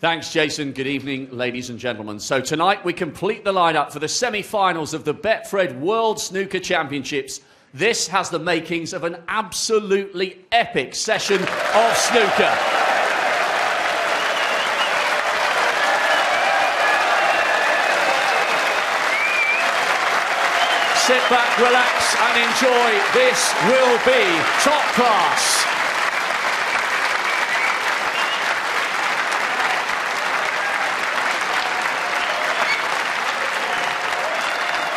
Thanks, Jason. Good evening, ladies and gentlemen. So tonight we complete the lineup for the semi-finals of the Betfred World Snooker Championships. This has the makings of an absolutely epic session of snooker. Sit back, relax and enjoy. This will be top class.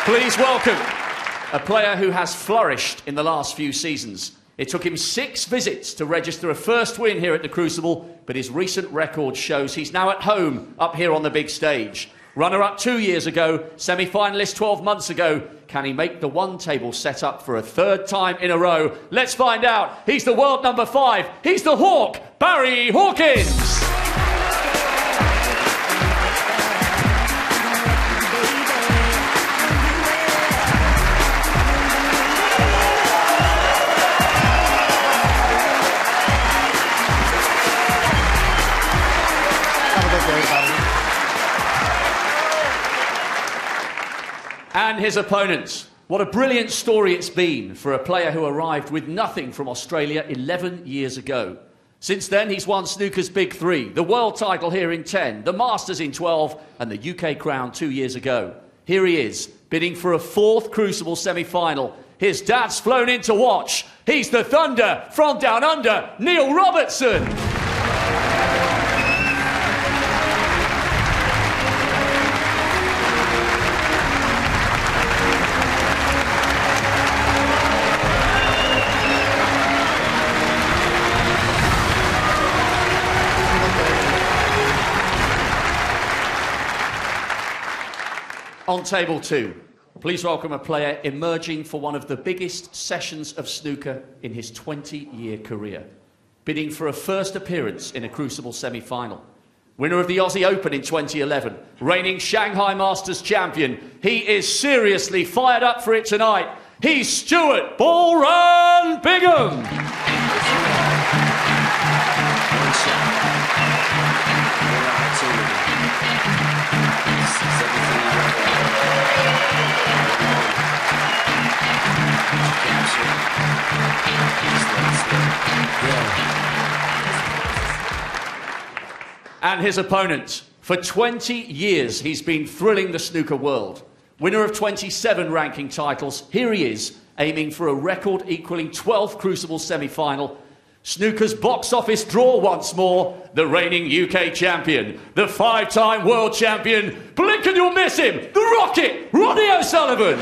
Please welcome a player who has flourished in the last few seasons. It took him 6 visits to register a first win here at the Crucible, but his recent record shows he's now at home up here on the big stage. Runner-up 2 years ago, semi-finalist 12 months ago. Can he make the one-table setup for a 3rd time in a row? Let's find out. He's the world number 5. He's the Hawk, Barry Hawkins. And his opponents. What a brilliant story it's been for a player who arrived with nothing from Australia 11 years ago. Since then, he's won snooker's Big 3, the world title here in 10, the Masters in 12, and the UK crown 2 years ago. Here he is, bidding for a 4th Crucible semi-final. His dad's flown in to watch. He's the Thunder from down under, Neil Robertson. On table 2, please welcome a player emerging for one of the biggest sessions of snooker in his 20-year career, bidding for a first appearance in a Crucible semi-final. Winner of the Aussie Open in 2011, reigning Shanghai Masters champion. He is seriously fired up for it tonight. He's Stuart Ball Run Bingham. And his opponent. For 20 years, he's been thrilling the snooker world. Winner of 27 ranking titles, here he is, aiming for a record equaling 12th Crucible semi-final. Snooker's box office draw once more, the reigning UK champion, the 5-time world champion, blink and you'll miss him, the Rocket, Ronnie O'Sullivan.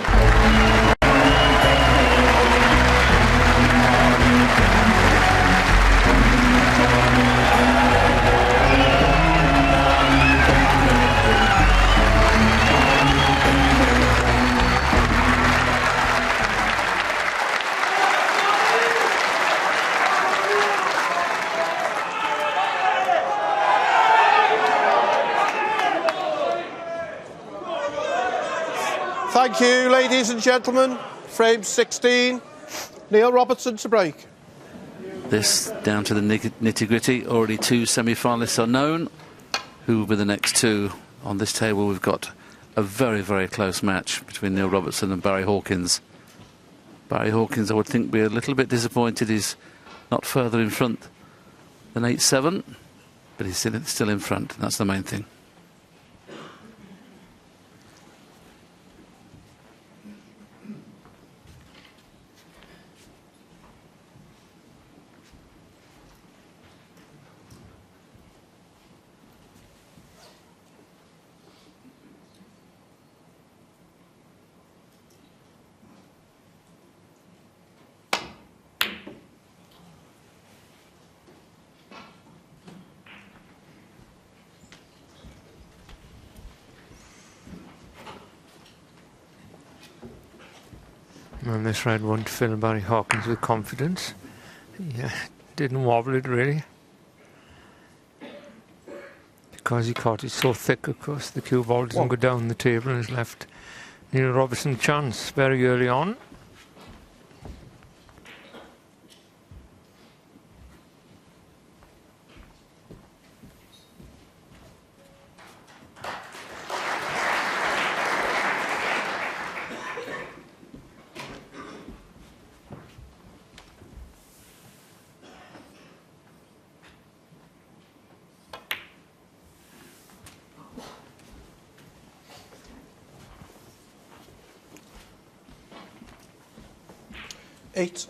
Thank you, ladies and gentlemen. Frame 16, Neil Robertson to break. This down to the nitty-gritty. Already 2 semi-finalists are known. Who will be the next 2? On this table we've got a very, very close match between Neil Robertson and Barry Hawkins. Barry Hawkins, I would think, be a little bit disappointed he's not further in front than 8-7, but he's still in front. That's the main thing. And this red one to fill Barry Hawkins with confidence. Yeah, didn't wobble it really. Because he caught it so thick, of course, the cue ball doesn't go down the table and has left Neil Robertson a chance very early on. Eight.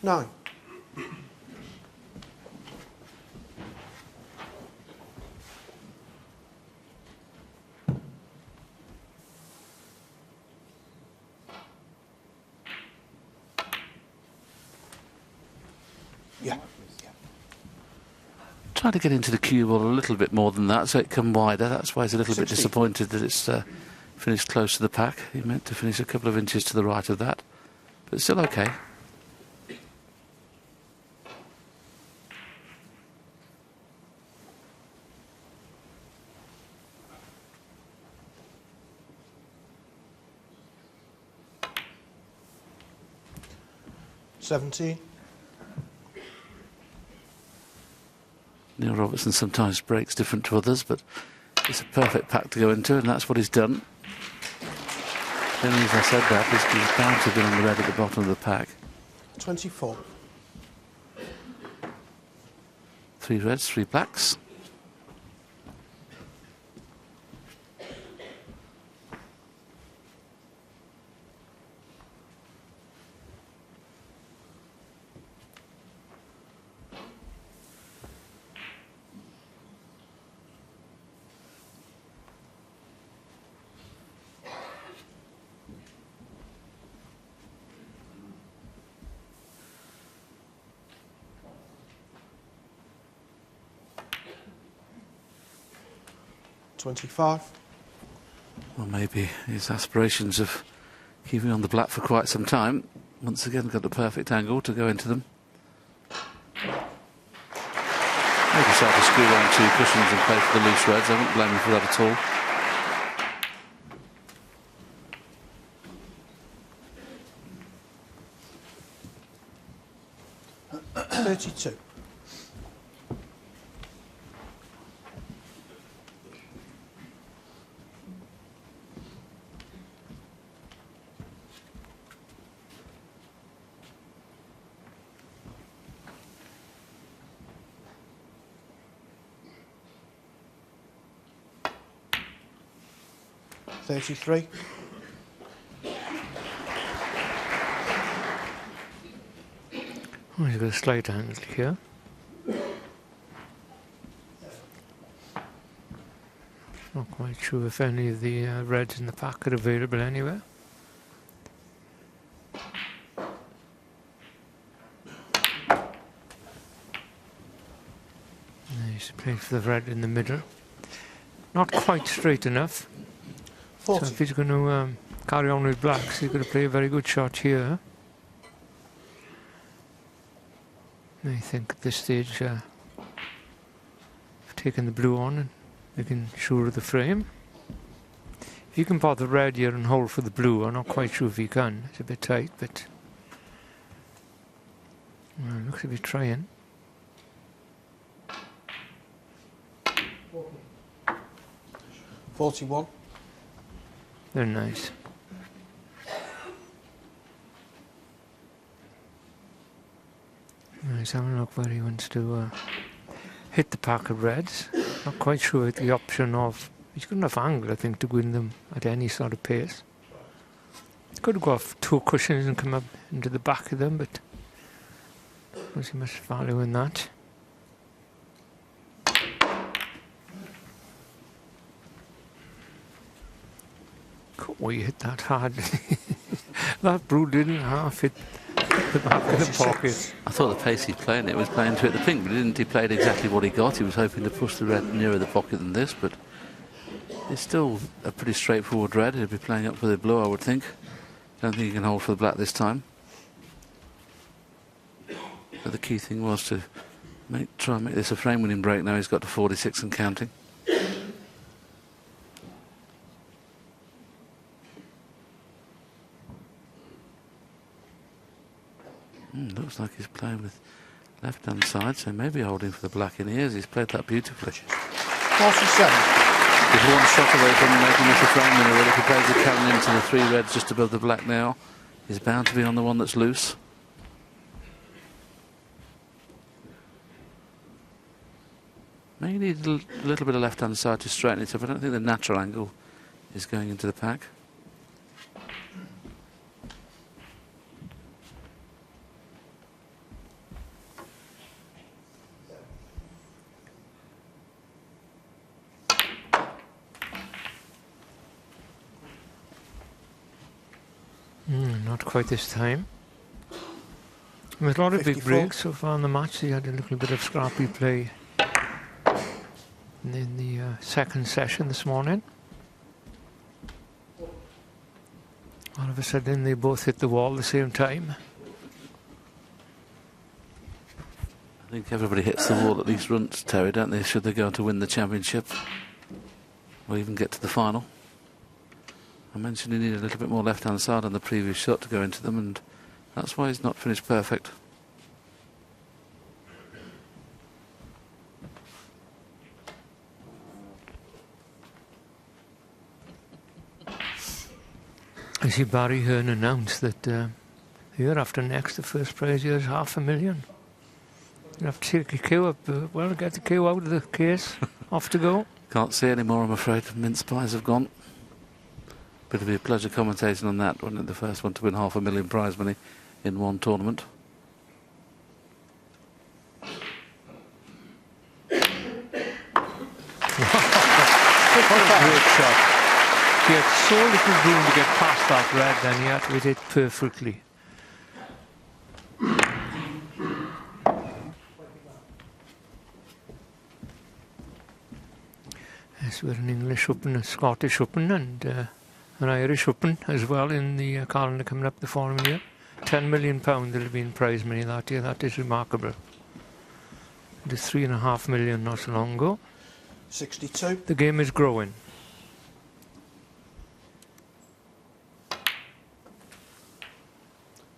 9. Yeah. Try to get into the cue ball a little bit more than that so it come wider. That's why he's a little bit disappointed that it's finished close to the pack. He meant to finish a couple of inches to the right of that, but still okay. $17. Neil Robertson sometimes breaks different to others, but it's a perfect pack to go into, and that's what he's done. The only reason I said that is he's bound to have been on the red at the bottom of the pack. 24. 3 reds, 3 blacks. $25. Well, maybe his aspirations of keeping on the black for quite some time. Once again, got the perfect angle to go into them. Maybe start to screw on 2 cushions and play for the loose reds. I wouldn't blame him for that at all. 32. $33. Oh, he's got a slight angle here. Not quite sure if any of the reds in the pack are available anywhere. He's playing for the red in the middle. Not quite straight enough. 40. So if he's going to carry on with blacks, he's going to play a very good shot here. I think at this stage, I've taken the blue on and making sure of the frame. If you can pot the red here and hold for the blue, I'm not quite sure if he can. It's a bit tight, but well, looks to be trying. 41. They're nice. He's having a look where he wants to hit the pack of reds. Not quite sure the option of... He's got enough angle, I think, to win them at any sort of pace. Could go off 2 cushions and come up into the back of them, but I don't see much value in that. Oh, you hit that hard. That blue didn't half hit The back of the 46. pocket. I thought the pace he's playing it was playing to hit the pink, but he played exactly what he got. He was hoping to push the red nearer the pocket than this, but it's still a pretty straightforward red. He'll be playing up for the blue, I would think. Don't think he can hold for the black this time. But the key thing was to try and make this a frame-winning break. Now he's got to 46 and counting. Looks like he's playing with left-hand side, so maybe holding for the black in ears. He's played that beautifully. 47. He's one shot away from making this a frame winner. If he plays the cannon into the 3 reds just above the black now, he's bound to be on the one that's loose. May need a little bit of left-hand side to straighten it up. I don't think the natural angle is going into the pack. Not quite this time. There's a lot of big 54. breaks so far in the match. He had a little bit of scrappy play in the second session this morning. All of a sudden they both hit the wall at the same time. I think everybody hits the wall at least once, Terry, don't they, should they go on to win the championship or even get to the final. I mentioned he needed a little bit more left-hand side on the previous shot to go into them, and that's why he's not finished perfect. I see Barry Hearn announced that the year after next, the first prize here is $500,000. You have to take a queue up, well, get the queue out of the case, off to go. Can't see any more, I'm afraid. Mince pies have gone. But it'll be a pleasure commentating on that, wasn't it? The first one to win $500,000 prize money in one tournament. Great shot. He had so little room to get past that red, then he had to hit it perfectly. Yes, we're an English Open, a Scottish Open, and an Irish Open as well in the calendar coming up the following year. £10 million will have been prize money that year. That is remarkable. It was $3.5 million not so long ago. 62. The game is growing.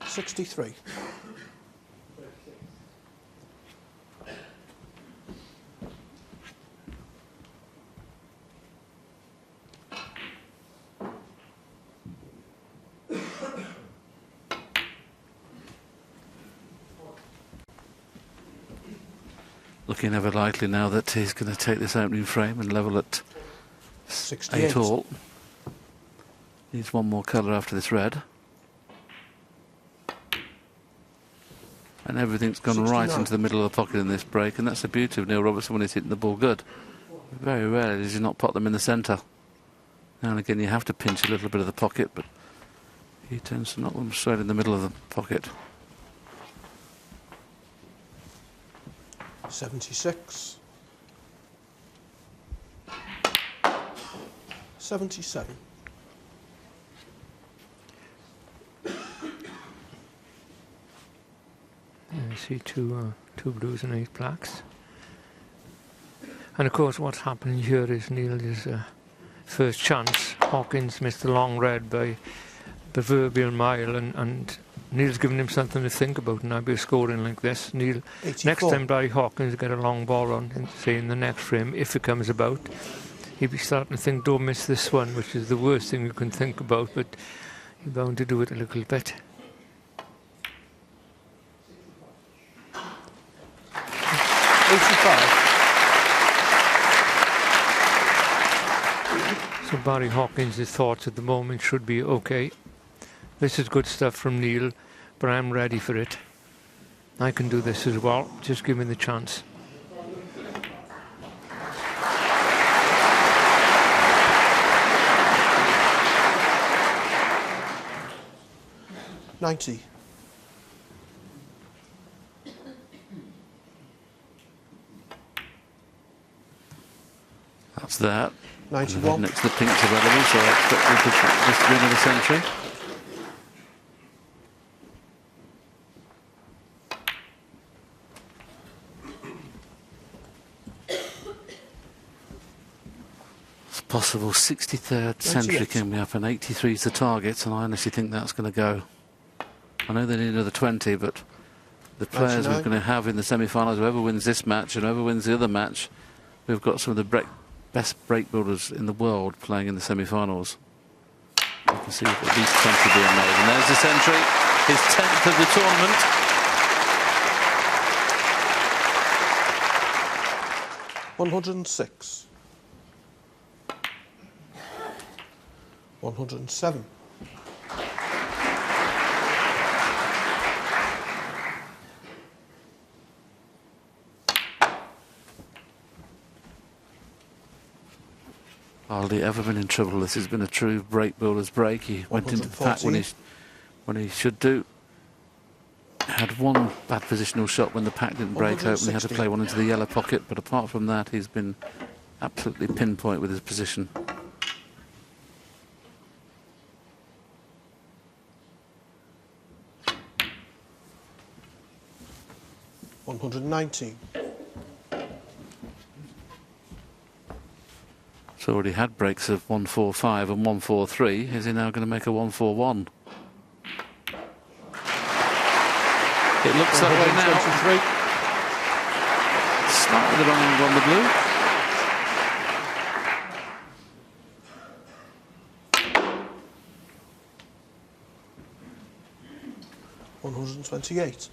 $63. Looking ever likely now that he's going to take this opening frame and level at 68. 8 all. Needs one more colour after this red. And everything's gone 69. right into the middle of the pocket in this break, and that's the beauty of Neil Robertson when he's hitting the ball good. Very rarely does he not pot them in the centre. Now and again you have to pinch a little bit of the pocket, but he tends to knock them straight in the middle of the pocket. 76. 77. I see two blues and 8 blacks. And of course what's happening here is Neil's first chance. Hawkins missed the long red by proverbial mile, and Neil's given him something to think about, and I'll be scoring like this. Neil, 84. next time Barry Hawkins get a long ball on, and say in the next frame, if it comes about, he'll be starting to think, don't miss this one, which is the worst thing you can think about, but you're bound to do it a little bit. 85. So Barry Hawkins' thoughts at the moment should be, okay, this is good stuff from Neil, but I'm ready for it. I can do this as well, just give me the chance. $90. There's that. 91. Next to the pinks available, so I expect this to be another century. It's possible 63rd century 98. coming up, and 83 is the target, and I honestly think that's going to go. I know they need another 20, but the players 99. we're going to have in the semi-finals, whoever wins this match and whoever wins the other match, we've got some of the best break builders in the world playing in the semi-finals. You can see at least 20 being made. And there's the century, his 10th of the tournament. $106. 107. Hardly ever been in trouble. This has been a true break builder's break. He went into the pack when he should do. Had one bad positional shot when the pack didn't break open. He had to play one into the yellow pocket, but apart from that, he's been absolutely pinpoint with his position. $119. He's already had breaks of 145 and 143. Is he now going to make a 141? It looks that way now. Slightly the wrong angle on the blue. $128.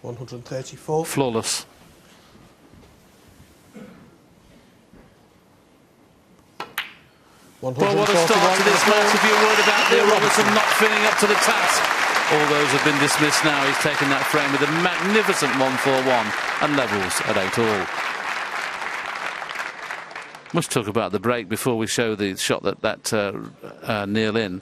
$134. Flawless. Well, what a start to this match if you're worried about Neil Robertson not feeling up to the task. All those have been dismissed now. He's taken that frame with a magnificent 141 and levels at 8-all. Must talk about the break before we show the shot that Neil in.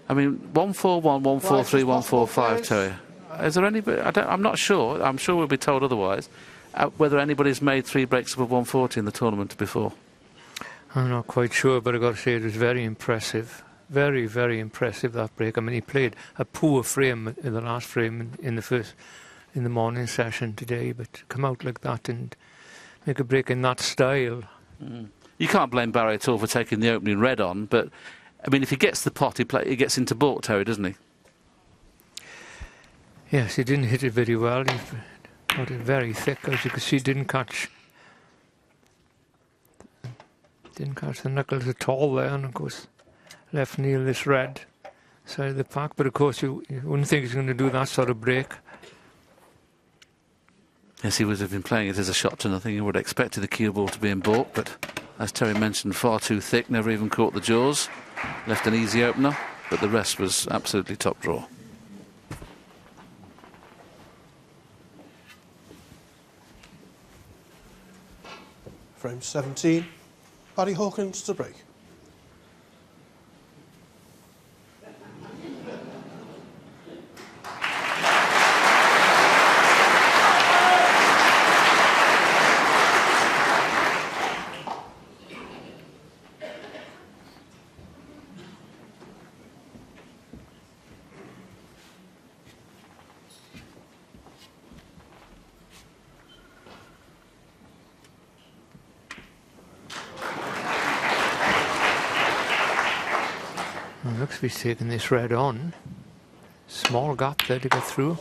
I mean, 141, 143, 145, Terry. Is there anybody? I'm not sure. I'm sure we'll be told otherwise. Whether anybody's made 3 breaks above 140 in the tournament before. I'm not quite sure, but I've got to say it was very impressive. Very, very impressive, that break. I mean, he played a poor frame in the last frame in the morning session today, but come out like that and make a break in that style. You can't blame Barry at all for taking the opening red on, but I mean, if he gets the pot, he gets into baulk, Terry, doesn't he? Yes, he didn't hit it very well. He got it very thick, as you can see. Didn't catch the knuckles at all there, and of course left Neil this red side of the pack. But of course you wouldn't think he's going to do that sort of break. Yes, he would have been playing it as a shot to nothing. He would have expected the cue ball to be in baulk, but as Terry mentioned, far too thick, never even caught the jaws. Left an easy opener, but the rest was absolutely top draw. Frame 17. Barry Hawkins to break. Looks to be taking this red on. Small gap there to get through.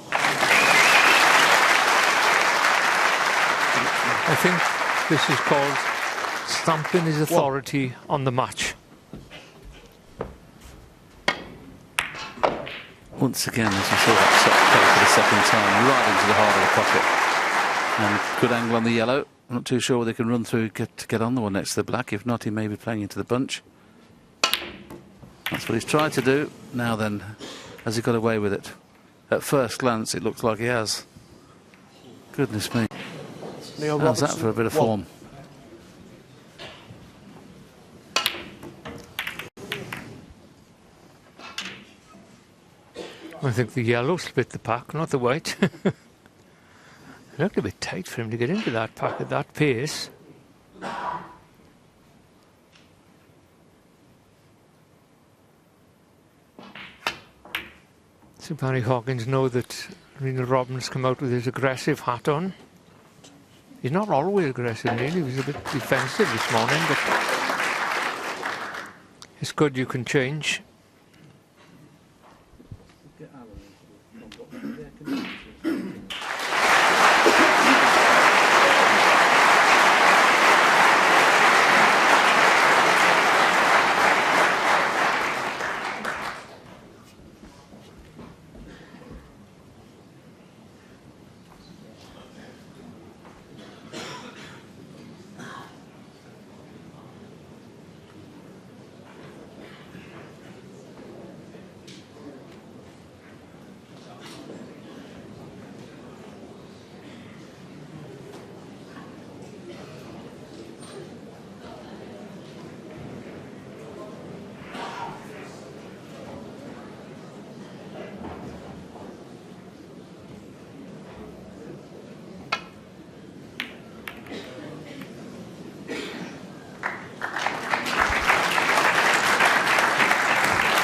I think this is called stamping his authority on the match. Once again, as you saw that shot play for the second time, right into the heart of the pocket. And good angle on the yellow. I'm not too sure whether they can run through to get on the one next to the black. If not, he may be playing into the bunch. That's what he's tried to do. Now then, has he got away with it? At first glance, it looks like he has. Goodness me. How's that for a bit of form? I think the yellow split the pack, not the white. It looked a bit tight for him to get into that pack at that pace. So Barry Hawkins know that Neil Robbins come out with his aggressive hat on. He's not always aggressive, Neil. He was a bit defensive this morning, but it's good you can change.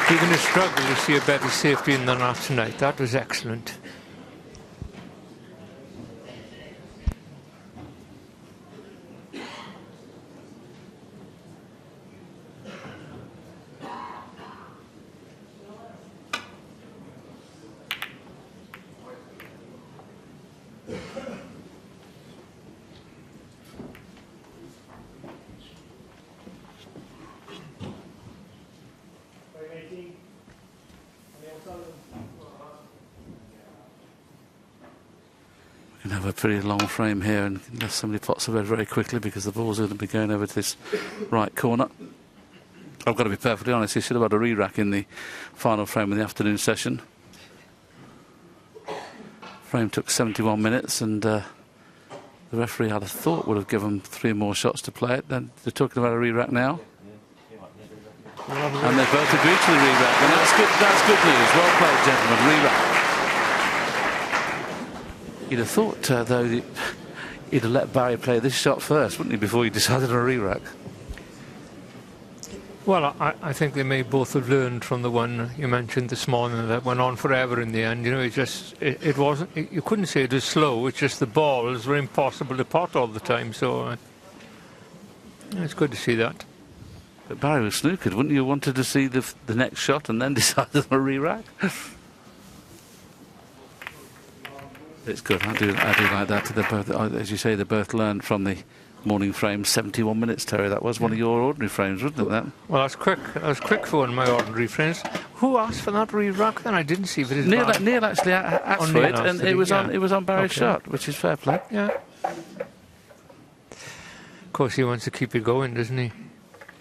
You're going to struggle to see a better safety in than that tonight. That was excellent. We can have a pretty long frame here, and unless somebody pots the red very quickly, because the ball's going to be going over to this right corner. I've got to be perfectly honest, he should have had a re-rack in the final frame of the afternoon session. Frame took 71 minutes, and the referee, I'd have thought, would have given 3 more shots to play it. Then they're talking about a re-rack now. And they both agreed to the re-rack, and that's good news. Well played, gentlemen. Re-rack. You'd have thought, though, he'd have let Barry play this shot first, wouldn't he, before he decided on a re-rack? Well, I think they may both have learned from the one you mentioned this morning that went on forever in the end. You know, it wasn't, you couldn't say it was slow, it's just the balls were impossible to pot all the time, so it's good to see that. But Barry was snookered, wouldn't you? Wanted to see the next shot and then decided on a re-rack? It's good. I do like that. They both, as you say, they both learned from the morning frame. 71 minutes, Terry. That was one of your ordinary frames, wasn't it? That. Well, that's quick. That was quick for one of my ordinary frames. Who asked for that re-rack then? I didn't see if it is. Neil actually asked for it, and it was on Barry's shot, which is fair play. Yeah. Of course, he wants to keep it going, doesn't he?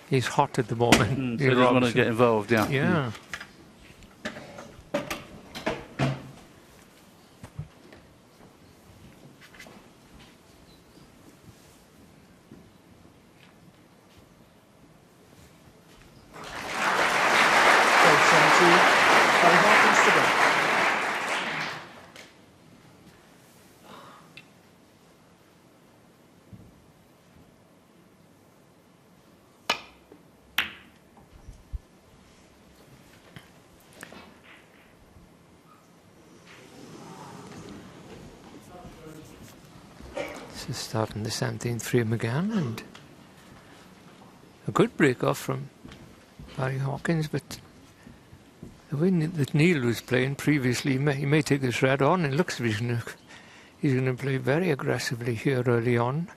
He's hot at the moment. So he doesn't want to get involved. Yeah. Yeah. Starting the 17th frame again, and a good break off from Barry Hawkins, but the way that Neil was playing previously, he may take this red on. It looks like he's going to play very aggressively here early on.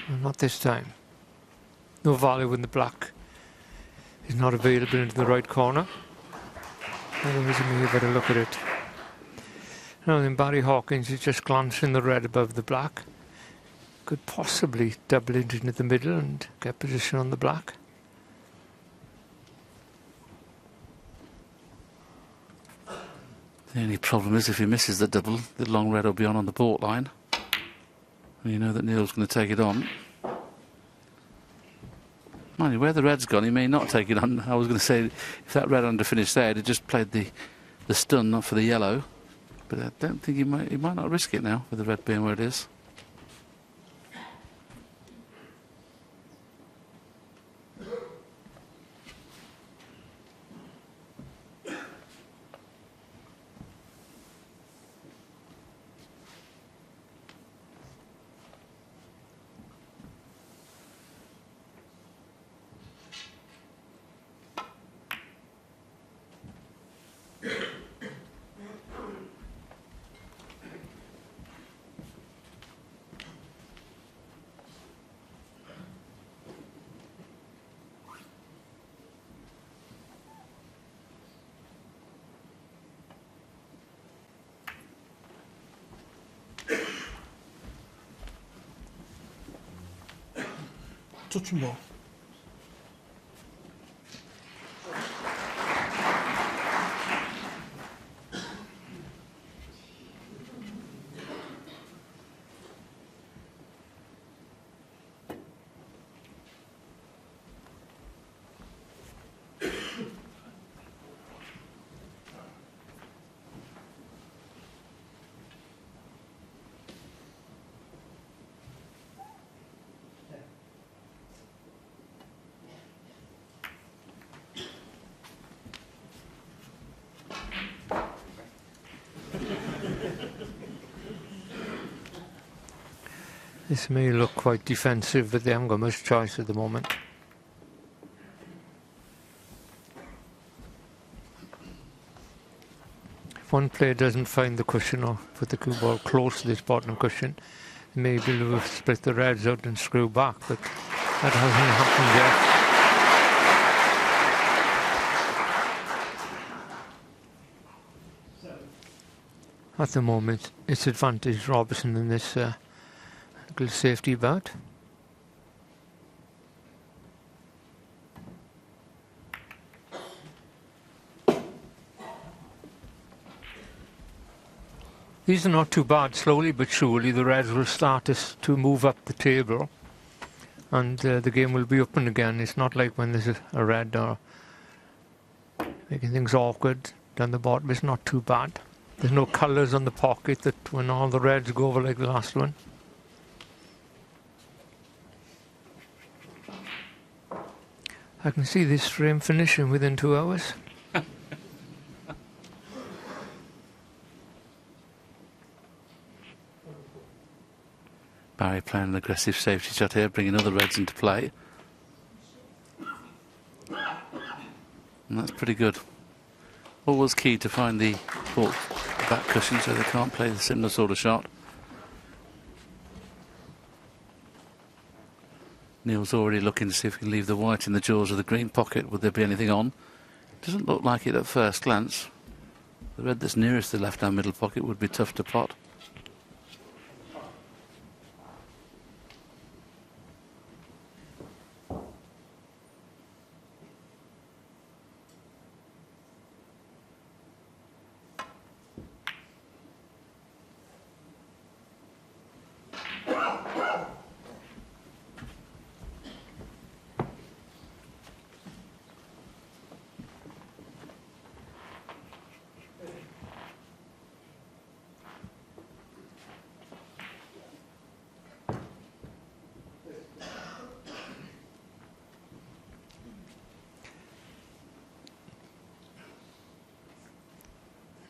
Well, not this time. No value when the black is not available into the right corner. Otherwise he may have had a look at it. Now then, Barry Hawkins is just glancing the red above the black. Could possibly double it into the middle and get position on the black. The only problem is if he misses the double, the long red will be on the baulk line. And you know that Neil's going to take it on. Mind you, where the red's gone, he may not take it on. I was going to say, if that red under finished there, he'd just played the stun, not for the yellow. But I don't think he might not risk it now, with the red being where it is. Touching ball. This may look quite defensive, but they haven't got much choice at the moment. If one player doesn't find the cushion or put the cue ball close to this bottom cushion, they may be able to split the reds out and screw back, but that hasn't happened yet. At the moment, it's advantage Robertson in this little safety bout. These are not too bad. Slowly but surely the reds will start to move up the table, and the game will be open again. It's not like when there's a red or making things awkward down the bottom. It's not too bad. There's no colours on the pocket that when all the reds go over like the last one. I can see this frame finishing within 2 hours. Barry playing an aggressive safety shot here, bringing other reds into play. And that's pretty good. Always key to find the back cushion so they can't play the similar sort of shot. Neil's already looking to see if he can leave the white in the jaws of the green pocket. Would there be anything on? Doesn't look like it at first glance. The red that's nearest the left-hand middle pocket would be tough to pot.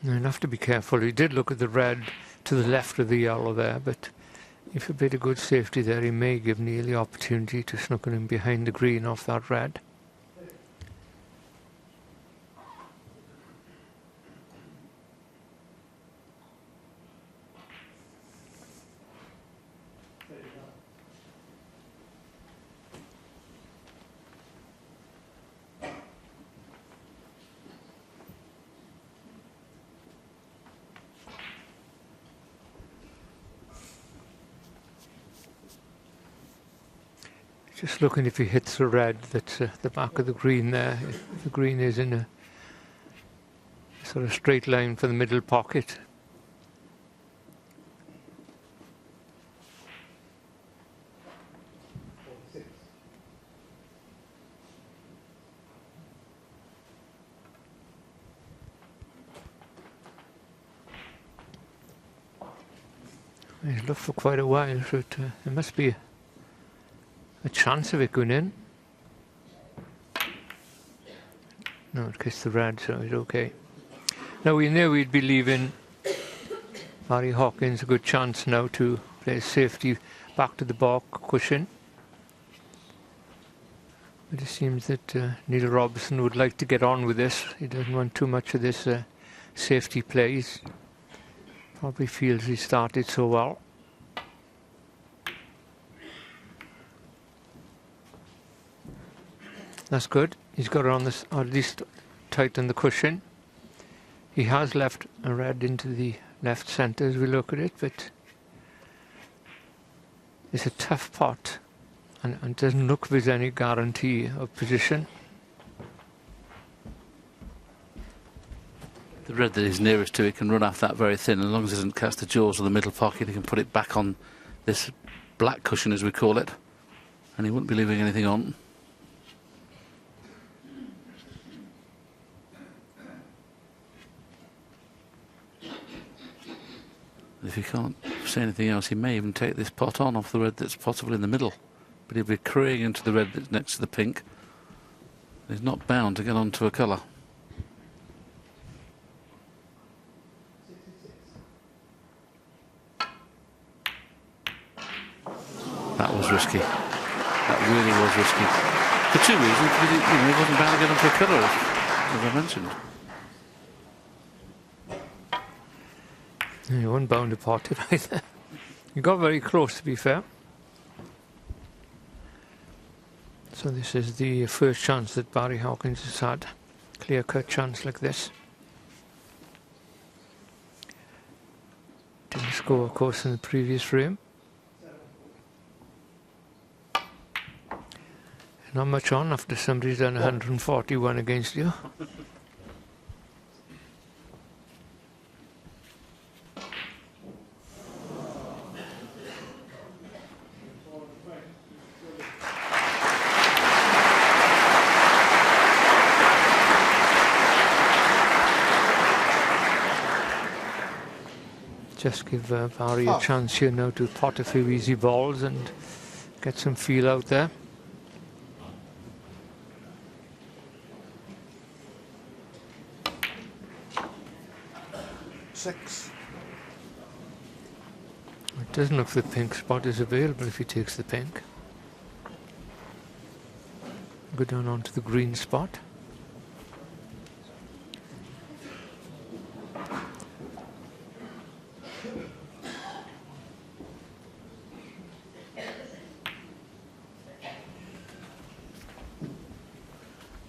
You'll have to be careful. He did look at the red to the left of the yellow there, but if a bit of good safety there, he may give Neil the opportunity to snooker him behind the green off that red. Just looking if he hits the red that's at the back of the green there. If the green is in a sort of straight line for the middle pocket. He's looked for quite a while, so there must be a chance of it going in. No, it kissed the red, so it's okay. Now we knew we'd be leaving Barry Hawkins a good chance now to play safety back to the baulk cushion. But it seems that Neil Robertson would like to get on with this. He doesn't want too much of this safety plays. Probably feels he started so well. That's good. He's got it on this, or at least tighten the cushion. He has left a red into the left centre as we look at it, but it's a tough pot, and doesn't look there's any guarantee of position. The red that is nearest to it can run off that very thin. As long as it doesn't catch the jaws of the middle pocket, he can put it back on this black cushion, as we call it, and he wouldn't be leaving anything on. If he can't say anything else, he may even take this pot on off the red that's possibly in the middle. But he'll be currying into the red that's next to the pink. He's not bound to get onto a colour. That was risky. That really was risky. For two reasons. Because he wasn't bound to get onto a colour, as I mentioned. He wasn't bound to pot it either. He got very close, to be fair. So this is the first chance that Barry Hawkins has had. Clear-cut chance like this. Didn't score, of course, in the previous frame. Not much on after somebody's done 141 against you. Just give Barry a chance here now to pot a few easy balls and get some feel out there. Six. It doesn't look the pink spot is available if he takes the pink. Go down onto the green spot.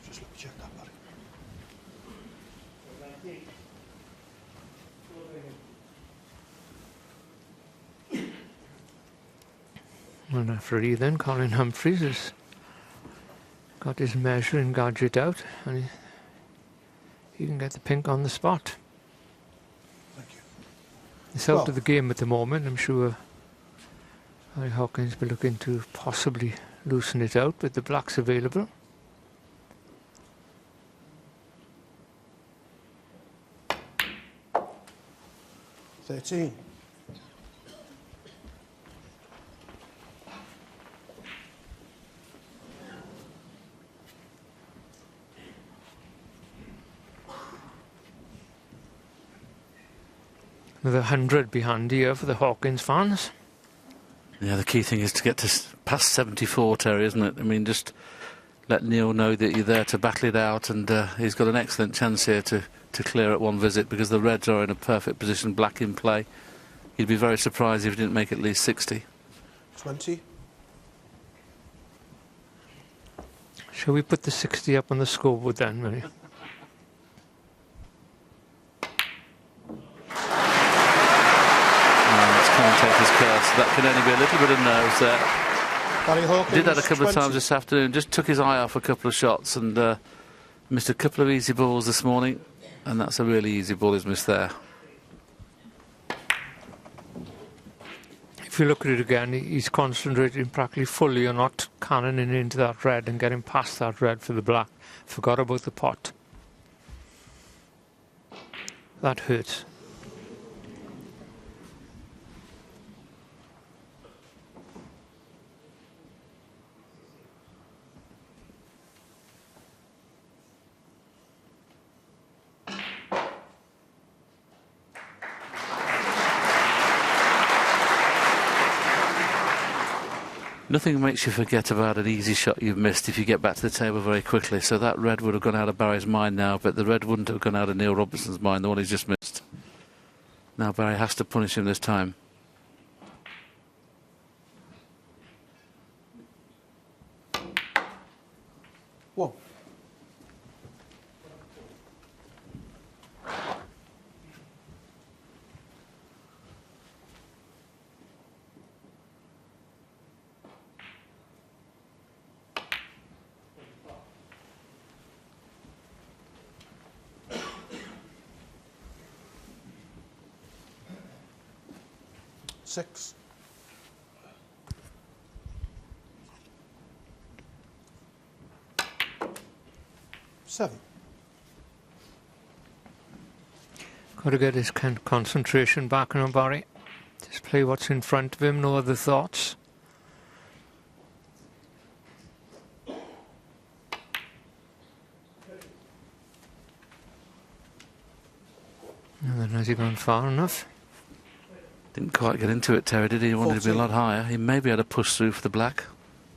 Just let me check that, buddy. And referee then, Colin Humphreys, has got his measuring gadget out, and he can get the pink on the spot. Thank you. It's out of the game at the moment. I'm sure Barry Hawkins will look into possibly loosen it out, but the black's available. $13. Another 100 behind here for the Hawkins fans. Yeah, the key thing is to get to past 74, Terry, isn't it? I mean, just let Neil know that you're there to battle it out, and he's got an excellent chance here to clear at one visit, because the reds are in a perfect position, black in play. He'd be very surprised if he didn't make at least 60. 20. Shall we put the 60 up on the scoreboard then, Mary? Commentator's curse. That can only be a little bit of nerves there. Barry Hawkins. Did that a couple 20. of times this afternoon. Just took his eye off a couple of shots and missed a couple of easy balls this morning, and that's a really easy ball he's missed there. If you look at it again, he's concentrating practically fully on not cannoning into that red and getting past that red for the black. Forgot about the pot. That hurts. Nothing makes you forget about an easy shot you've missed if you get back to the table very quickly. So that red would have gone out of Barry's mind now, but the red wouldn't have gone out of Neil Robertson's mind, the one he's just missed. Now Barry has to punish him this time. One. Six. Seven. Got to get his concentration back on Barry. Just play what's in front of him, no other thoughts. And then has he gone far enough? Didn't quite get into it, Terry, did he? He wanted to be a lot higher. He maybe had a push through for the black.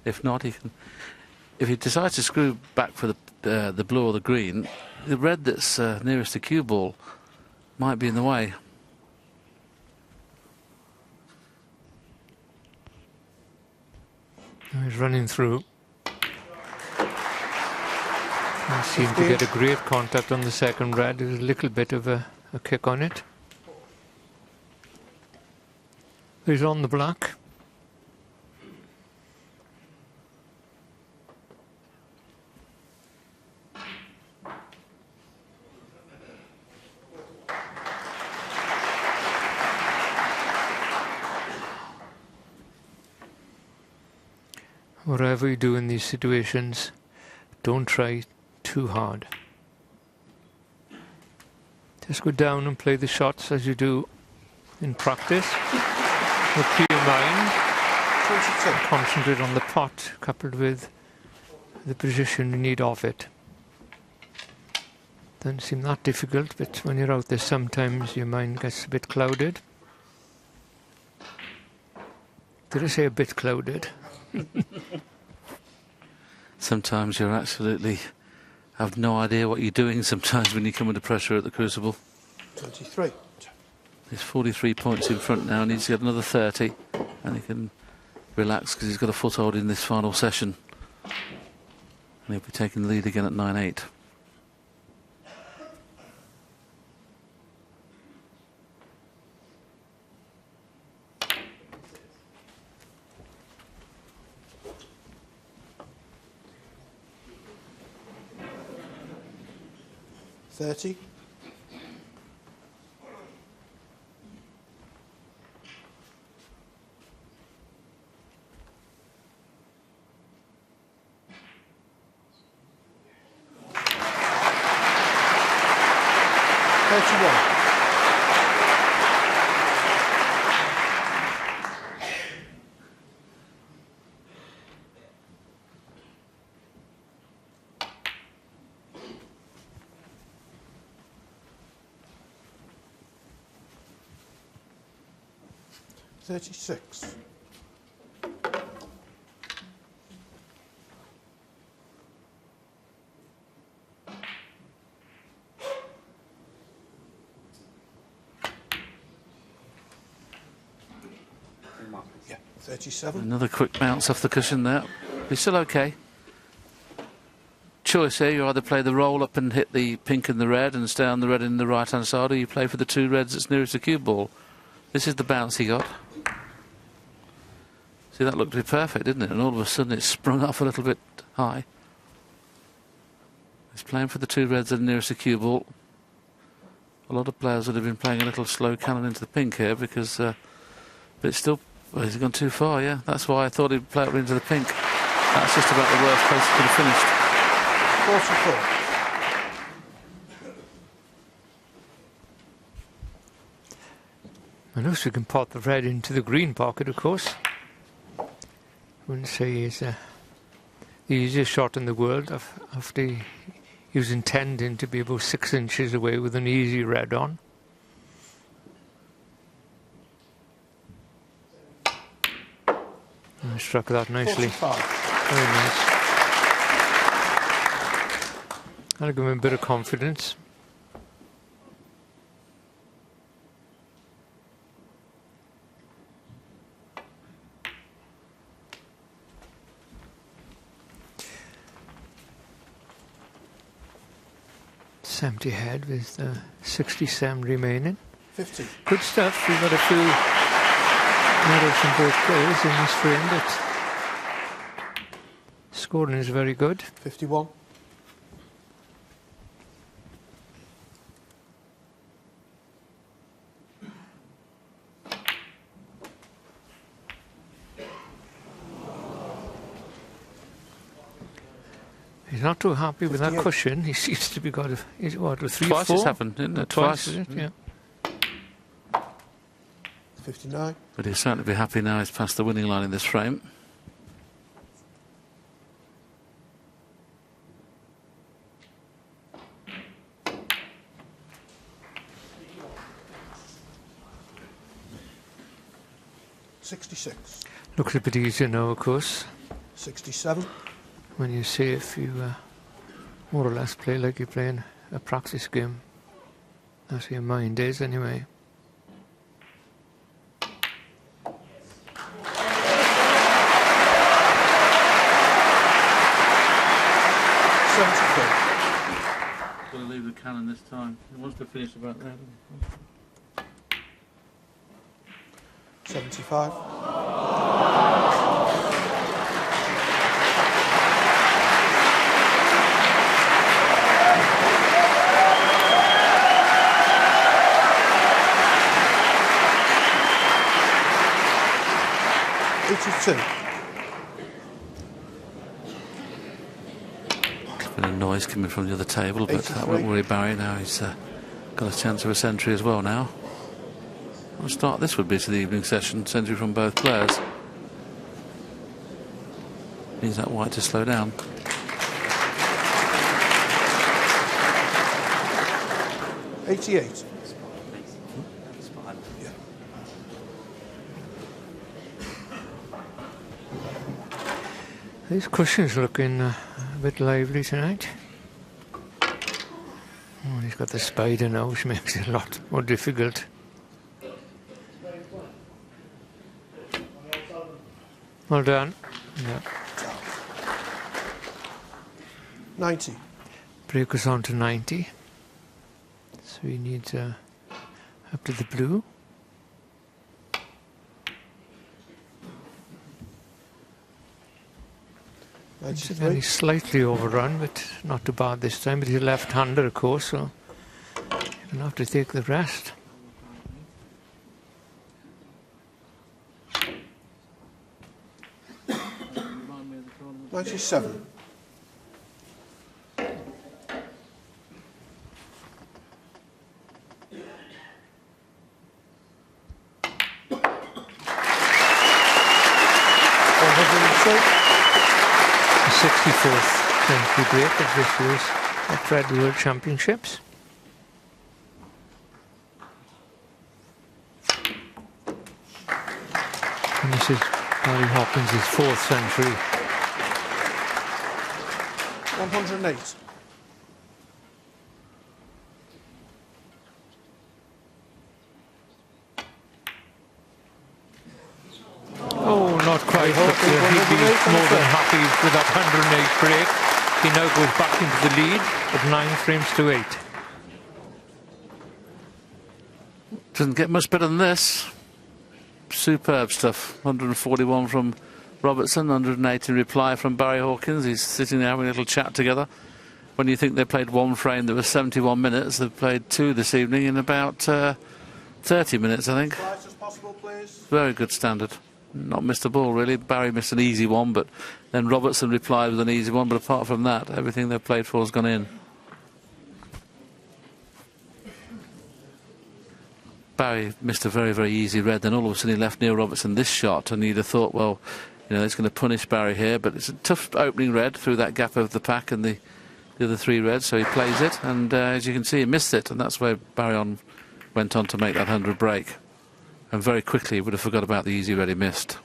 If not, he can. If he decides to screw back for the blue or the green, the red that's nearest the cue ball might be in the way. Now he's running through. He seemed to get a great contact on the second red. There's a little bit of a kick on it. He's on the black. Whatever you do in these situations, don't try too hard. Just go down and play the shots as you do in practice. With clear mind, concentrate on the pot coupled with the position you need of it. Doesn't seem that difficult, but when you're out there sometimes your mind gets a bit clouded. Did I say a bit clouded? Sometimes you're absolutely have no idea what you're doing sometimes when you come under pressure at the Crucible. 23. He's 43 points in front now, needs to get another 30, and he can relax because he's got a foothold in this final session. And he'll be taking the lead again at 9-8. $30. 31. $36. 37. Another quick bounce off the cushion there. He's still okay. Choice here, you either play the roll up and hit the pink and the red and stay on the red in the right hand side, or you play for the two reds that's nearest the cue ball. This is the bounce he got. See, that looked to be perfect, didn't it? And all of a sudden it sprung off a little bit high. He's playing for the two reds that are nearest the cue ball. A lot of players would have been playing a little slow cannon into the pink here because, but it's still, well, he's gone too far, yeah. That's why I thought he'd play it into the pink. That's just about the worst place he could have finished. 44. I know we can pot the red into the green pocket, of course. Wouldn't say he's the easiest shot in the world. After he was intending to be about 6 inches away with an easy red on. I struck that nicely. 45. Very nice. I'll give him a bit of confidence. It's empty head with 67 remaining. 50. Good stuff. We've got a few medals from both players in this frame, but scoring is very good. 51. He's not too happy with that 58. cushion. He seems to be got a 3 or 4. Twice it's happened, isn't it? Twice, Twice. is it? Yeah. 59. But he'll certainly be happy now he's past the winning line in this frame. $66. Looks a bit easier now, of course. 67. When you see if you more or less play like you're playing a practice game. That's how your mind is, anyway. Got to leave the cannon this time. He wants to finish about that. 75. Bit of noise coming from the other table, but that won't worry Barry now. He's got a chance of a century as well now. What a start this would be to the evening session. Century from both players. Needs that white to slow down. $88. These cushions looking a bit lively tonight. Oh, he's got the spider now, which makes it a lot more difficult. Well done. Yeah. 90. Break us on to 90. So we need up to the blue. It's very slightly overrun, but not too bad this time. But he's a left-hander, of course, so you'll have to take the rest. $97. The 64th century break of this year's Fred World Championships. And this is Barry Hawkins' 4th century. 108. Oh, not quite, but he'd be more than happy with that 108 break. He now goes back into the lead at 9 frames to 8. Doesn't get much better than this. Superb stuff. 141 from Robertson, 108 in reply from Barry Hawkins. He's sitting there having a little chat together. When you think they played one frame that was 71 minutes, they've played two this evening in about 30 minutes, I think. Very good standard. Not missed a ball, really. Barry missed an easy one, but then Robertson replied with an easy one. But apart from that, everything they've played for has gone in. Barry missed a very, very easy red. Then all of a sudden he left Neil Robertson this shot, and you'd have thought, well, you know, it's going to punish Barry here. But it's a tough opening red through that gap of the pack and the other three reds, so he plays it. And as you can see, he missed it, and that's where Barry went on to make that 100 break. And very quickly he would have forgot about the easy red he missed.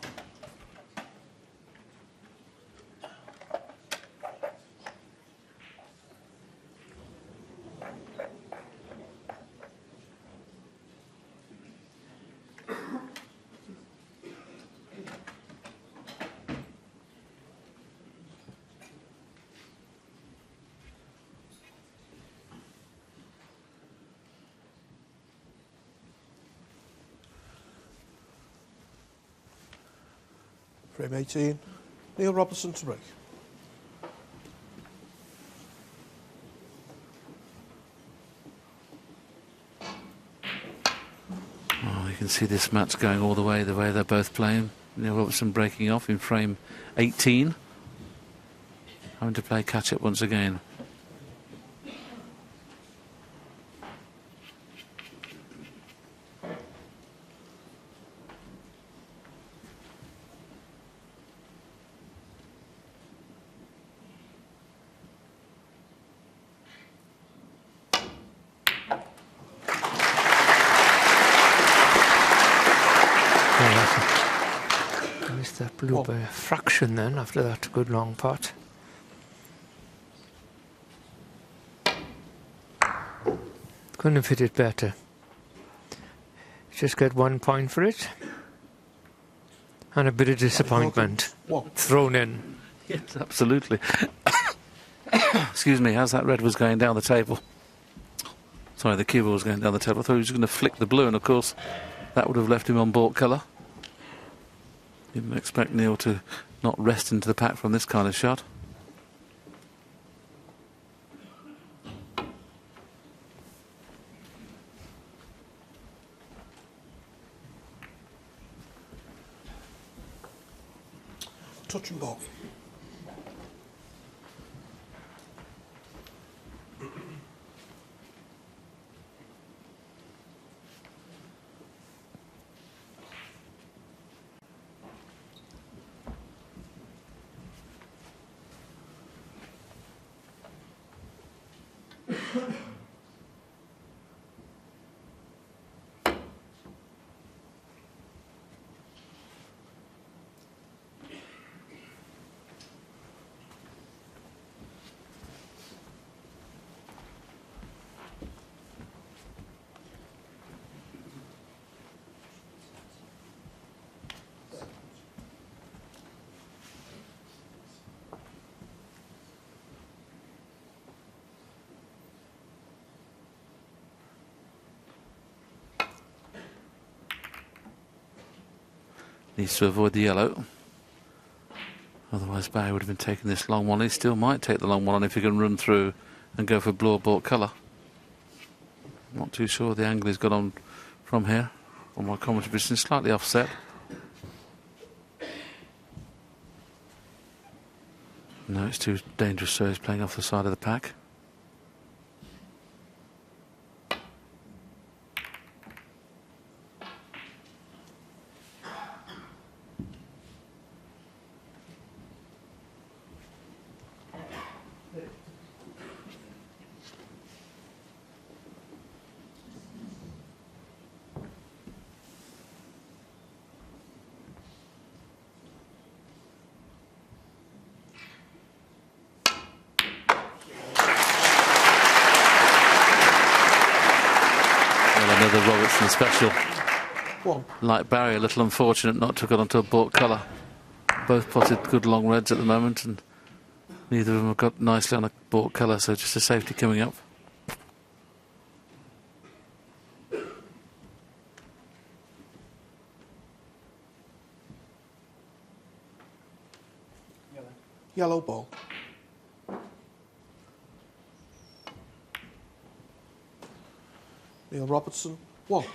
Frame 18. Neil Robertson to break. Oh, you can see this match going all the way they're both playing. Neil Robertson breaking off in frame 18. Having to play catch-up once again. Missed that blue by a fraction then after that good long putt. Couldn't have hit it better. Just get 1 point for it. And a bit of disappointment thrown in. Yes, absolutely. Excuse me, as that red was going down the table. Sorry, the cue ball was going down the table. I thought he was going to flick the blue, and of course, that would have left him on baulk colour. Didn't expect Neil to not rest into the pack from this kind of shot. Touch and ball. Needs to avoid the yellow. Otherwise Barry would have been taking this long one. He still might take the long one on if he can run through and go for blue or baulk colour. Not too sure the angle he's got on from here. On my commentary position, slightly offset. No, it's too dangerous, so he's playing off the side of the pack. Another Robertson special. Like Barry, a little unfortunate not to have got onto a baulk colour. Both potted good long reds at the moment, and neither of them have got nicely on a baulk colour, so just a safety coming up. Yellow ball. Neil Robertson, 1.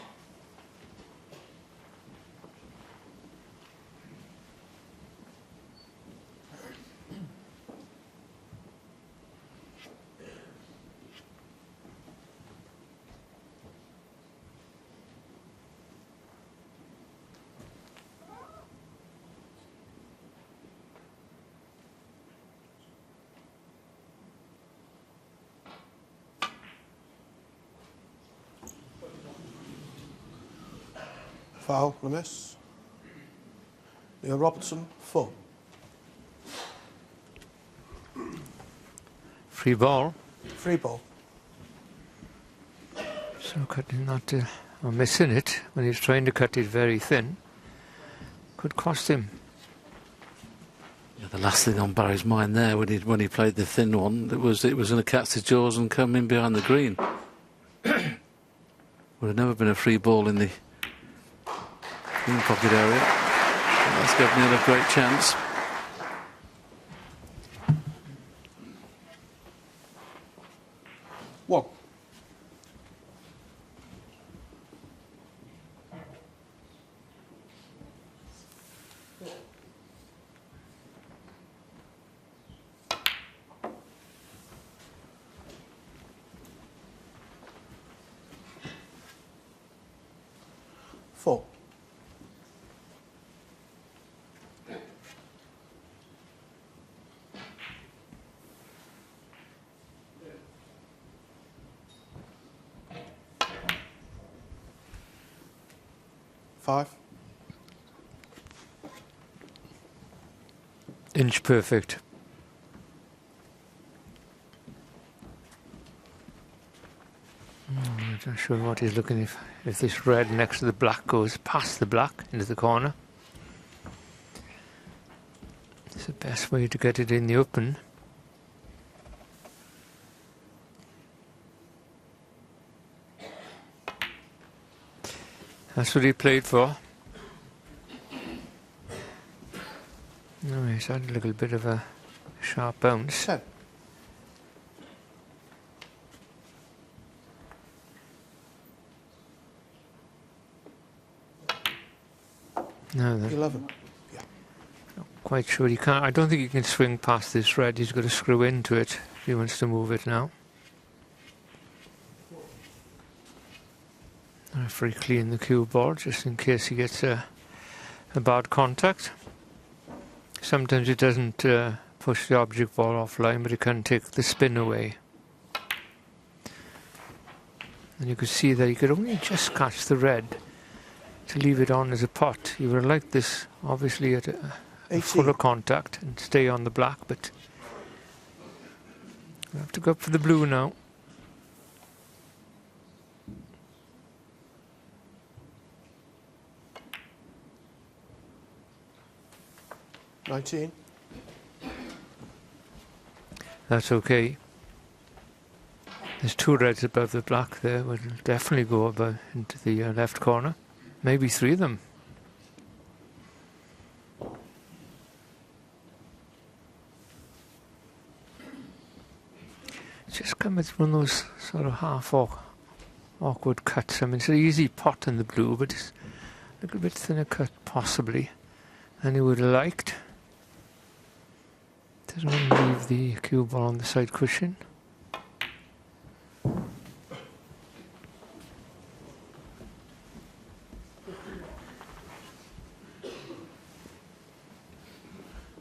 Foul, and a miss. Neil Robertson, 4. Free ball. Free ball. So cutting not or missing it when he's trying to cut it very thin could cost him. Yeah, the last thing on Barry's mind there when he played the thin one, it was going to catch his jaws and come in behind the green. Would have never been a free ball in the green pocket area. That's given Neil a great chance. One. Four. Five. Inch perfect. I'm not sure what he's looking if this red next to the black goes past the black into the corner. It's the best way to get it in the open. That's what he played for. No, he's had a little bit of a sharp bounce. 10. No, 11. Yeah. quite sure he can't. I don't think he can swing past this red. He's got to screw into it if he wants to move it now. Referee clean the cue ball just in case he gets a bad contact. Sometimes it doesn't push the object ball offline, but it can take the spin away. And you could see that he could only just catch the red to leave it on as a pot. You would have liked this, obviously, at a fuller contact and stay on the black, but we have to go up for the blue now. $19. That's okay. There's two reds above the black there. We'll definitely go above into the left corner. Maybe three of them. It's just come with one of those sort of half awkward cuts. I mean, it's an easy pot in the blue, but it's a little bit thinner cut, possibly, than he would have liked. Doesn't want to leave the cue ball on the side cushion.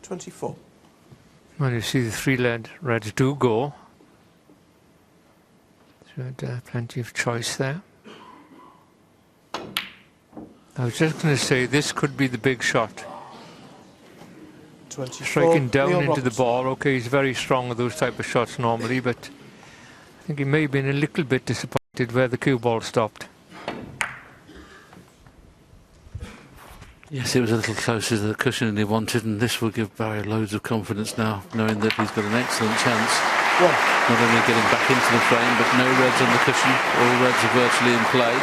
$24. Well, you see the three reds do go. So had plenty of choice there. I was just going to say this could be the big shot. 24. Striking down Neil into the Robertson. ball. Okay, he's very strong with those type of shots normally, but I think he may have been a little bit disappointed where the cue ball stopped. Yes, it was a little closer to the cushion than he wanted, and this will give Barry loads of confidence now, knowing that he's got an excellent chance. One. Not only getting back into the frame, but no reds on the cushion. All reds are virtually in play.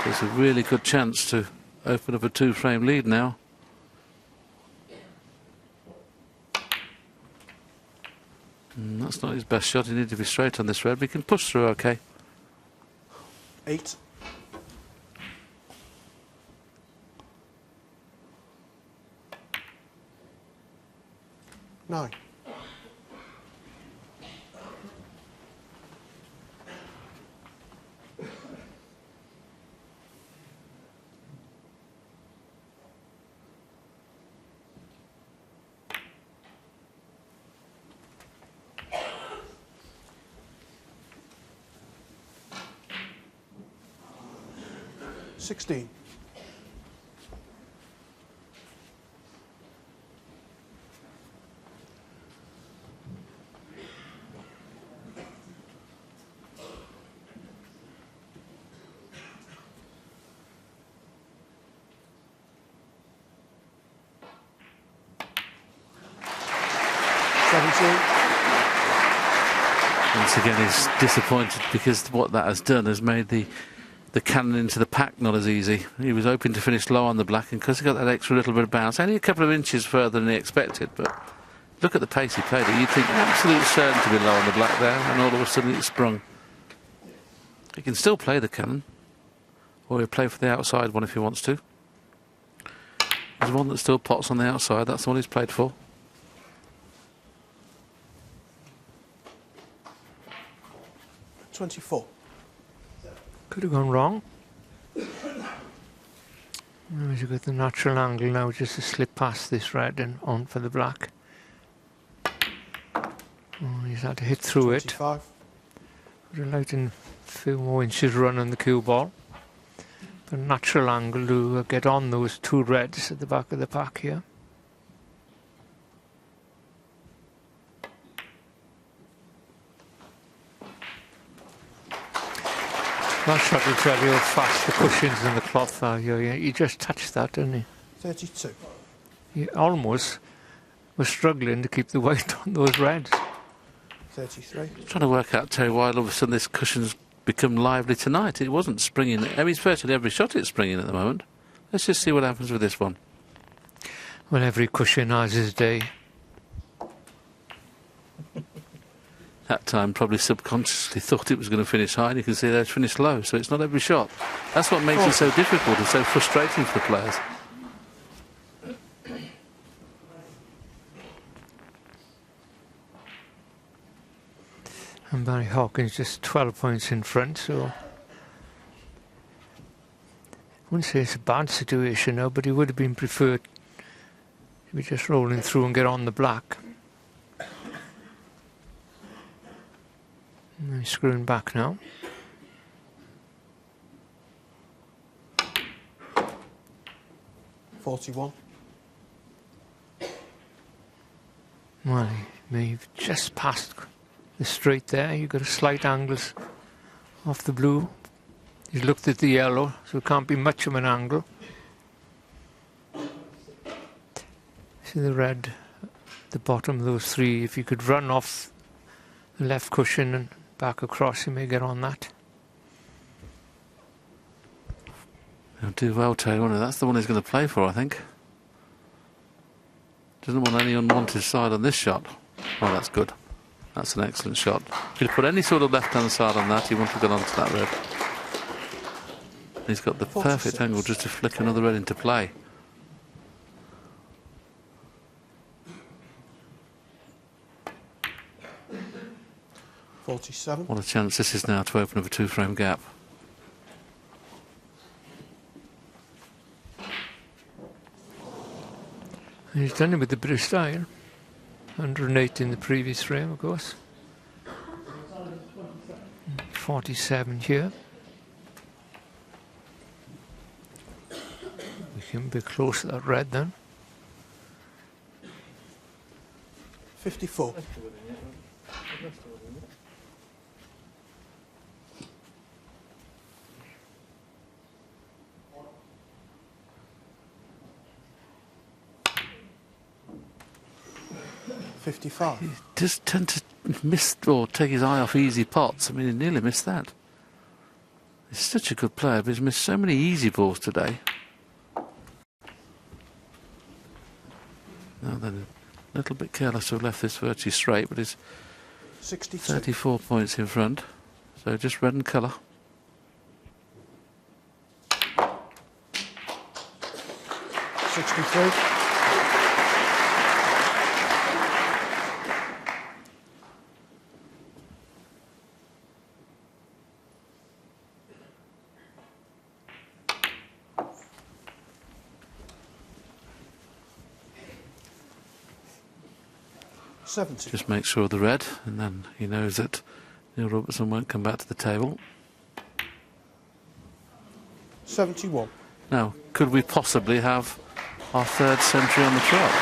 There's a really good chance to open up a two-frame lead now. That's not his best shot. He needs to be straight on this red, but he can push through okay. 8. $9. $16. Once again, he's disappointed because what that has done has made the the cannon into the pack not as easy. He was hoping to finish low on the black, and because he got that extra little bit of bounce, only a couple of inches further than he expected, but look at the pace he played it. You'd think absolute certain to be low on the black there, and all of a sudden it sprung. He can still play the cannon, or he'll play for the outside one if he wants to. There's one that still pots on the outside, that's the one he's played for. $24. Could have gone wrong. He's got the natural angle now just to slip past this red and on for the black. Oh, he's had to hit through 25. it. Would have liked a few more inches run on the cue ball. But a natural angle to get on those two reds at the back of the pack here. That shot will tell you how fast the cushions and the cloth are. You just touched that, didn't you? 32. You almost was struggling to keep the weight on those reds. 33. Trying to work out, Terry, why all of a sudden this cushion's become lively tonight. It wasn't springing. I mean, it's virtually every shot it's springing at the moment. Let's just see what happens with this one. Well, every cushion has his day. That time probably subconsciously thought it was going to finish high, and you can see there it's finished low, so it's not every shot. That's what makes it so difficult and so frustrating for the players. And Barry Hawkins just 12 points in front, so I wouldn't say it's a bad situation now, but it would have been preferred to be just rolling through and get on the black. And he's screwing back now. $41. Well, he may have just passed the straight there. You've got a slight angles off the blue. He's looked at the yellow, so it can't be much of an angle. See the red, the bottom of those three. If you could run off the left cushion and back across, you may get on that. He'll do well, Terry. That's the one he's going to play for, I think. Doesn't want any unwanted side on this shot. Oh, that's good. That's an excellent shot. If he'd put any sort of left-hand side on that, he wouldn't have gone onto that red. He's got the 46. perfect angle just to flick another red into play. $47. What a chance this is now to open up a two-frame gap. And he's done it with a bit of style. 108 in the previous frame, of course. 47 here. We can be close to that red then. 54. $55. He just tend to miss or take his eye off easy pots. I mean, he nearly missed that. He's such a good player, but he's missed so many easy balls today. Now then, a little bit careless to have left this virtually straight, but he's 62. 34 points in front. So just red and colour. $63. $70. Just make sure of the red, and then he knows that Neil Robertson won't come back to the table. 71. Now, could we possibly have our third century on the trot?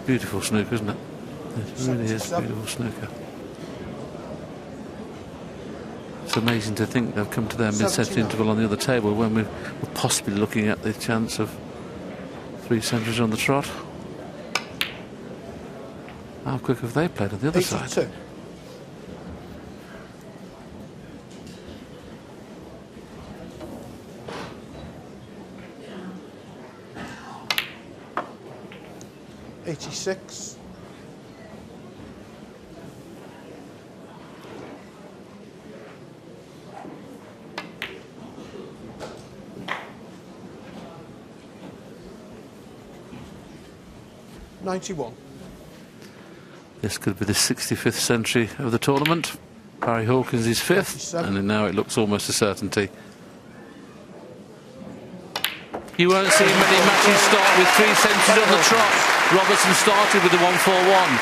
Beautiful snooker, isn't it? It really is 77. beautiful snooker. It's amazing to think they've come to their mid-set 79. interval on the other table when we're possibly looking at the chance of 3 centuries on the trot. How quick have they played on the other side? 82. $86. $91. This could be the 65th century of the tournament. Barry Hawkins is 5th, 57. and now it looks almost a certainty. You won't see many matches start with 3 centuries on the trot. Robertson started with the 141.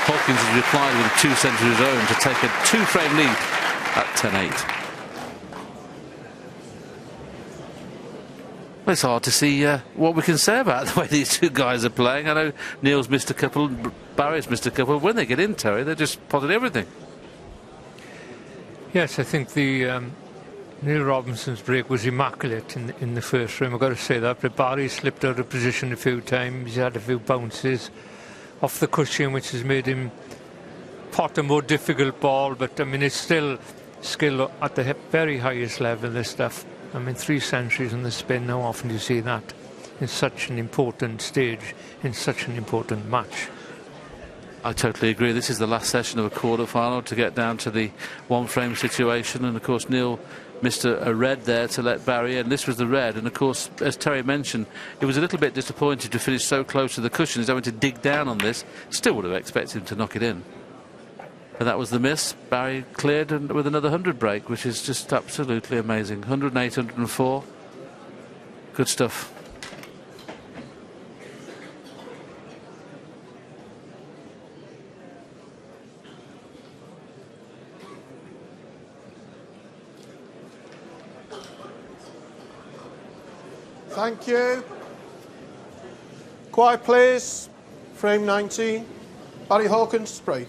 Hawkins has replied with a 2 century of his own to take a 2-frame lead at 10-8. Well, it's hard to see what we can say about the way these two guys are playing. I know Neil's missed a couple, Barry's missed a couple. When they get in, Terry, they're just potting everything. Yes, I think the Neil Robinson's break was immaculate in the first frame, I've got to say that, but Barry slipped out of position a few times. He's had a few bounces off the cushion, which has made him pot a more difficult ball, but I mean, it's still skill at the very highest level, this stuff. I mean, 3 centuries on the spin, how often do you see that in such an important stage, in such an important match? I totally agree. This is the last session of a quarter-final to get down to the 1-frame situation, and of course Neil missed a red there to let Barry in. This was the red, and of course, as Terry mentioned, it was a little bit disappointed to finish so close to the cushion. He's having to dig down on this. Still would have expected him to knock it in. But that was the miss. Barry cleared and with another 100 break, which is just absolutely amazing. 108, 104. Good stuff. Thank you. Quiet, please. Frame 19. Barry Hawkins, break.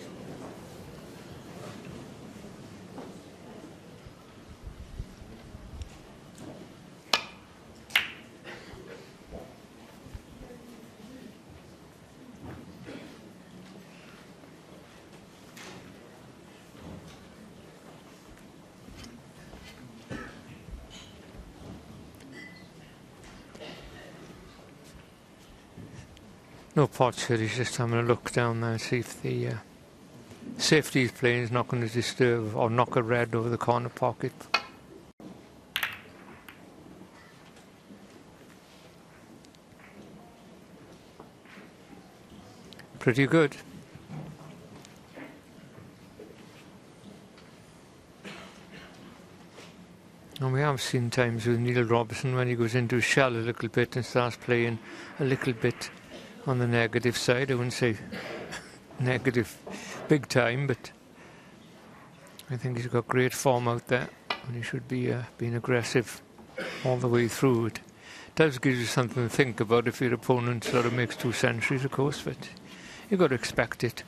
No pots here, he's just having a look down there and see if the safety he's playing is not going to disturb or knock a red over the corner pocket. Pretty good. And we have seen times with Neil Robertson when he goes into his shell a little bit and starts playing a little bit on the negative side. I wouldn't say negative big time, but I think he's got great form out there and he should be being aggressive all the way through. It does give you something to think about if your opponent sort of makes 2 centuries, of course, but you've got to expect it.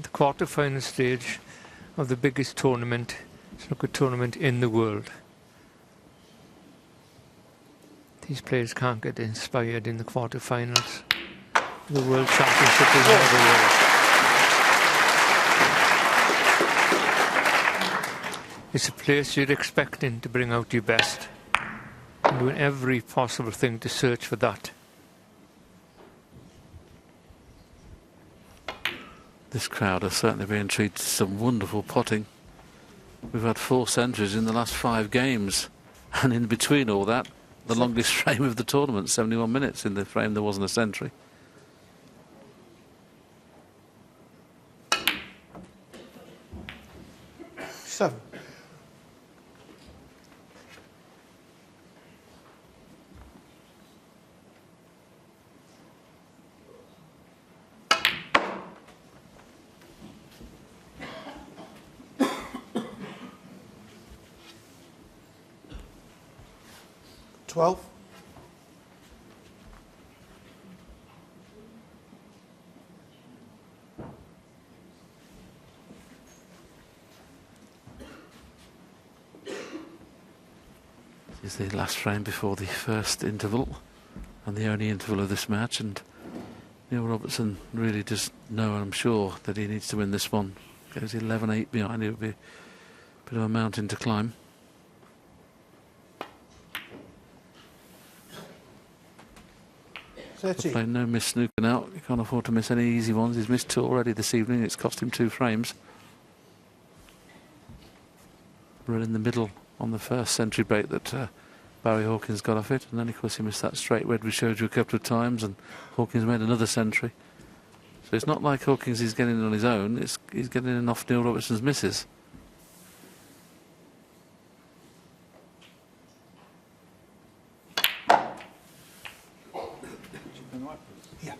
The quarter-final stage of the biggest tournament, snooker tournament in the world. These players can't get inspired in the quarterfinals. The World Championship is never over. It's a place you're expecting to bring out your best. And doing every possible thing to search for that. This crowd has certainly been treated to some wonderful potting. We've had 4 centuries in the last 5 games. And in between all that, the longest frame of the tournament, 71 minutes. In the frame there wasn't a century. Seven. $12. This is the last frame before the first interval. and the only interval of this match, and Neil Robertson really does know, I'm sure, that he needs to win this one. Goes 11-8 behind, it would be a bit of a mountain to climb. Playing no miss snooker now. You can't afford to miss any easy ones. He's missed 2 already this evening. It's cost him 2 frames. We're in the middle on the first century break that Barry Hawkins got off it, and then of course he missed that straight wedge we showed you a couple of times, and Hawkins made another century. So it's not like Hawkins is getting it on his own, he's getting it off Neil Robertson's misses. Yeah.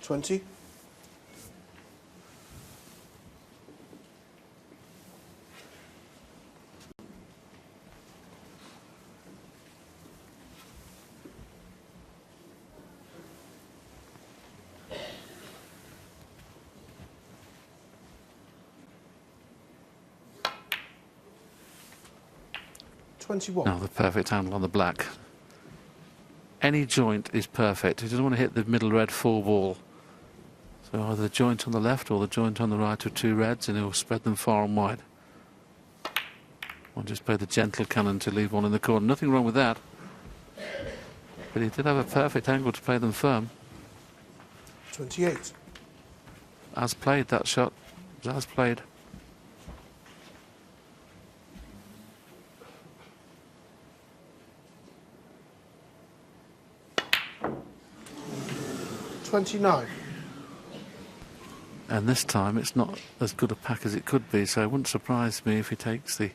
20. Now the perfect handle on the black. Any joint is perfect. He doesn't want to hit the middle red 4 ball. So either the joint on the left or the joint on the right with 2 reds, and he'll spread them far and wide. Or just play the gentle cannon to leave one in the corner. Nothing wrong with that. But he did have a perfect angle to play them firm. 28. As played, that shot. As played. And this time it's not as good a pack as it could be, so it wouldn't surprise me if he takes the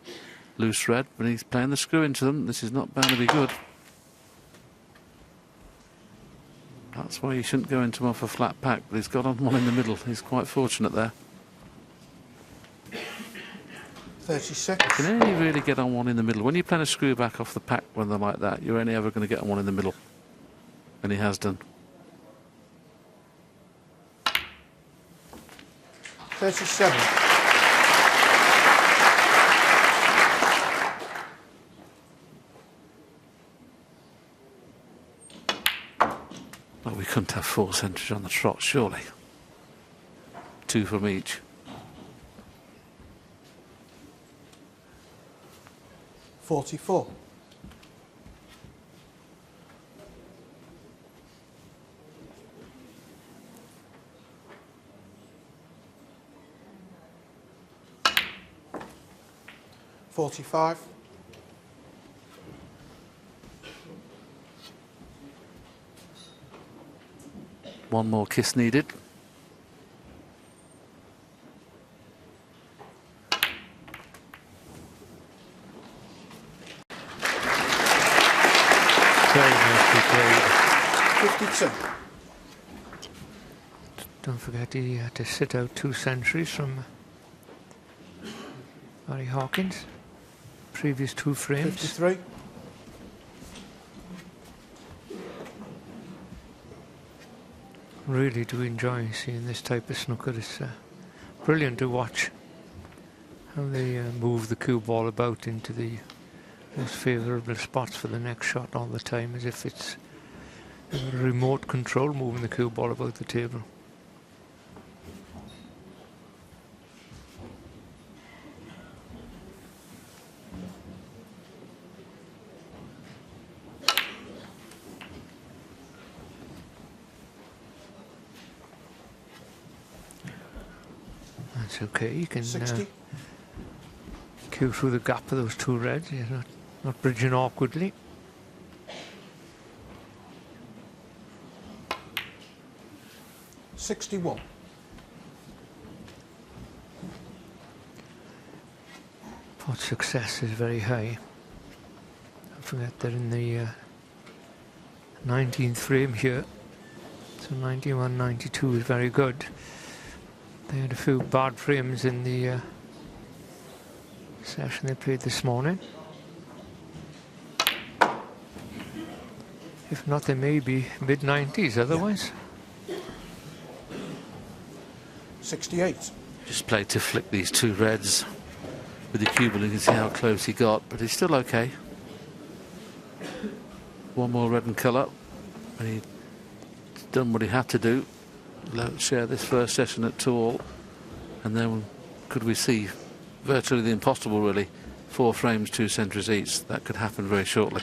loose red, but he's playing the screw into them. This is not bound to be good. That's why you shouldn't go into him off a flat pack, but he's got on one in the middle. He's quite fortunate there. 36. You can only really get on one in the middle. When you're playing a screw back off the pack when they're like that, you're only ever going to get on one in the middle. And he has done. 37. Well, we couldn't have 4 centuries on the trot, surely. 2 from each. 44. 45. 1 more kiss needed. Very nicely played. 52. Don't forget he had to sit out 2 centuries from Barry Hawkins. Previous 2 frames. 53. Really do enjoy seeing this type of snooker. It's brilliant to watch how they move the cue ball about into the most favourable spots for the next shot all the time, as if it's a remote control moving the cue ball about the table. That's okay, you can cue through the gap of those 2 reds. You're not bridging awkwardly. $61. Pot success is very high. Don't forget they're in the 19th frame here. So 91, 92 is very good. They had a few bad frames in the session they played this morning. If not, they may be mid-90s otherwise. 68. Just played to flick these 2 reds with the cue ball. You can see how close he got, but he's still okay. one more red and colour, and he'd done what he had to do. Share this first session at 2-all, and then could we see virtually the impossible, really? 4 frames, 2 centuries each. That could happen very shortly.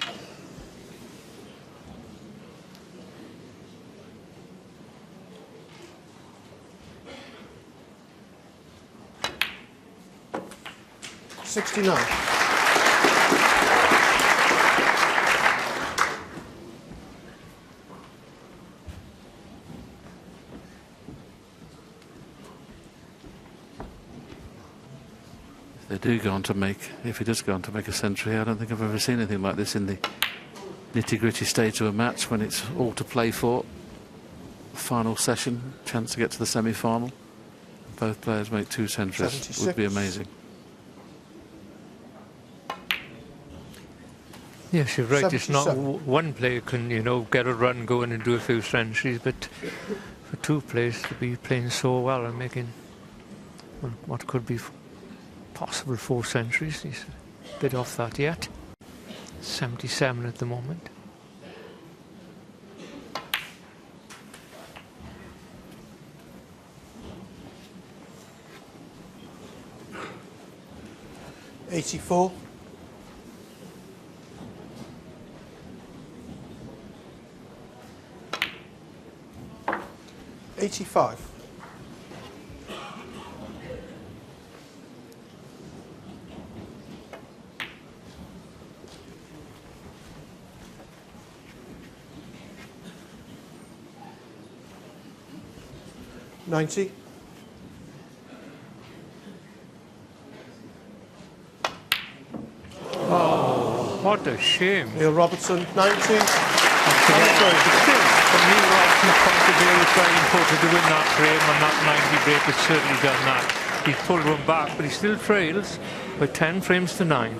$69. If he does go on to make a century, I don't think I've ever seen anything like this in the nitty-gritty stage of a match when it's all to play for. Final session, chance to get to the semi-final. Both players make 2 centuries. 76. Would be amazing. Yes, you're right. It's not 77. one player can, you know, get a run going and do a few centuries, but for 2 players to be playing so well and making what could be possible 4 centuries, he's a bit off that yet. 77 at the moment. $84. $85. $90. What a shame. Neil Robertson, 90. Still, from Neil Robertson's point of view, it's very important to win that frame, and that 90 break has certainly done that. He's pulled one back, but he still trails by 10 frames to 9.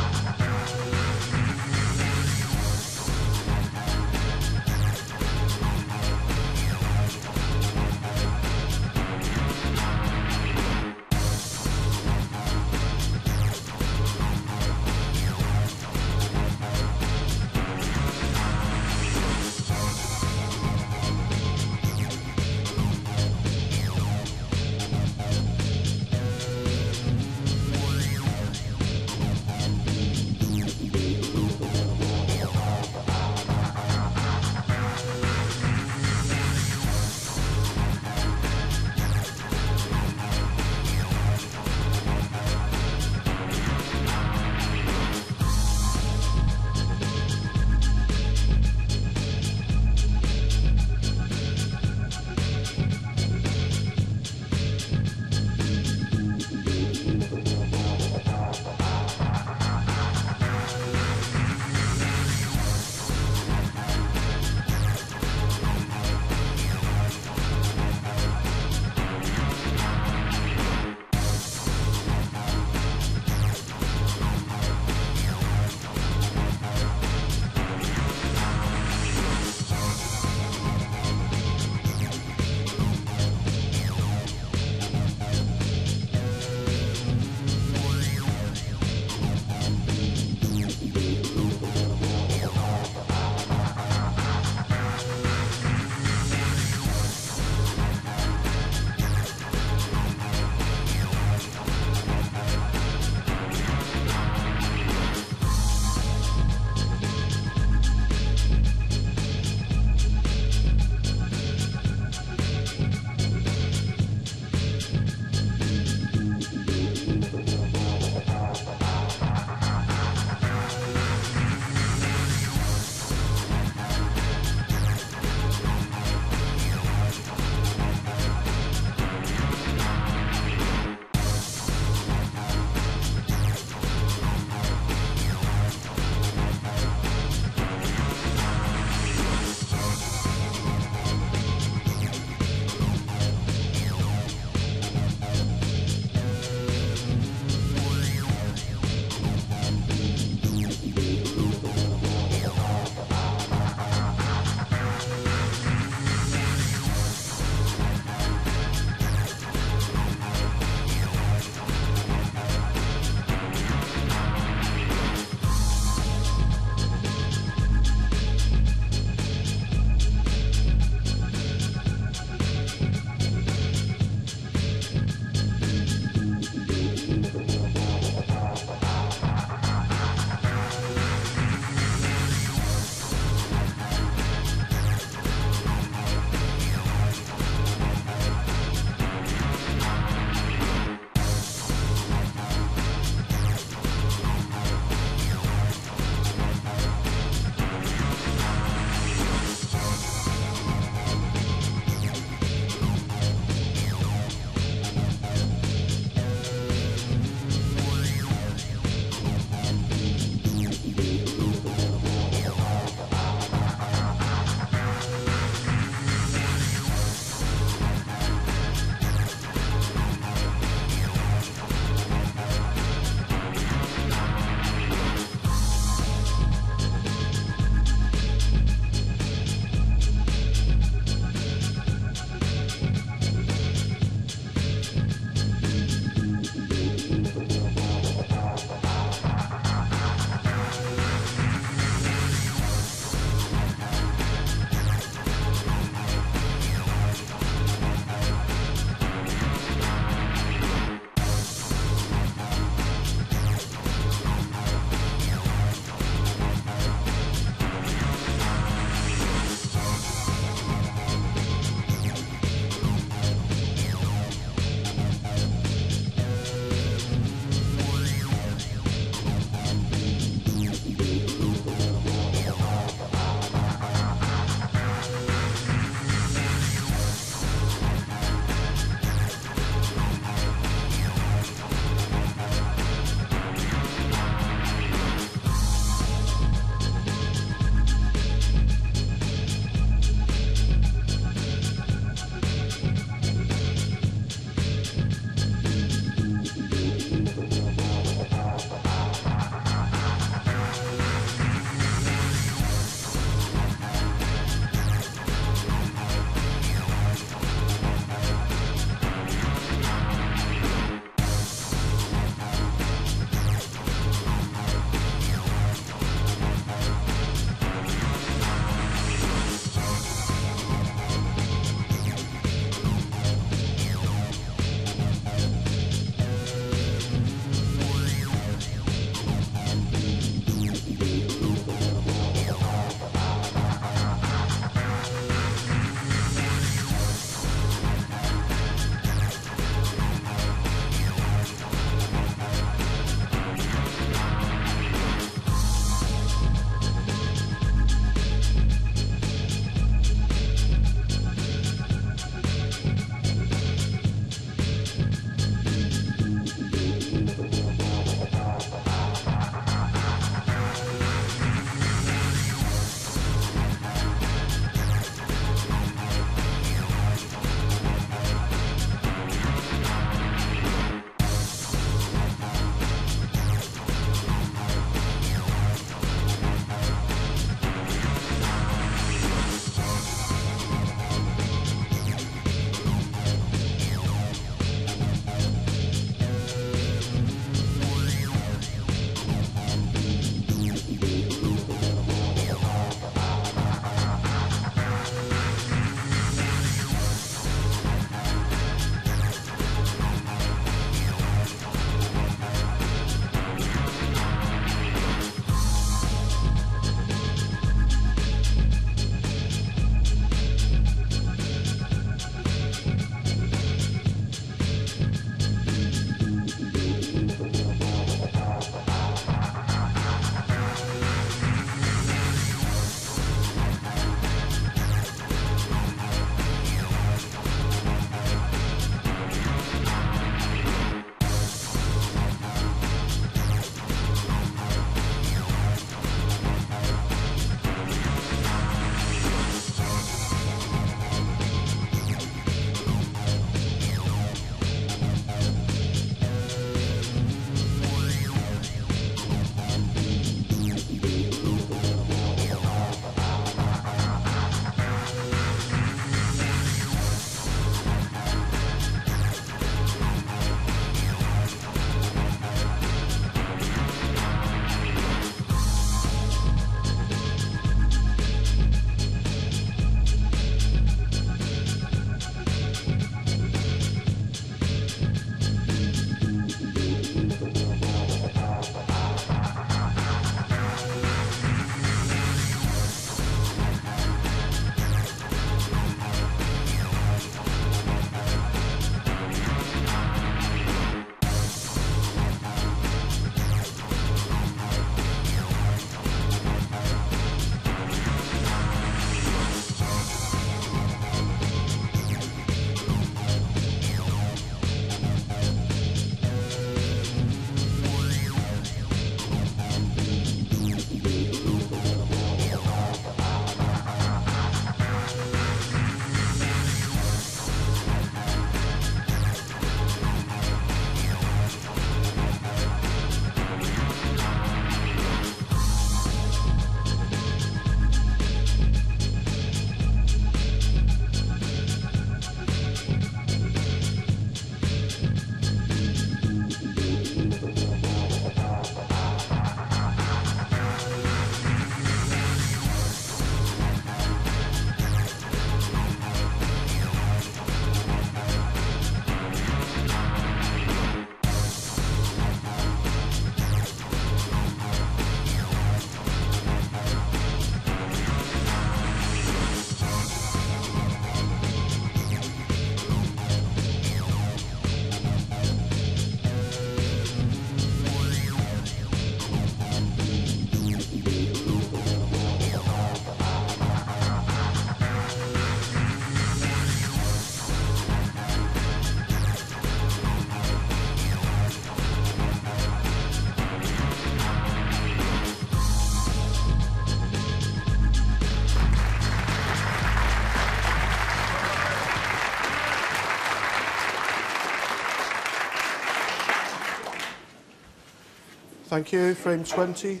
Thank you. Frame 20.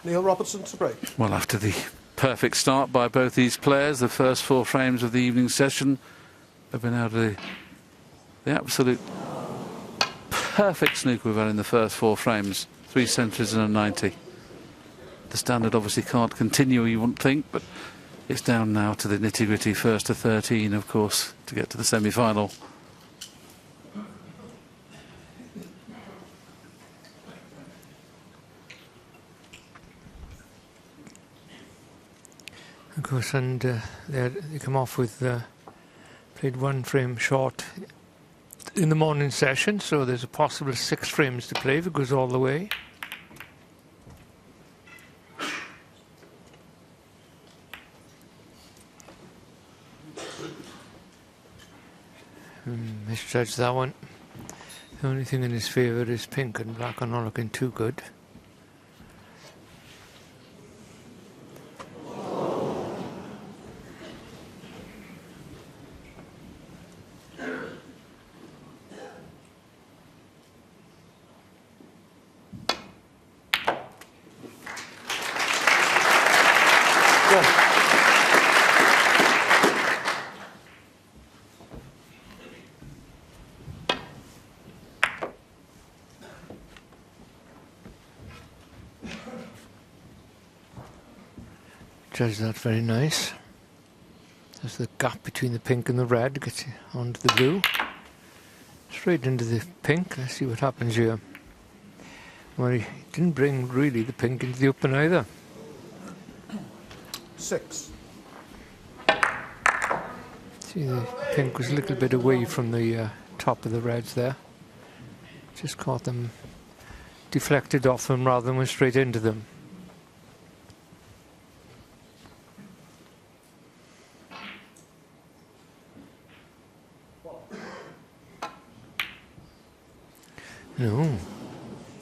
Neil Robertson to break. Well, after the perfect start by both these players, the first 4 frames of the evening session have been out of the absolute perfect snooker we've had in the first 4 frames. 3 centuries and a 90. The standard obviously can't continue, you wouldn't think, but it's down now to the nitty-gritty, first to 13, of course, to get to the semi-final. Of course, and they come off with played 1 frame short in the morning session, so there's a possible 6 frames to play if it goes all the way. Misjudged that one. The only thing in his favour is pink, and black are not looking too good. Judge that very nice. There's the gap between the pink and the red, gets you onto the blue. Straight into the pink. Let's see what happens here. Well, he didn't bring really the pink into the open either. 6. See, the pink was a little bit away from the top of the reds there. Just caught them, deflected off them rather than went straight into them. No,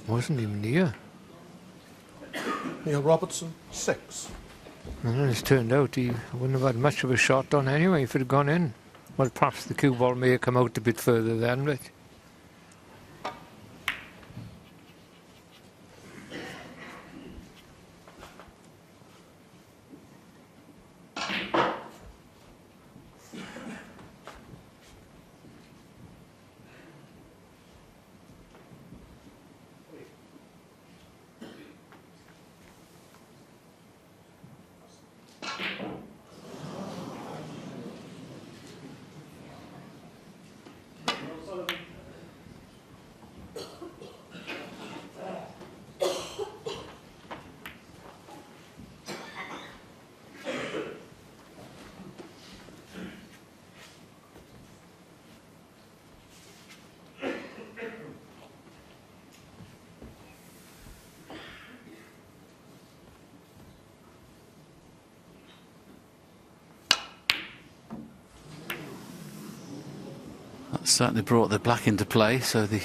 wasn't even near. Neil Robertson, 6. And as it turned out, he wouldn't have had much of a shot done anyway if it had gone in. Well, perhaps the cue ball may have come out a bit further then, but... That certainly brought the black into play, so the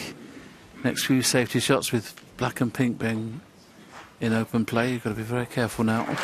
next few safety shots with black and pink being in open play, you've got to be very careful now.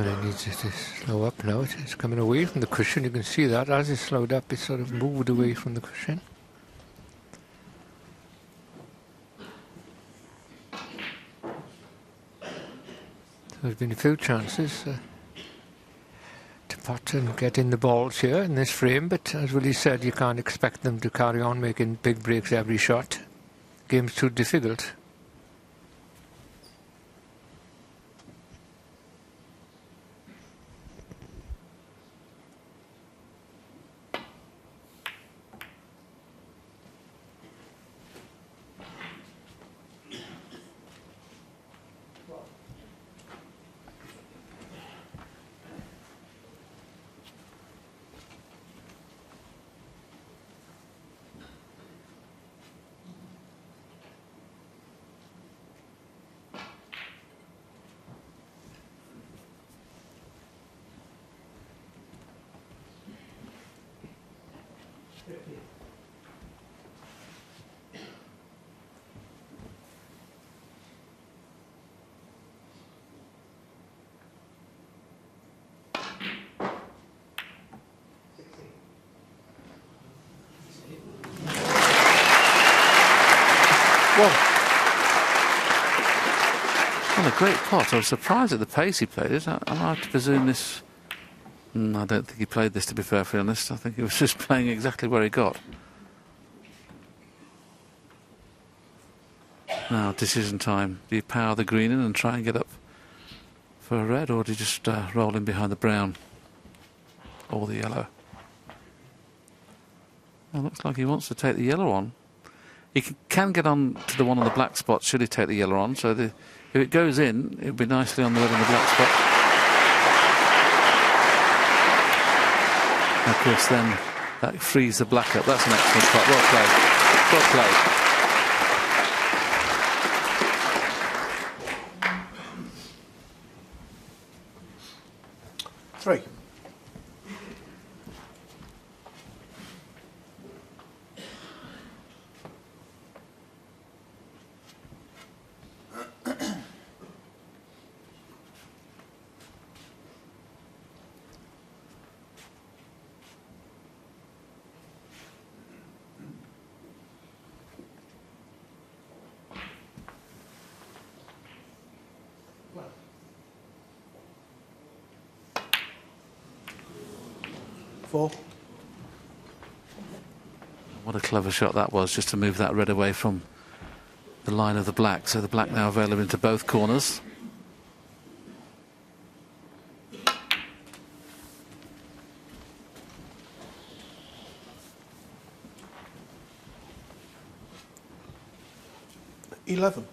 And it needs to slow up now. It's coming away from the cushion. You can see that as it slowed up, it sort of moved away from the cushion. So there's been a few chances to pot and get in the balls here in this frame, but as Willie said, you can't expect them to carry on making big breaks every shot. Game's too difficult. Well, a great pot. I was surprised at the pace he played it. I have to presume this... I don't think he played this, to be perfectly honest. I think he was just playing exactly where he got. Now, decision time. Do you power the green in and try and get up for a red, or do you just roll in behind the brown or the yellow? Well, looks like he wants to take the yellow on. He can get on to the one on the black spot should he take the yellow on. So if it goes in, it'll be nicely on the red and the black spot. And of course, then that frees the black up. That's an excellent pot. Well played. Well played. Three. Four. What a clever shot that was, just to move that red away from the line of the black. So the black now available into both corners. $11.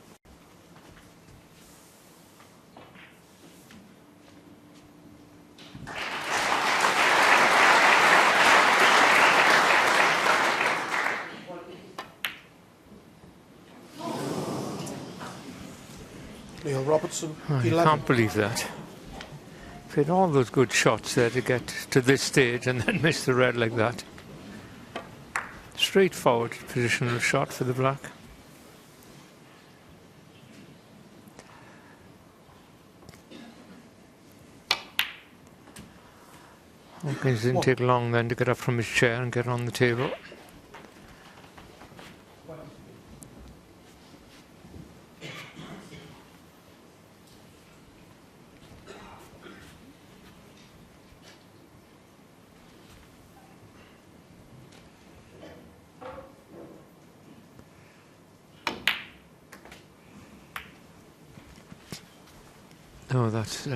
Robertson, Oh, 11. I can't believe that. Played all those good shots there to get to this stage and then miss the red like that. Straightforward positional shot for the black. Hawkins didn't take long then to get up from his chair and get on the table. Oh, that's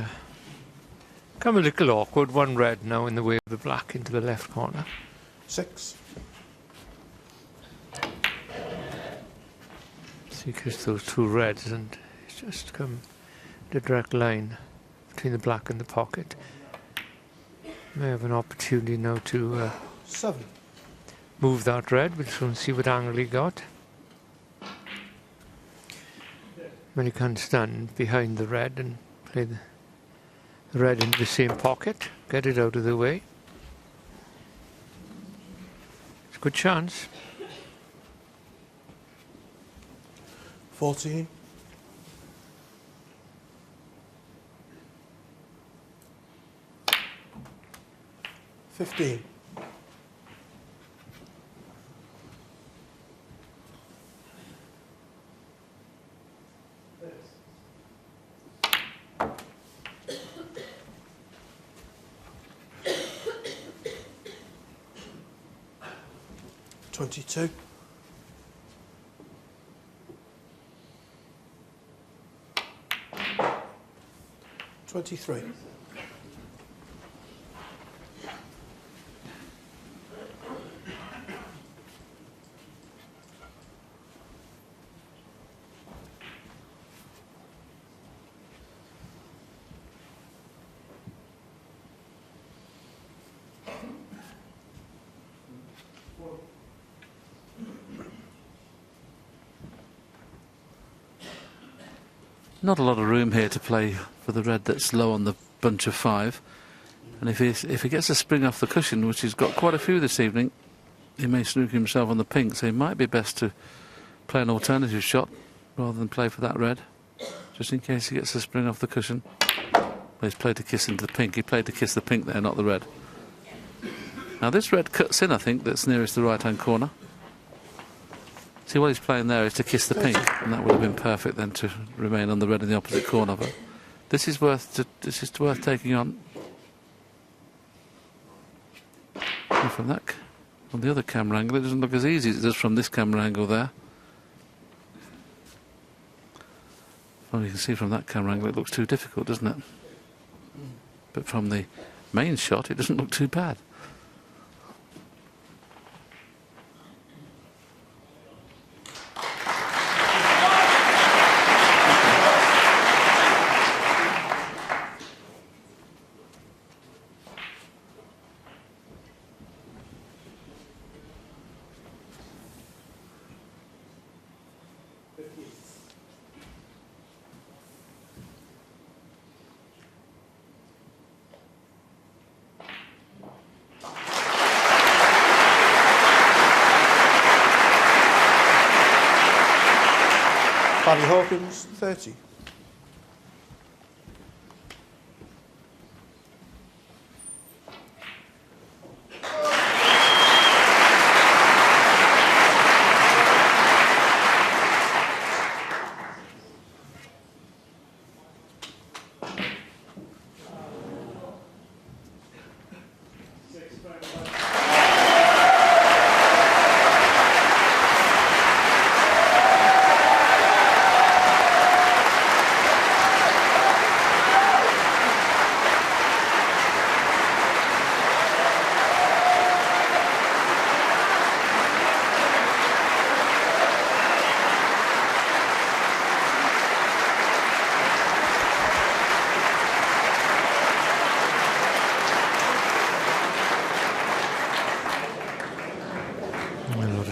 come a little awkward. One red now in the way of the black into the left corner. 6. See, because those two reds, and it's just come the direct line between the black and the pocket. May have an opportunity now to 7. move that red. We'll soon see what angle he got. When he can stand behind the red and play the red into the same pocket, get it out of the way. It's a good chance. 14. 15. $22. 23. Not a lot of room here to play for the red that's low on the bunch of 5. And if he gets a spring off the cushion, which he's got quite a few this evening, he may snooker himself on the pink, so it might be best to play an alternative shot rather than play for that red, just in case he gets a spring off the cushion. Well, he's played to kiss into the pink. He played to kiss the pink there, not the red. Now this red cuts in, I think, that's nearest the right-hand corner. See, what he's playing there is to kiss the pink, and that would have been perfect then to remain on the red in the opposite corner. But this is worth taking on. And from the other camera angle, it doesn't look as easy as it does from this camera angle there. Well, you can see from that camera angle, it looks too difficult, doesn't it? But from the main shot, it doesn't look too bad. Hawkins, 30.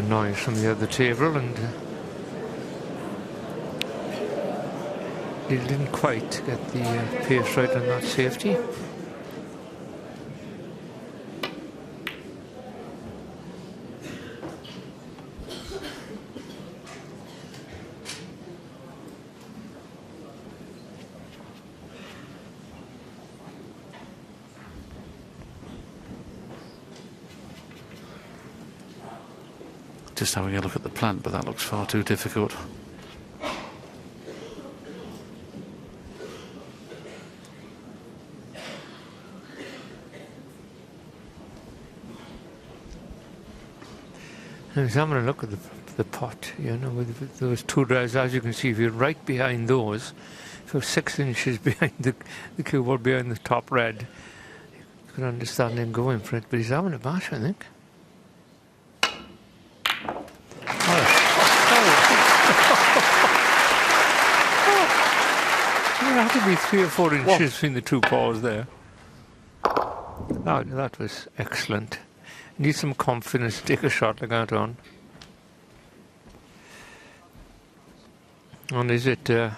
Noise from the other table, and he didn't quite get the pace right on that safety. Just having a look at the plant, but that looks far too difficult. I was having a look at the pot, you know, with those two drives. As you can see, if you're right behind those, if you're 6 inches behind the cue ball, behind the top red, you can understand him going for it. But he's having a bash, I think. There had to be 3 or 4 inches between the two paws there. Oh, that was excellent. Need some confidence to take a shot like that on. And is the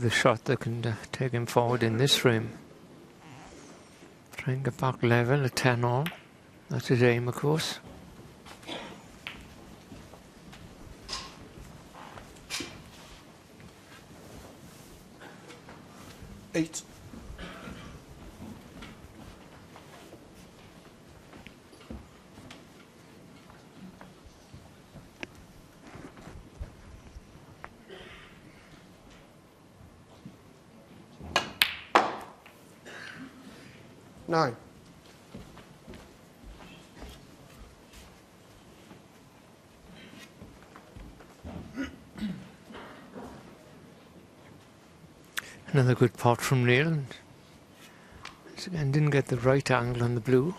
shot that can take him forward in this frame. Try and get back level at 10 all. That's his aim, of course. 9. Another good pot from Neil. And again, didn't get the right angle on the blue.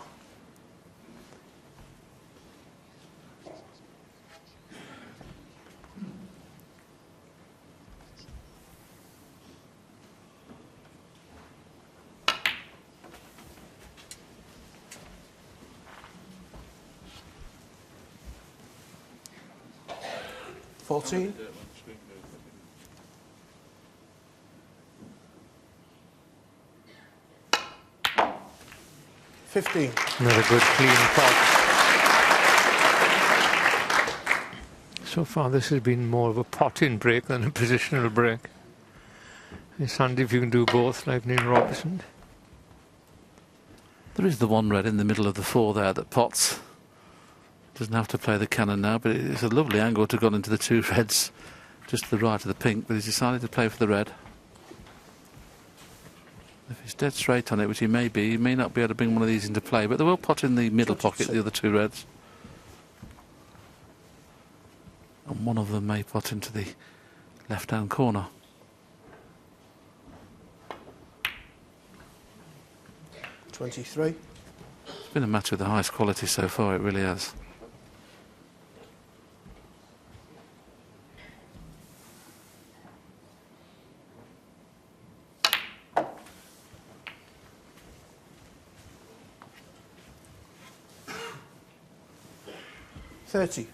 $14. 15. Another good clean pot. So far this has been more of a potting break than a positional break. It's handy if you can do both like Neil Robertson. There is the one red in the middle of the 4 there that pots. Doesn't have to play the cannon now, but it's a lovely angle to go into the 2 reds just to the right of the pink, but he's decided to play for the red. If he's dead straight on it, which he may be, he may not be able to bring one of these into play, but they will pot in the middle pocket, the other 2 reds. And one of them may pot into the left-hand corner. $23. It's been a match with the highest quality so far, it really has. $30.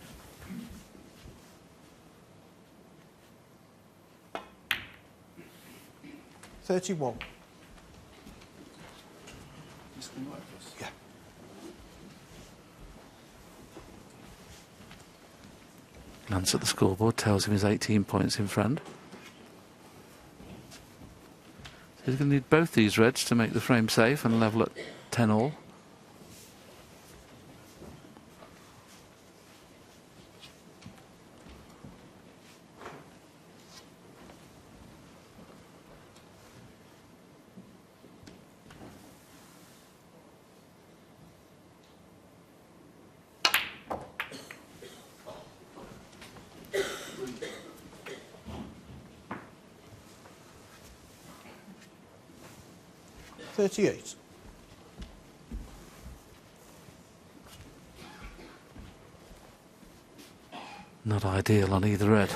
$31. Yeah. Glance at the scoreboard tells him he's 18 points in front. So he's going to need both these reds to make the frame safe and level at 10 all. $38. Not ideal on either red.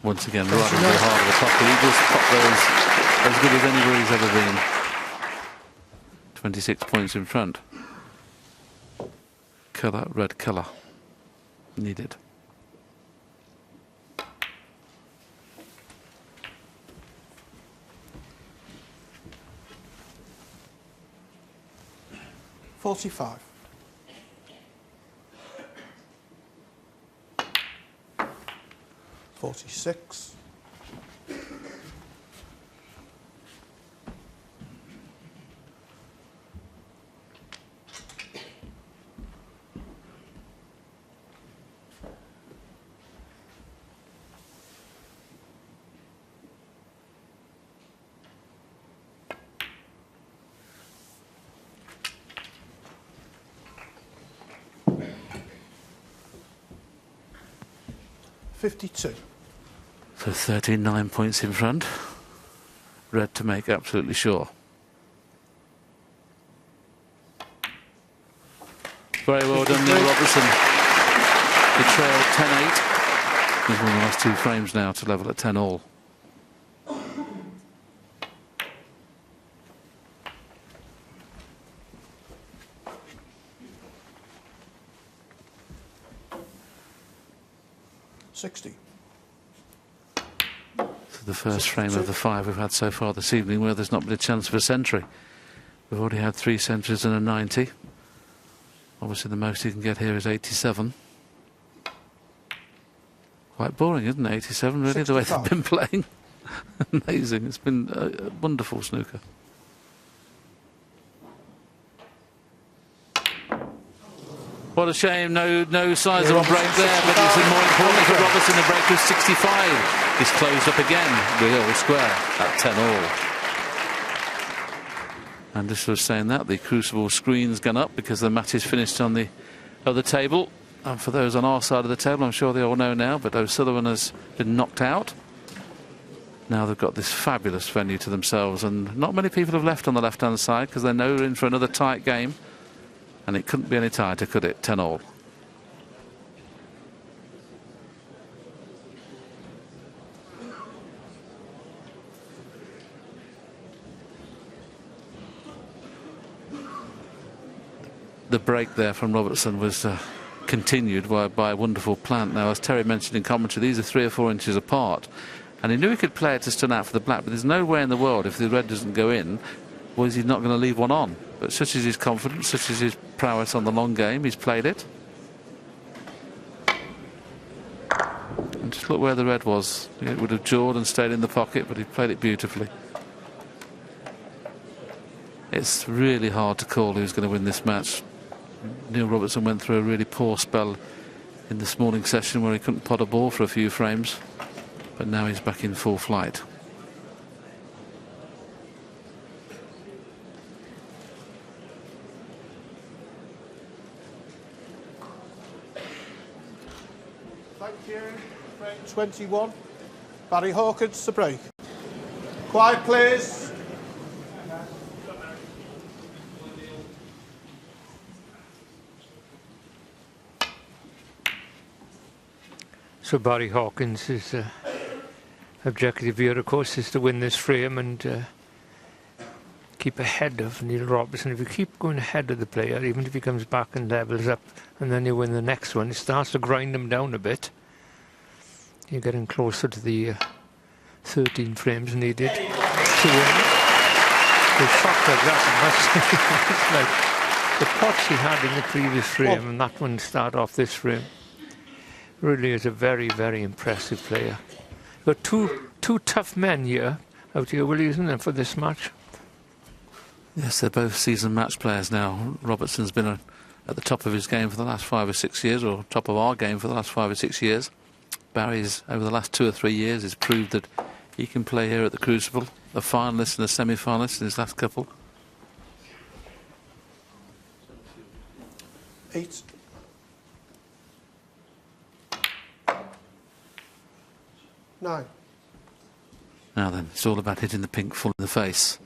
Once again, right into the heart of the top. The Eagles pop those as good as anybody's ever been. 26 points in front. Colour, red colour. Needed. $45. 46. $52. So 39 points in front. Red to make absolutely sure. Very well done, Neil Robertson. The trail 10-8. He's won the last 2 frames now to level at 10 all. $60. So the first frame of the 5 we've had so far this evening where there's not been a chance for a century. We've already had 3 centuries and a 90. Obviously the most you can get here is 87. Quite boring, isn't it, 87, really, 65. The way they've been playing. Amazing. It's been a wonderful snooker. What a shame, no signs of a break there, but it's more important for Robertson. The break was 65. He's closed up again, real square at 10-all. And just was saying that the Crucible screen's gone up because the match is finished on the other table. And for those on our side of the table, I'm sure they all know now, but O'Sullivan has been knocked out. Now they've got this fabulous venue to themselves, and not many people have left on the left-hand side because they know they're in for another tight game. And it couldn't be any tighter, could it? 10-all. The break there from Robertson was continued by a wonderful plant. Now, as Terry mentioned in commentary, these are 3 or 4 inches apart. And he knew he could play it to stun out for the black, but there's no way in the world, if the red doesn't go in, was he not going to leave one on. But such is his confidence, such is his prowess on the long game, he's played it. And just look where the red was. It would have jawed and stayed in the pocket, but he played it beautifully. It's really hard to call who's going to win this match. Neil Robertson went through a really poor spell in this morning session where he couldn't pot a ball for a few frames, but now he's back in full flight. Thank you. Frame 21. Barry Hawkins to break. Quiet, please. So Barry Hawkins' objective here, of course, is to win this frame and keep ahead of Neil Robertson. If you keep going ahead of the player, even if he comes back and levels up, and then you win the next one, it starts to grind him down a bit. You're getting closer to the 13 frames needed to win. The shot like that, it's like the pots he had in the previous frame, and that one start off this frame. Really is a very, very impressive player. But two tough men here out here, Willie, isn't there, for this match? Yes, they're both seasoned match players now. Robertson's been at the top of his game for the last 5 or 6 years, or top of our game for the last 5 or 6 years. Barry's, over the last 2 or 3 years, has proved that he can play here at the Crucible. A finalist and a semi-finalist in his last couple. 8. Nine. Now then, it's all about hitting the pink full in the face.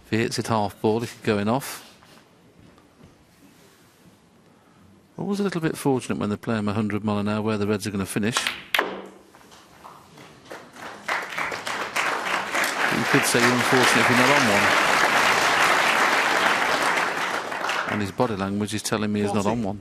If he hits it half ball, he could go in off. Always a little bit fortunate when they play him 100 mile an hour where the Reds are going to finish. You could say you're unfortunate if you're not on one. And his body language is telling me he's not on one.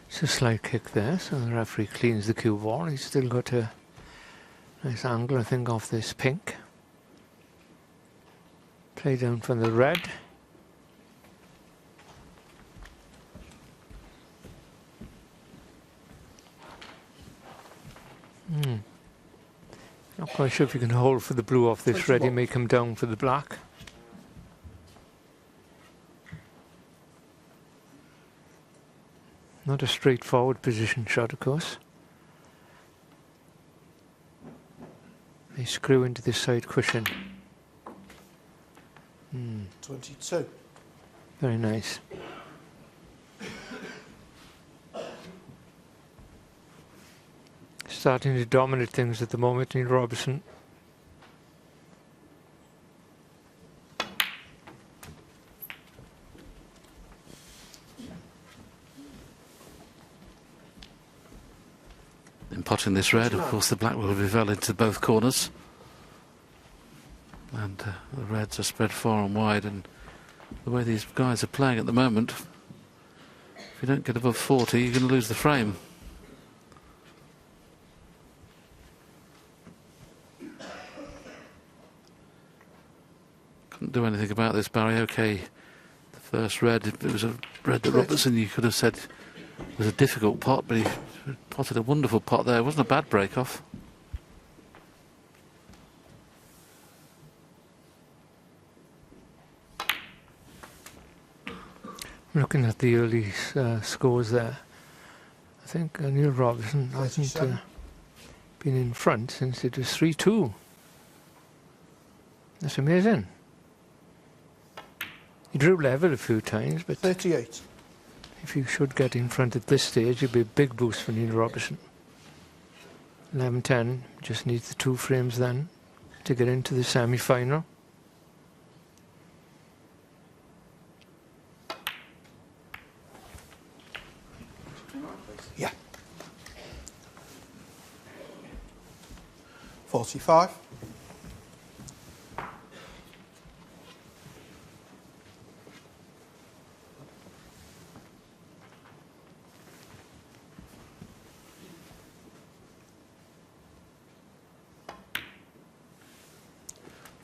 It's a slight kick there, so the referee cleans the cue ball. He's still got a nice angle, I think, off this pink. Play down from the red. Not quite sure if you can hold for the blue off this red. He may come down for the black. Not a straightforward position shot, of course. They screw into this side cushion. 22. Very nice. Starting to dominate things at the moment, Neil Robertson. potting this red. Of course, the black will be well into both corners. And the reds are spread far and wide. And the way these guys are playing at the moment, if you don't get above 40, you're going to lose the frame. Couldn't do anything about this, Barry. OK, the first red, if it was a red that Robertson, you could have said was a difficult pot, but he potted a wonderful pot there. It wasn't a bad break-off. Looking at the early scores there, I think Neil Robertson hasn't been in front since it was 3-2. That's amazing. He drew level a few times, but 38. if you should get in front at this stage, it'd be a big boost for Neil Robertson. 11-10, just needs the 2 frames then to get into the semi-final. Yeah. 45.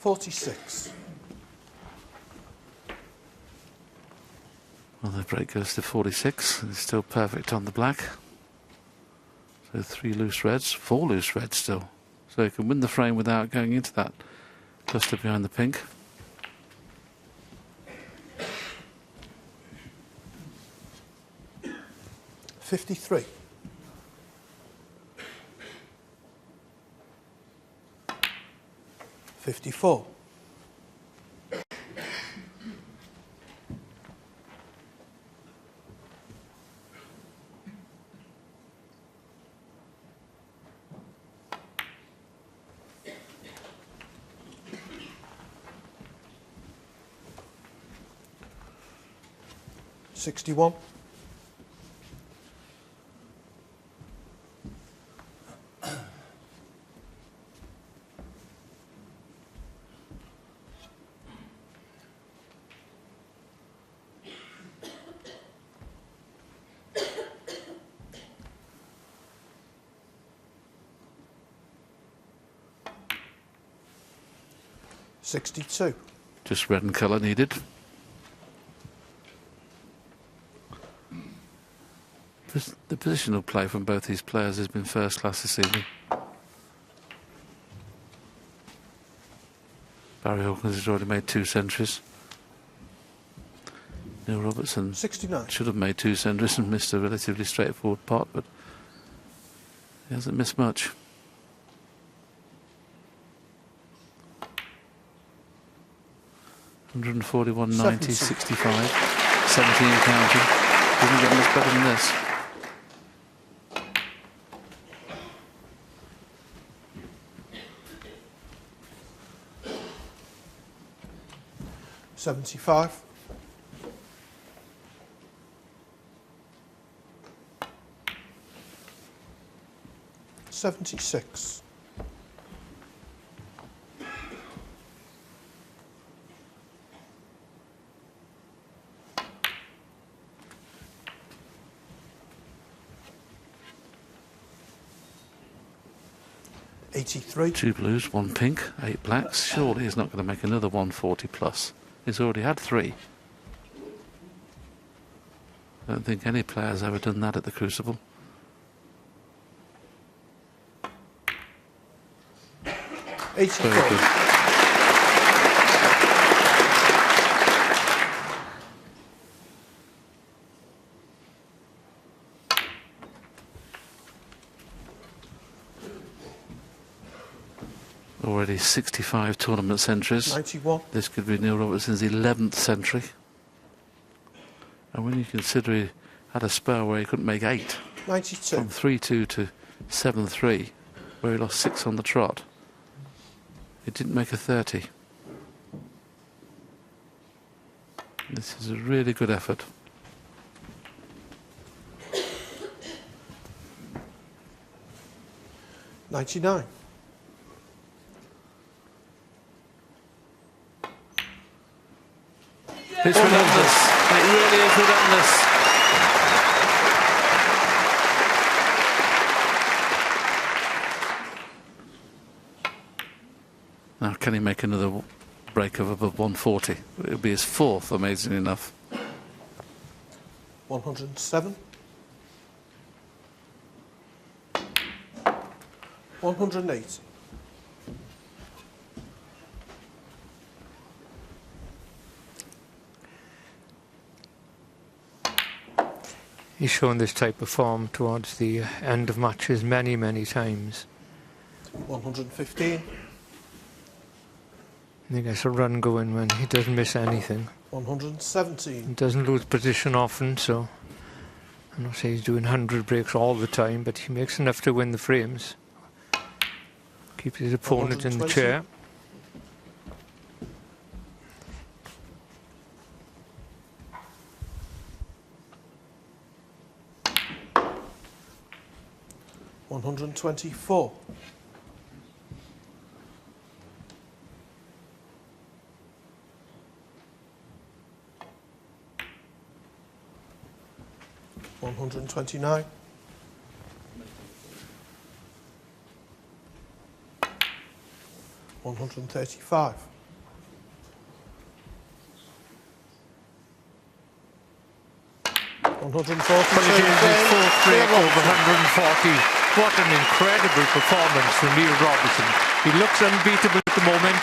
.46. Well, the break goes to 46. It's still perfect on the black. So 3 loose reds, 4 loose reds still. So he can win the frame without going into that cluster behind the pink. .53. 54. 61. 62. Just red and colour needed. The positional play from both these players has been first class this evening. Barry Hawkins has already made 2 centuries. Neil Robertson 69. should have made 2 centuries and missed a relatively straightforward pot, but he hasn't missed much. $141.90, 65, 17 counting. Didn't get much better than this. .75. 76. 83. 2 blues, 1 pink, 8 blacks. Surely he's not going to make another 140 plus. He's already had 3. I don't think any player's ever done that at the Crucible. Very 84. good. Already 65 tournament centuries. 91. This could be Neil Robertson's 11th century. And when you consider he had a spell where he couldn't make 8, 92. from 3-2 to 7-3, where he lost 6 on the trot, he didn't make a 30. This is a really good effort. 99. It's relentless. It really is relentless. Now, can he make another break of above 140? It'll be his fourth, amazingly enough. 107. 108. He's shown this type of form towards the end of matches many, many times. 115. He gets a run going when he doesn't miss anything. 117. He doesn't lose position often, so I'm not saying he's doing 100 breaks all the time, but he makes enough to win the frames. Keeps his opponent in the 120. chair. $124. 129. 135. 142. Well, it is his fourth break over 140. What an incredible performance from Neil Robertson. He looks unbeatable at the moment,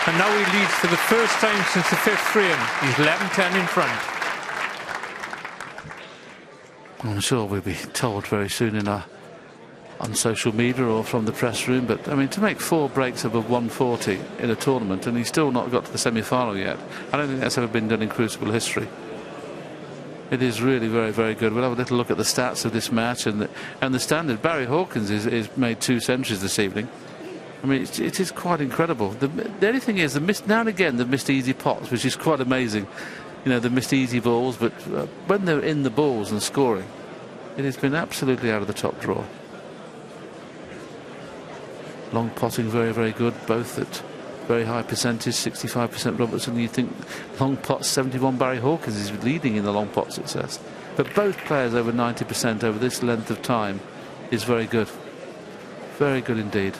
and now he leads for the first time since the fifth frame. He's 11-10 in front. I'm sure we'll be told very soon on social media or from the press room, but I mean, to make 4 breaks above 140 in a tournament, and he's still not got to the semi-final yet, I don't think that's ever been done in Crucible history. It is really very, very good. We'll have a little look at the stats of this match and the standard. Barry Hawkins is made 2 centuries this evening. I mean, it is quite incredible. The only thing is, now and again, they've missed easy pots, which is quite amazing. You know, they've missed easy balls, but when they're in the balls and scoring, it has been absolutely out of the top drawer. Long potting, very, very good, both at very high percentage, 65% Robertson. You think long pot, 71 Barry Hawkins is leading in the long pot success. But both players over 90% over this length of time is very good. Very good indeed.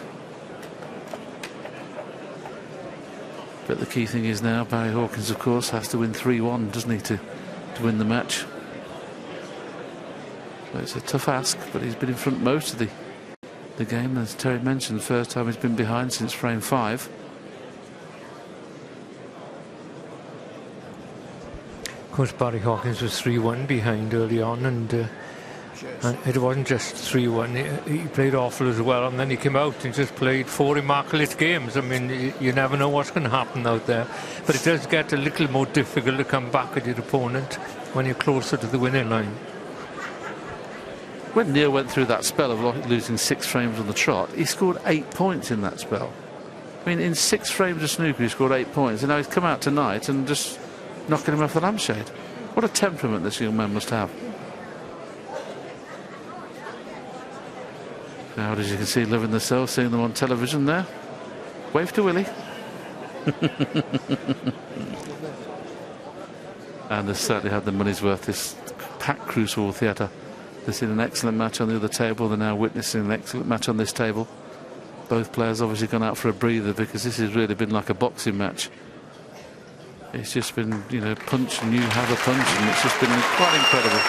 But the key thing is now, Barry Hawkins, of course, has to win 3-1, doesn't he, to win the match. So it's a tough ask, but he's been in front most of the game. As Terry mentioned, the first time he's been behind since frame 5. Of course, Barry Hawkins was 3-1 behind early on, and it wasn't just 3-1. He played awful as well, and then he came out and just played 4 immaculate games. I mean, you never know what's going to happen out there. But it does get a little more difficult to come back at your opponent when you're closer to the winning line. When Neil went through that spell of losing 6 frames on the trot, he scored 8 points in that spell. I mean, in 6 frames of snooker, he scored 8 points, and now he's come out tonight and just knocking him off the lampshade. What a temperament this young man must have. Now, as you can see, living the cell, seeing them on television there. Wave to Willie. And they certainly had the money's worth, this packed Crucible Theatre. They've seen an excellent match on the other table. They're now witnessing an excellent match on this table. Both players obviously gone out for a breather, because this has really been like a boxing match. It's just been, you know, punch and you have a punch, and it's just been quite incredible.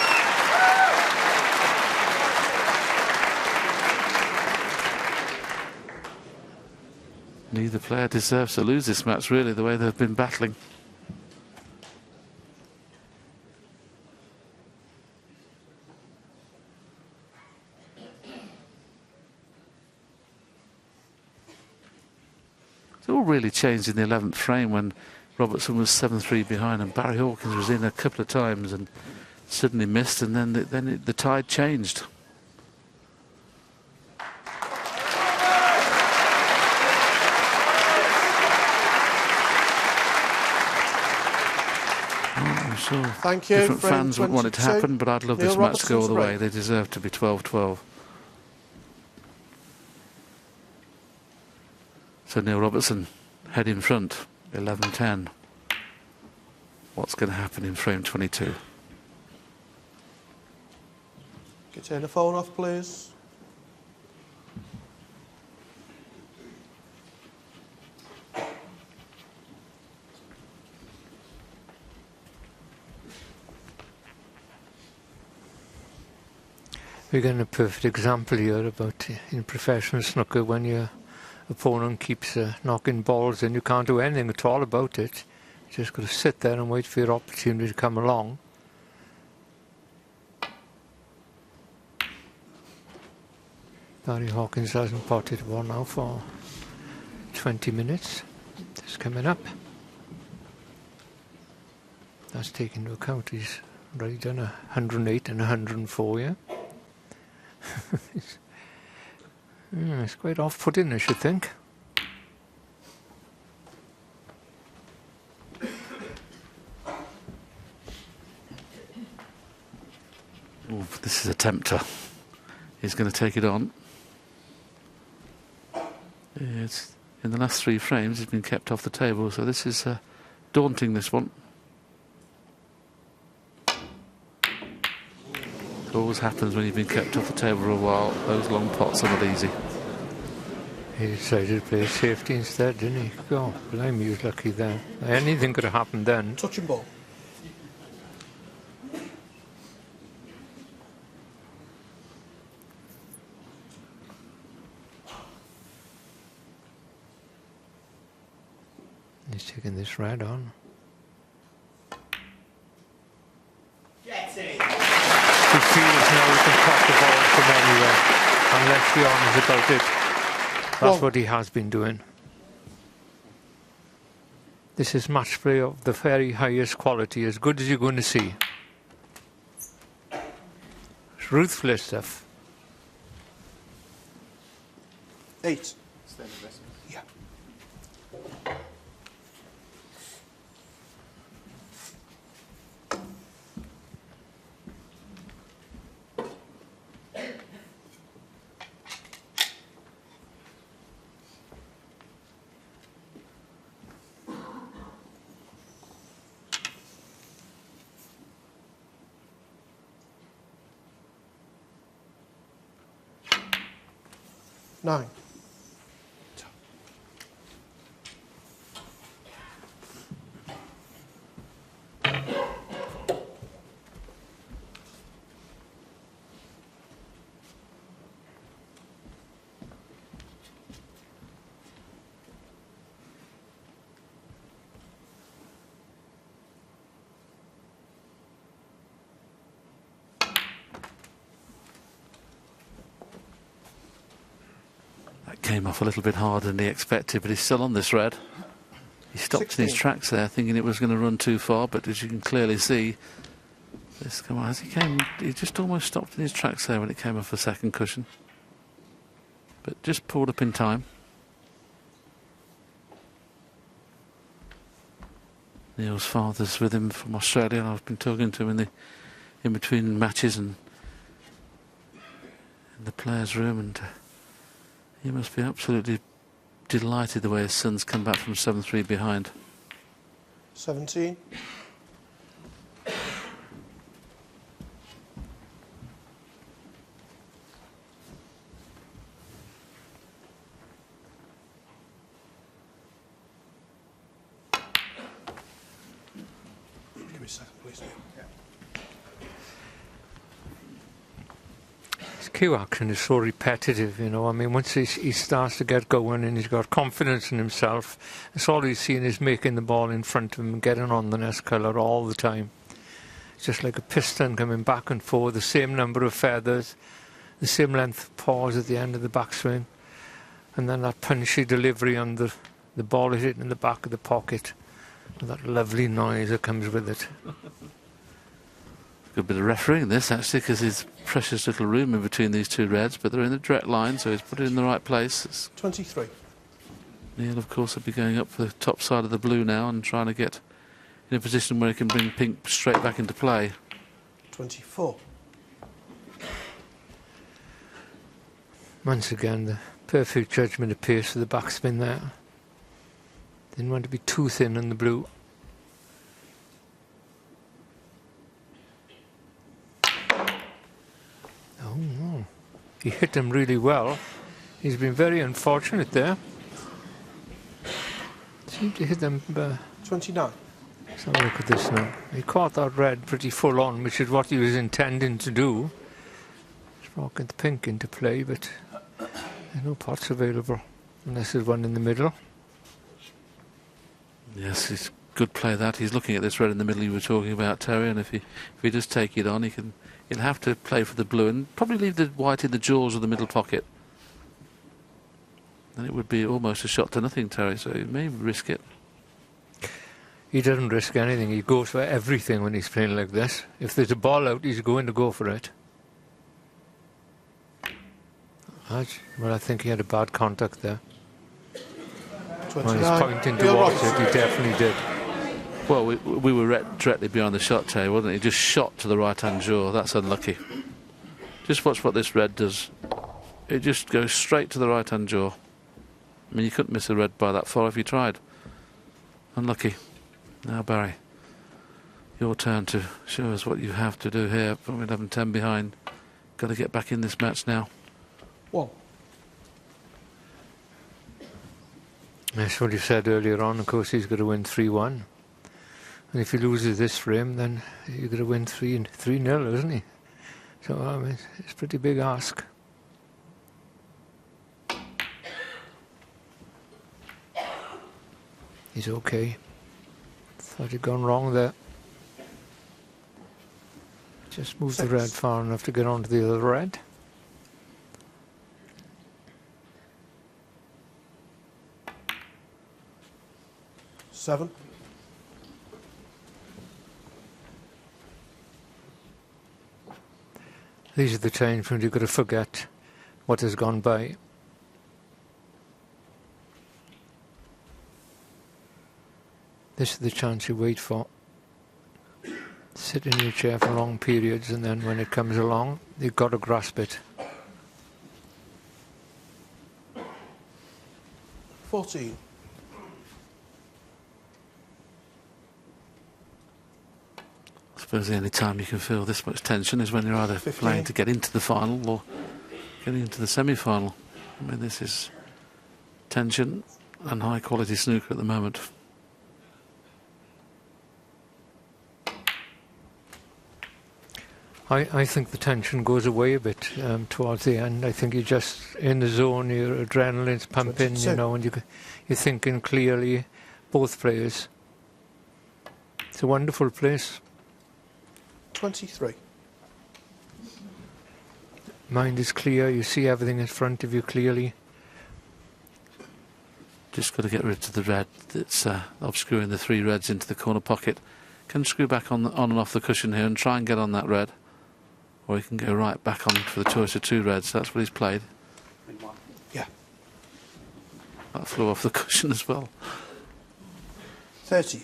Neither player deserves to lose this match, really, the way they've been battling. It's all really changed in the 11th frame when Robertson was 7-3 behind and Barry Hawkins was in a couple of times and suddenly missed, and then the tide changed. I'm sure Thank you. different fans would want it to happen, but I'd love this match to go all the way. Robertson's They deserve to be 12-12. So Neil Robertson head in front, 11-10. What's going to happen in frame 22? Can you turn the phone off, please? We're getting a perfect example here about in professional snooker when your opponent keeps knocking balls and you can't do anything at all about it. You just got to sit there and wait for your opportunity to come along. Barry Hawkins hasn't potted one now for 20 minutes. It's coming up. That's taken into account he's already done 108 and 104, yeah? It's quite off-putting, I should think. Ooh, this is a tempter. He's going to take it on. It's, in the last 3 frames, he's been kept off the table, so this is daunting, this one. It always happens when you've been kept off the table for a while. Those long pots are not easy. He decided to play safety instead, didn't he? God, blimey, he was lucky there. Anything could have happened then. Touching ball. He's taking this red on. Get it! He feels now he can pop the ball from anywhere, and let's be honest about it. That's what he has been doing. This is match play of the very highest quality, as good as you're going to see. It's ruthless stuff. 8. Yeah. Nine. Came off a little bit harder than he expected, but he's still on this red. He stopped 16. in his tracks there, thinking it was going to run too far, but as you can clearly see, this, come on, as he just almost stopped in his tracks there when it came off the second cushion. But just pulled up in time. Neil's father's with him from Australia, and I've been talking to him in between matches and in the players' room, and he must be absolutely delighted the way his son's come back from 7-3 behind. 17. Give me a second, please. His cue action is so repetitive, you know. I mean, once he starts to get going and he's got confidence in himself, that's all he's seeing is making the ball in front of him and getting on the next colour all the time. It's just like a piston coming back and forth, the same number of feathers, the same length of pause at the end of the backswing, and then that punchy delivery on the ball is hitting in the back of the pocket, and that lovely noise that comes with it. Good bit of refereeing this, actually, because there's precious little room in between these two reds, but they're in the direct line, so he's put it in the right place. It's 23. Neil, of course, will be going up for the top side of the blue now and trying to get in a position where he can bring pink straight back into play. 24. Once again, the perfect judgment of pace for the backspin there. Didn't want to be too thin on the blue. Oh no. He hit him really well. He's been very unfortunate there. Seemed to hit them. 29. Let's have a look at this now. He caught that red pretty full on, which is what he was intending to do. He's rocking the pink into play, but there's no pots available unless there's one in the middle. Yes, it's good play that. He's looking at this red in the middle you were talking about, Terry, and if he does take it on, he'll have to play for the blue and probably leave the white in the jaws of the middle pocket. Then it would be almost a shot to nothing, Terry, so he may risk it. He doesn't risk anything. He goes for everything when he's playing like this. If there's a ball out, he's going to go for it. Well, I think he had a bad contact there. 29. When he's pointing Neil towards Robertson. it, he definitely did. Well, we were directly behind the shot, Terry, wasn't he? Just shot to the right-hand jaw. That's unlucky. Just watch what this red does. It just goes straight to the right-hand jaw. I mean, you couldn't miss a red by that far if you tried. Unlucky. Now, Barry, your turn to show us what you have to do here. From 11-10 behind. Got to get back in this match now. 1. That's what you said earlier on. Of course, he's got to win 3-1. And if he loses this frame, then you're going to win 3-0, isn't he? So, I mean, it's a pretty big ask. He's okay. Thought he'd gone wrong there. Just moved the red far enough to get onto the other red. Seven. These are the times when you've got to forget what has gone by. This is the chance you wait for. Sit in your chair for long periods, and then when it comes along, you've got to grasp it. 14. I suppose the only time you can feel this much tension is when you're either 15. playing to get into the final or getting into the semi-final. I mean, this is tension and high-quality snooker at the moment. I think the tension goes away a bit towards the end. I think you're just in the zone, your adrenaline's pumping, you know, and you're thinking clearly, both players. It's a wonderful place. 23. Mind is clear, you see everything in front of you clearly. Just got to get rid of the red that's obscuring the three reds into the corner pocket. Can screw back on and off the cushion here and try and get on that red. Or he can go right back on for the choice of two reds. That's what he's played. Yeah. That flew off the cushion as well. 30.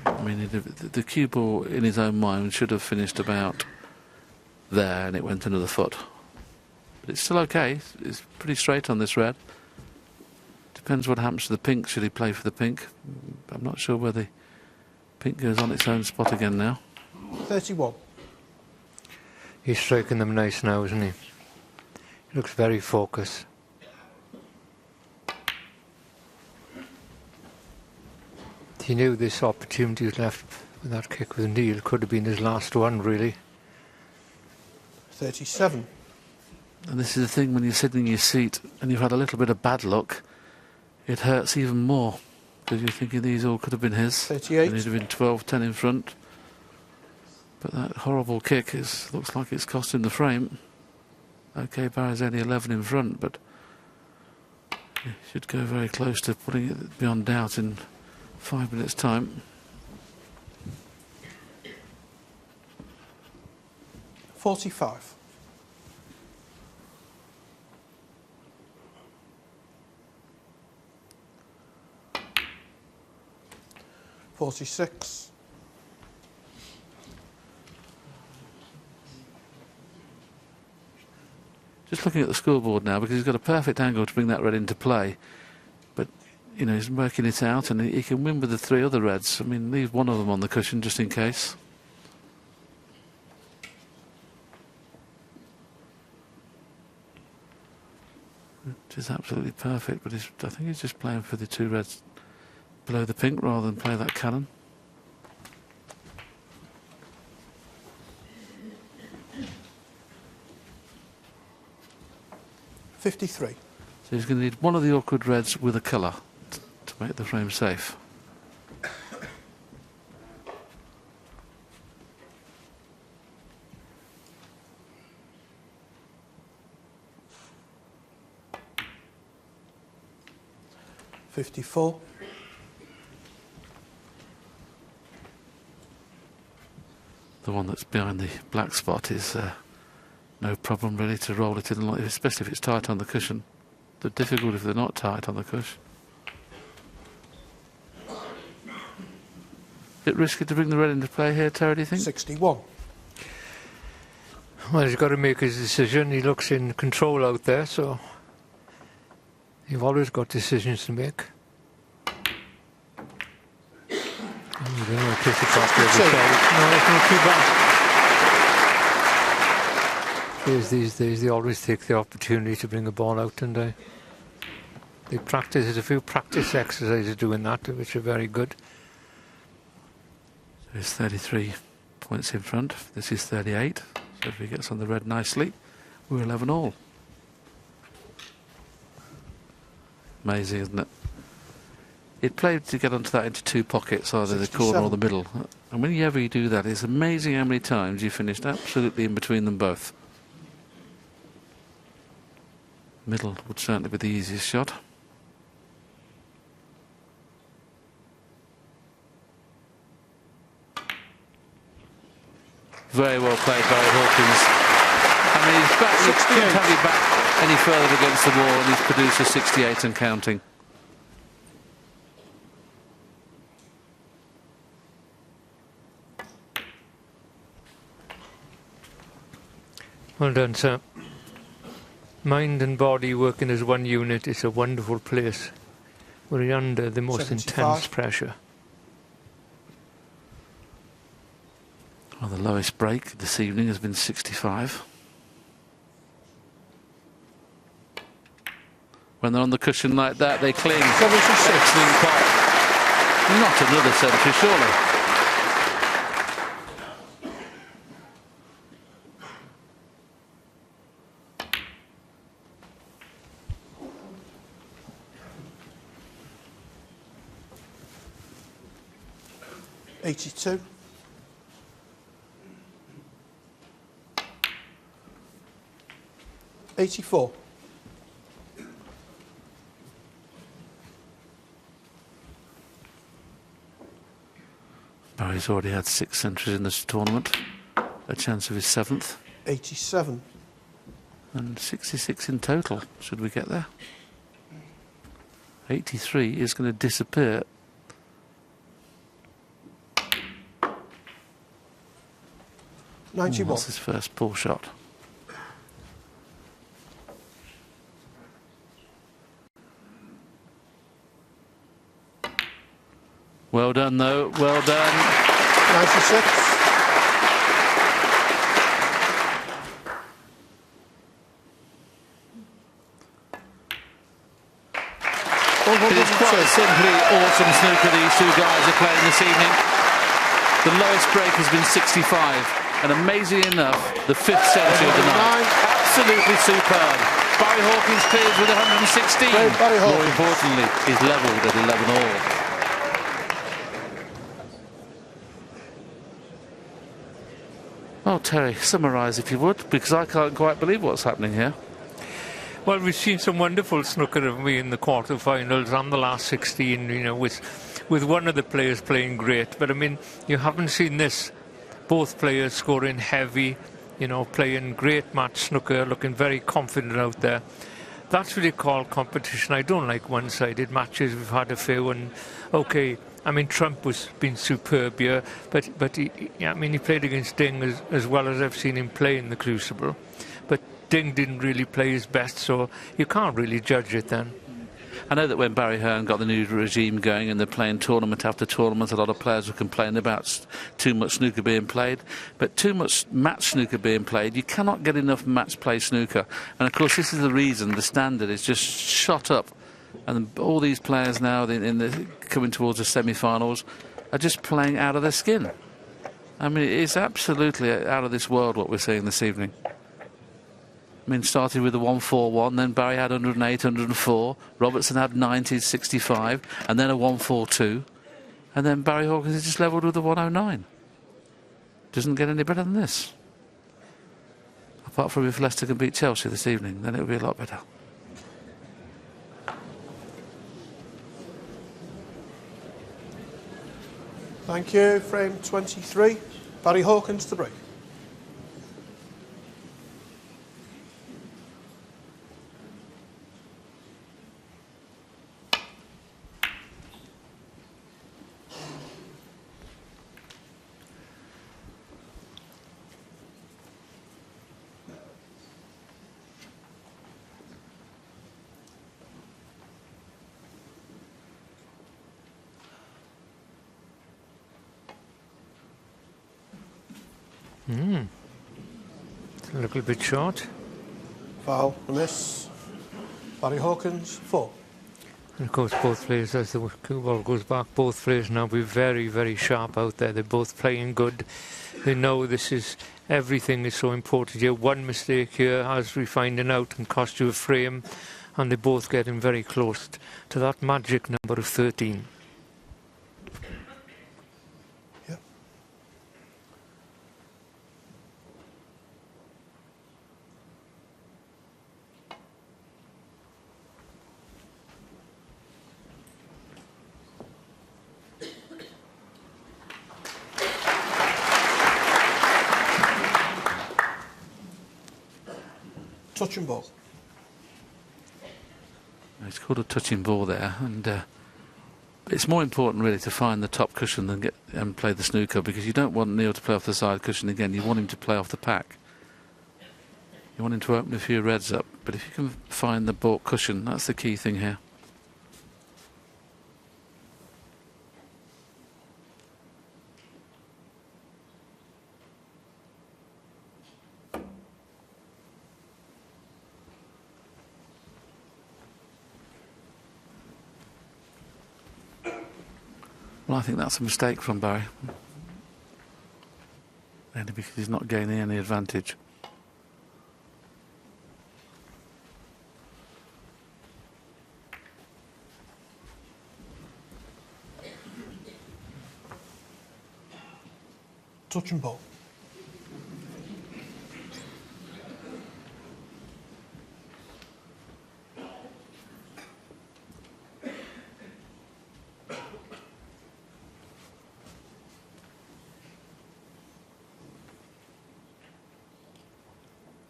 I mean, the cue ball in his own mind should have finished about there, and it went another foot. But it's still okay. It's pretty straight on this red. Depends what happens to the pink. Should he play for the pink? I'm not sure whether the pink goes on its own spot again now. 31. He's striking them nice now, isn't he? He looks very focused. He knew this opportunity was left with that kick with Neil. Could have been his last one, really. 37. And this is the thing, when you're sitting in your seat and you've had a little bit of bad luck, it hurts even more, because you're thinking these all could have been his. 38. And he'd have been 12-10 in front. But that horrible kick looks like it's cost him the frame. OK, Barry's only 11 in front, but he should go very close to putting it beyond doubt in 5 minutes' time. 45. 46. Just looking at the scoreboard now, because he's got a perfect angle to bring that red into play. But, you know, he's working it out, and he can win with the 3 other reds. I mean, leave one of them on the cushion just in case. Which is absolutely perfect, but I think he's just playing for the 2 reds below the pink rather than play that cannon. .53. So he's going to need one of the awkward reds with a colour to make the frame safe. .54. The one that's behind the black spot is no problem really to roll it in, especially if it's tight on the cushion. They're difficult if they're not tight on the cushion. Bit risky to bring the red into play here, Terry, do you think? 61. Well, he's got to make his decision. He looks in control out there, so you've always got decisions to make. No, it's not too bad. These days they always take the opportunity to bring the ball out, and they practice. There's a few practice exercises doing that, which are very good. So he's 33 points in front. This is 38. So if he gets on the red nicely, we're 11 all. Amazing, isn't it? It played to get onto that into 2 pockets, either 67. the corner or the middle. And whenever you do that, it's amazing how many times you finished absolutely in between them both. Middle would certainly be the easiest shot. Very well played, Barry Hawkins. I mean, he's back, you couldn't have you back any further against the wall, and he's produced a 68 and counting. Well done, sir. Mind and body working as one unit. It's a wonderful place. We're under the most 75. intense pressure. Well, the lowest break this evening has been 65. When they're on the cushion like that, they cling. 76. Excellent pot. Not another century, surely. .82. .84. Barry's already had 6 centuries in this tournament. A chance of his 7th. .87. And 66 in total, should we get there. 83 is going to disappear. .91. That's his first poor shot. Well done, though. Well done. 96. It is quite simply awesome snooker these 2 guys are playing this evening. The lowest break has been 65. And amazingly enough, the 5th century of the night. Absolutely superb. Barry Hawkins clears with 116. Barry More Hawkins. importantly, he's levelled at 11 all. Well, Terry, summarise if you would, because I can't quite believe what's happening here. Well, we've seen some wonderful snooker, haven't we, in the quarterfinals and the last 16, you know, with one of the players playing great. But, I mean, you haven't seen this. Both players scoring heavy, you know, playing great match snooker, looking very confident out there. That's what you call competition. I don't like one-sided matches. We've had a few, and, OK, I mean, Trump was been superb here, but he, I mean, he played against Ding as well as I've seen him play in the Crucible. But Ding didn't really play his best, so you can't really judge it then. I know that when Barry Hearn got the new regime going and they're playing tournament after tournament, a lot of players were complaining about too much snooker being played. But too much match snooker being played, you cannot get enough match play snooker. And of course, this is the reason the standard is just shot up. And all these players now coming towards the semi-finals are just playing out of their skin. I mean, it's absolutely out of this world what we're seeing this evening. I mean, started with the 141, then Barry had 108, 104, Robertson had 90, 65, and then a 142, and then Barry Hawkins is just levelled with the 109. Doesn't get any better than this. Apart from if Leicester can beat Chelsea this evening, then it would be a lot better. Thank you. Frame 23. Barry Hawkins to break. It's a little bit short. Foul, a miss. Barry Hawkins, 4. And of course, both players, as the cue ball goes back, both players now be very, very sharp out there. They're both playing good. They know this is, everything is so important here. One mistake here, as we finding out, can cost you a frame. And they're both getting very close to that magic number of 13. Yep. Touch and ball. It's called a touching ball there, and it's more important really to find the top cushion than play the snooker, because you don't want Neil to play off the side cushion again. You want him to play off the pack. You want him to open a few reds up, but if you can find the baulk cushion, that's the key thing here. Well, I think that's a mistake from Barry. Only because he's not gaining any advantage. Touch and ball.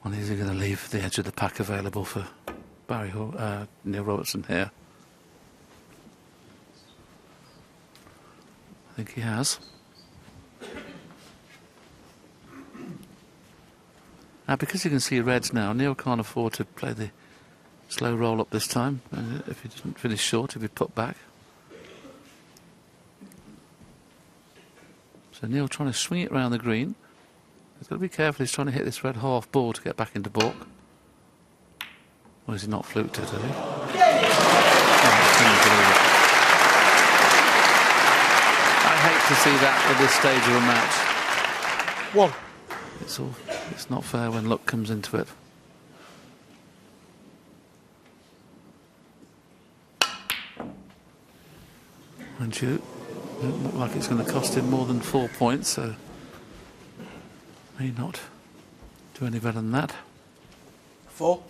Well, is he going to leave the edge of the pack available for Neil Robertson here? I think he has. Now, because you can see reds now, Neil can't afford to play the slow roll up this time. And if he doesn't finish short, he'll be put back. So Neil trying to swing it around the green. He's got to be careful. He's trying to hit this red half ball to get back into baulk. Or is he not fluked it, has he? Oh, I hate to see that at this stage of a match. 1. It's not fair when luck comes into it. Mind you, it doesn't look like it's going to cost him more than 4 points, so may not do any better than that. 4.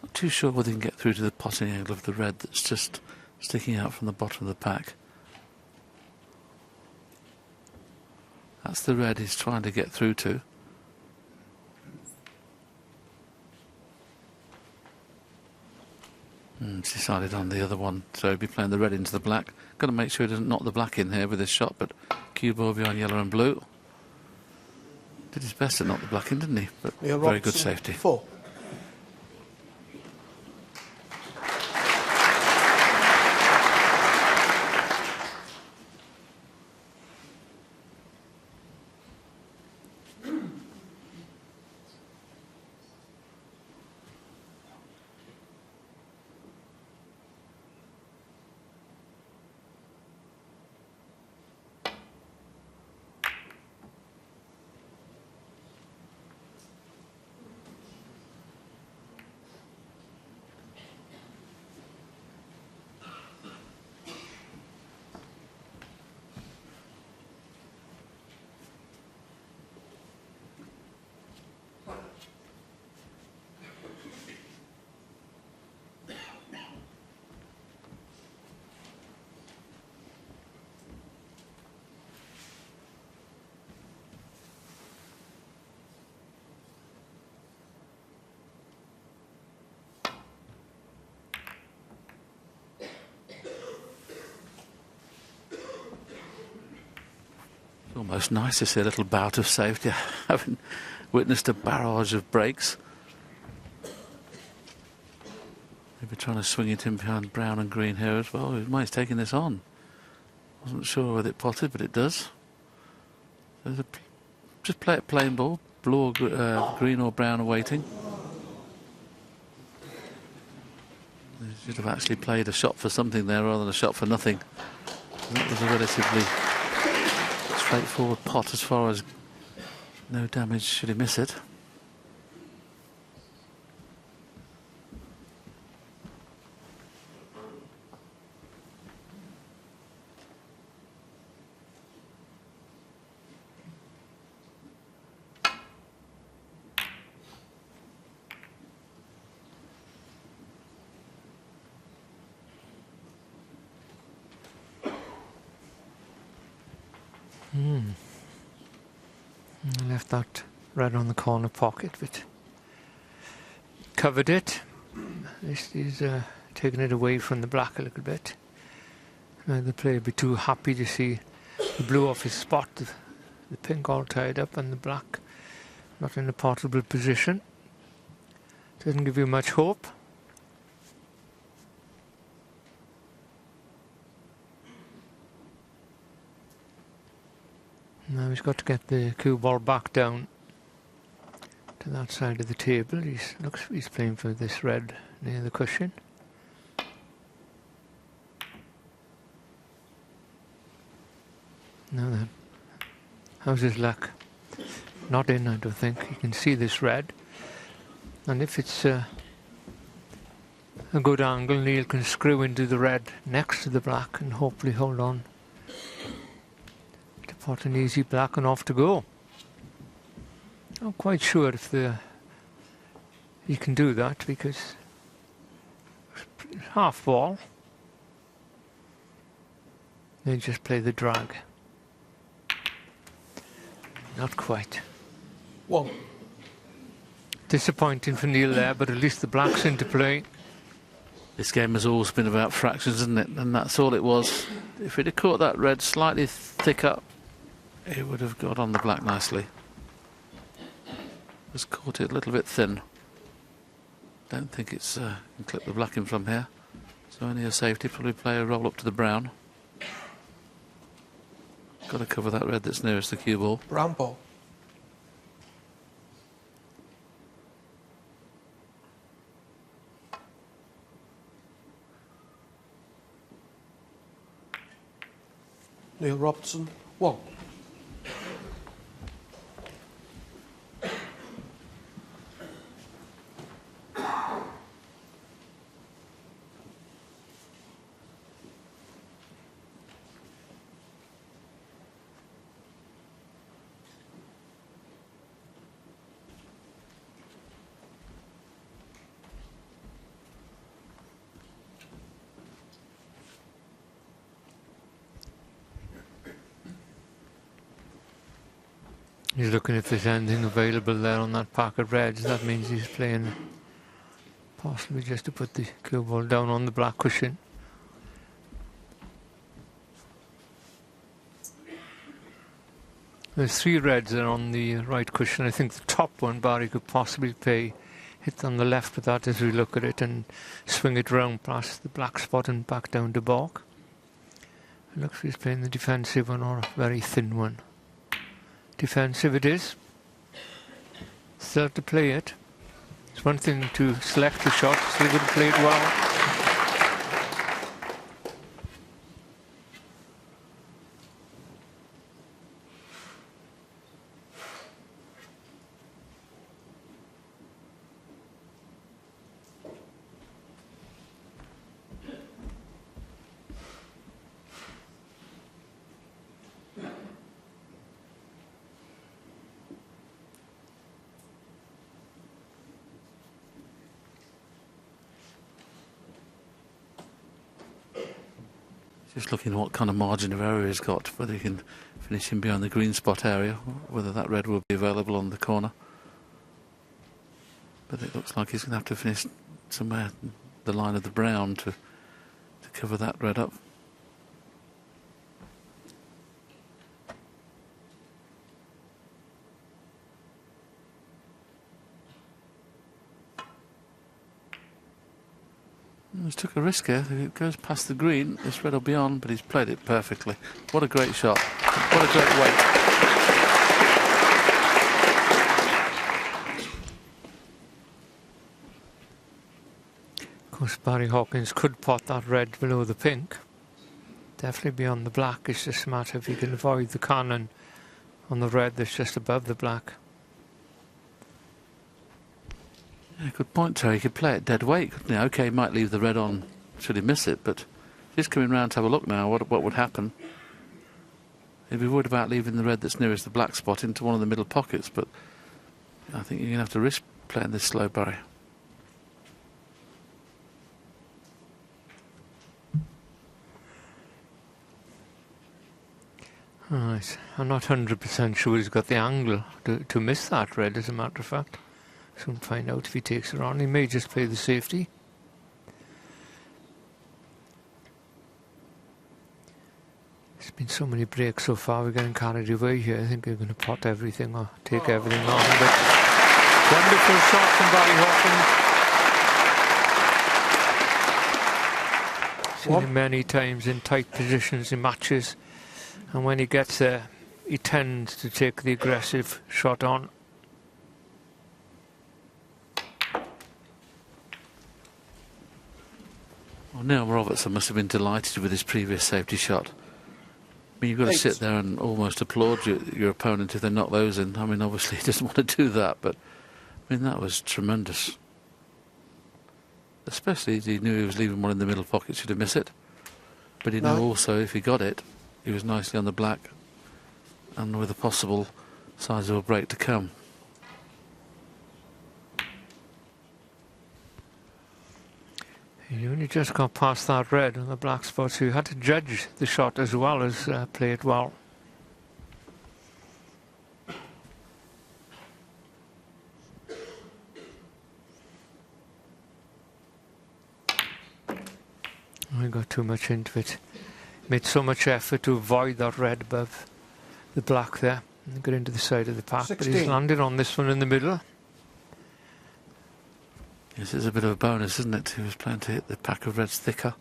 Not too sure whether he can get through to the potting angle of the red that's just sticking out from the bottom of the pack. That's the red he's trying to get through to. He's decided on the other one, so he'll be playing the red into the black. Got to make sure he doesn't knock the black in here with his shot, but cue ball behind yellow and blue. Did his best to knock the black in, didn't he? But Neil very good Robertson, safety. 4. Almost nice to see a little bout of safety, having witnessed a barrage of breaks. Maybe trying to swing it in behind brown and green here as well. He's taking this on. Wasn't sure whether it potted, but it does. Just play it plain ball, blue or green or brown awaiting. He should have actually played a shot for something there rather than a shot for nothing. That was a relatively straightforward pot as far as no damage should he miss it. I left that red on the corner pocket, but covered it. This is taking it away from the black a little bit. Now the player would be too happy to see the blue off his spot, the pink all tied up and the black not in a potable position. Doesn't give you much hope. Now he's got to get the cue ball back down to that side of the table. He's playing for this red near the cushion. Now then, how's his luck? Not in, I don't think. You can see this red, and if it's a good angle, Neil can screw into the red next to the black and hopefully hold on. Pot an easy black and off to go. Not quite sure if he can do that because half ball. They just play the drag. Not quite. 1. Disappointing for Neil there, but at least the black's into play. This game has always been about fractions, isn't it? And that's all it was. If he'd have caught that red slightly thicker, it would have got on the black nicely. Just caught it a little bit thin. Don't think it's can clip the black in from here. So only a safety, probably play a roll up to the brown. Got to cover that red that's nearest the cue ball. Brown ball. Neil Robertson, 1. He's looking if there's anything available there on that pack of reds. That means he's playing Possibly just to put the cue ball down on the black cushion. There's 3 reds there on the right cushion. I think the top one Barry could possibly play, hit on the left with that as we look at it, and swing it round past the black spot and back down to balk. It looks like he's playing the defensive one or a very thin one. Defensive it is. Still to play it. It's one thing to select the shot, still going to play it well. Just looking at what kind of margin of error he's got, whether he can finish him beyond the green spot area, whether that red will be available on the corner. But it looks like he's going to have to finish somewhere the line of the brown to cover that red up. He's took a risk here. If it goes past the green, this red will be on, but he's played it perfectly. What a great shot. What a great weight. Of course, Barry Hawkins could pot that red below the pink. Definitely beyond the black. It's just a matter if he can avoid the cannon on the red that's just above the black. Yeah, good point, Terry. He could play it dead weight, couldn't he? OK, he might leave the red on should he miss it, but just coming round to have a look now, what would happen? He'd be worried about leaving the red that's nearest the black spot into one of the middle pockets, but I think you're going to have to risk playing this slow, Barry. Right. I'm not 100% sure he's got the angle to miss that red, as a matter of fact. Soon find out if he takes it on. He may just play the safety. There's been so many breaks so far, we're getting carried away here. I think we're going to pot everything or take everything on. But wonderful shot from Barry Hawkins. Seen him many times in tight positions in matches. And when he gets there, he tends to take the aggressive shot on. Well, Neil Robertson must have been delighted with his previous safety shot. I mean, you've got to sit there and almost applaud your opponent if they knock those in. I mean, obviously he doesn't want to do that, but I mean, that was tremendous. Especially as he knew he was leaving one in the middle pocket, should have missed it. But he knew also if he got it, he was nicely on the black and with a possible sizable break to come. He only just got past that red on the black spot, so you had to judge the shot as well as play it well. I got too much into it. Made so much effort to avoid that red above the black there and get into the side of the pack. 16. But he's landed on this one in the middle. Yes, it's a bit of a bonus, isn't it? He was planning to hit the pack of reds thicker.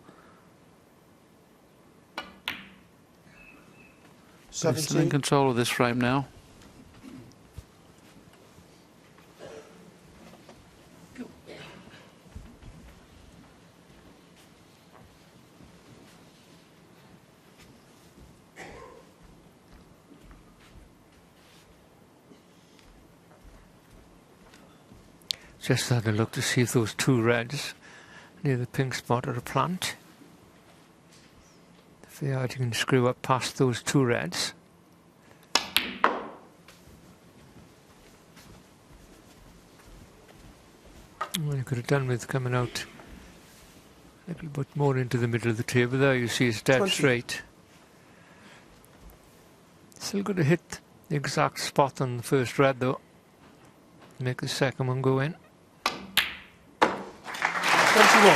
17. He's still in control of this frame now. Just had a look to see if those 2 reds near the pink spot are a plant. If they are, you can screw up past those 2 reds. Well, you could have done with coming out a little bit more into the middle of the table there. You see it's dead 20. straight. Still got to hit the exact spot on the first red though. Make the second one go in. 21.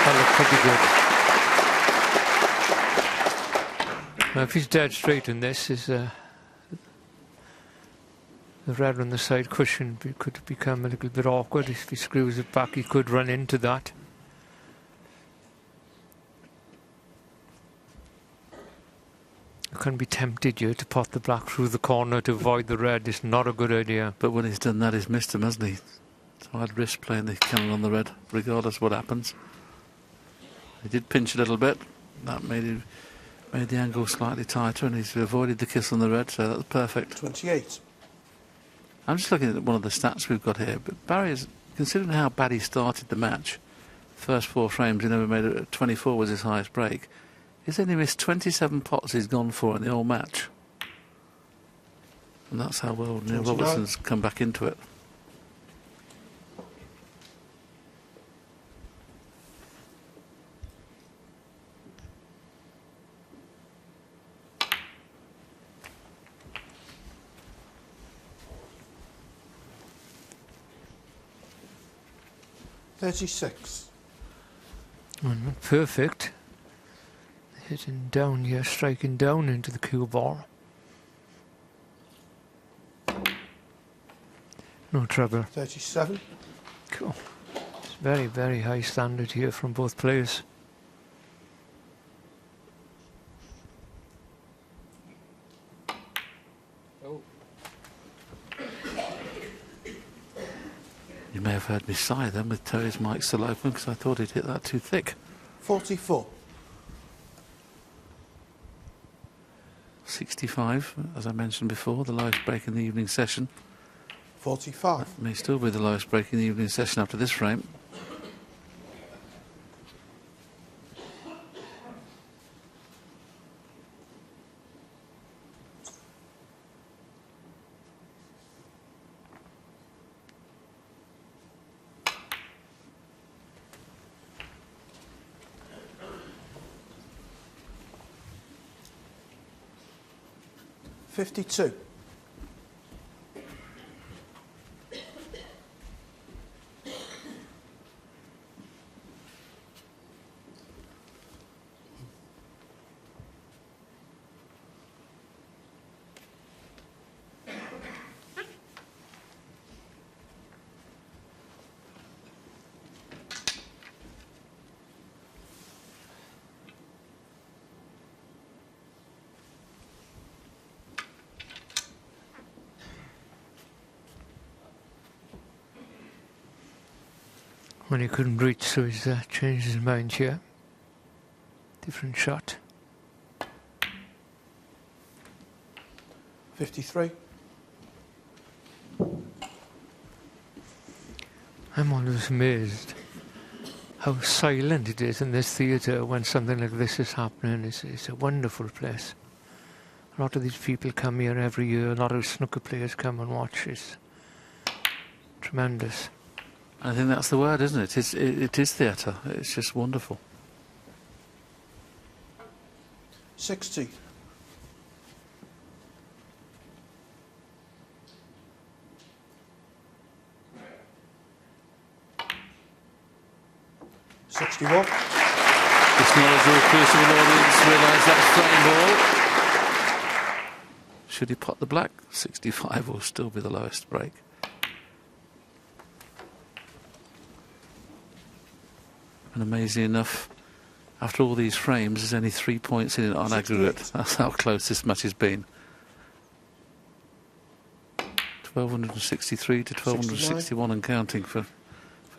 That looked pretty good. Now, if he's dead straight in this, the red on the side cushion could become a little bit awkward. If he screws it back, he could run into that. You can be tempted here to pot the black through the corner to avoid the red. It's not a good idea. But when he's done that, he's missed him, hasn't he? So I'd risk playing the cannon on the red, regardless of what happens. He did pinch a little bit. That made the angle slightly tighter, and he's avoided the kiss on the red, so that's perfect. 28. I'm just looking at one of the stats we've got here, but Barry's, considering how bad he started the match, first 4 frames he never made it. 24 was his highest break. He's only missed 27 pots he's gone for in the whole match. And that's how well Neil Robertson's come back into it. $36. Not perfect. Hitting down here, striking down into the cue ball. No trouble. 37. Cool. It's very, very high standard here from both players. You may have heard me sigh then with Terry's mic still open, because I thought he'd hit that too thick. 44. 65, as I mentioned before, the lowest break in the evening session. 45. May still be the lowest break in the evening session after this frame. $52. When he couldn't reach, so he's changed his mind here. Different shot. 53. I'm always amazed how silent it is in this theatre when something like this is happening. It's a wonderful place. A lot of these people come here every year. A lot of snooker players come and watch. It's tremendous. I think that's the word, isn't it? It is theatre. It's just wonderful. 60. $61. This knowledgeable Crucible audience realise that's frame ball. Should he pot the black? 65 will still be the lowest break. And amazingly enough, after all these frames, there's only 3 points in it on aggregate. That's how close this match has been. 1263 to 1261 and counting for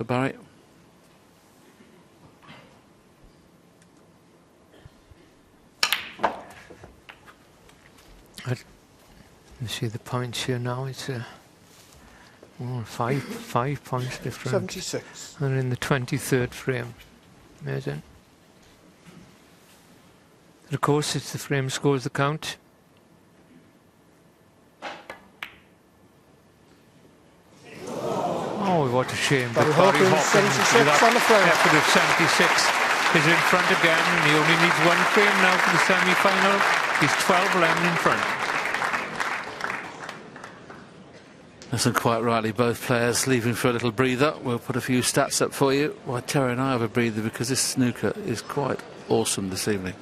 Barry. You see the points here now. It's five points different. 76. And in the 23rd frame. Amazing. And of course, it's the frame scores the count. Oh, what a shame. Barry Hawkins, 76 on the frame. Effort of 76 is in front again, and he only needs one frame now for the semi-final. He's 12-11 in front. Yes, and quite rightly, both players leaving for a little breather. We'll put a few stats up for you while Terry and I have a breather, because this snooker is quite awesome this evening.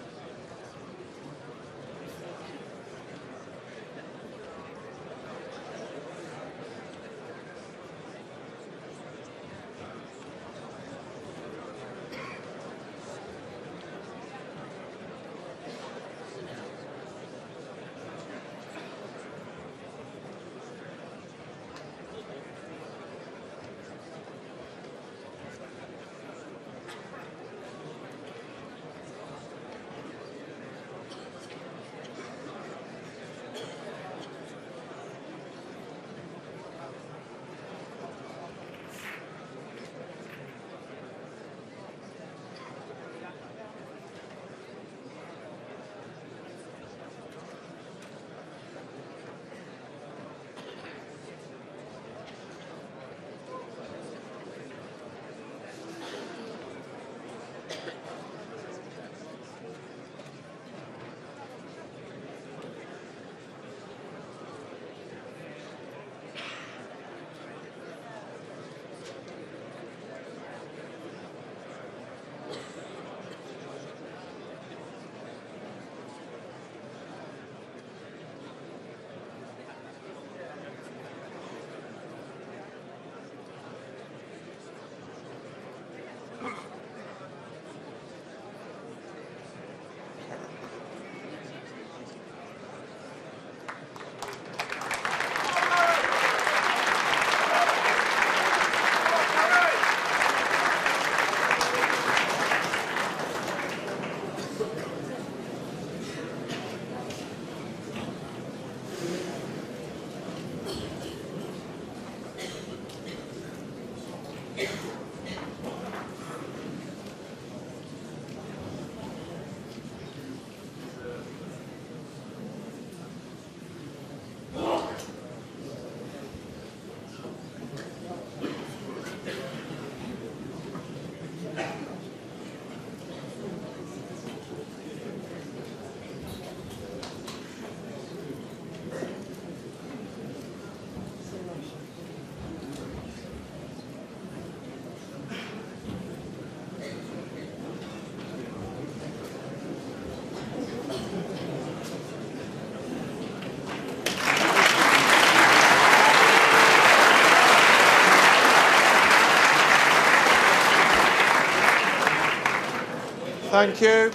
Thank you.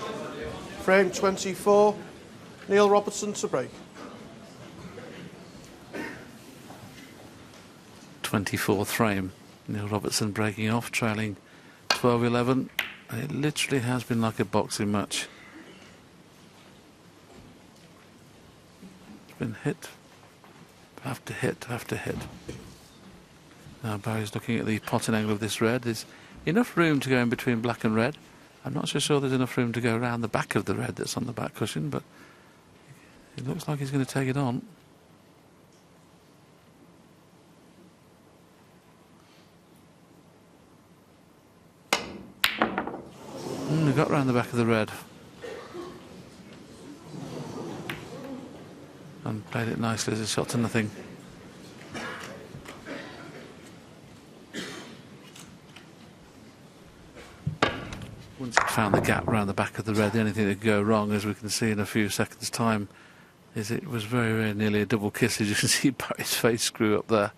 Frame 24. Neil Robertson to break. 24th frame. Neil Robertson breaking off, trailing 12-11. It literally has been like a boxing match. It's been hit after hit after hit. Now Barry's looking at the potting angle of this red. There's enough room to go in between black and red. I'm not so sure there's enough room to go around the back of the red that's on the back cushion, but it looks like he's going to take it on. He got round the back of the red and played it nicely as a shot to nothing. Once he found the gap around the back of the red, the only thing that could go wrong, as we can see in a few seconds' time, is it was very, very nearly a double kiss. As you can see Barry's face screw up there.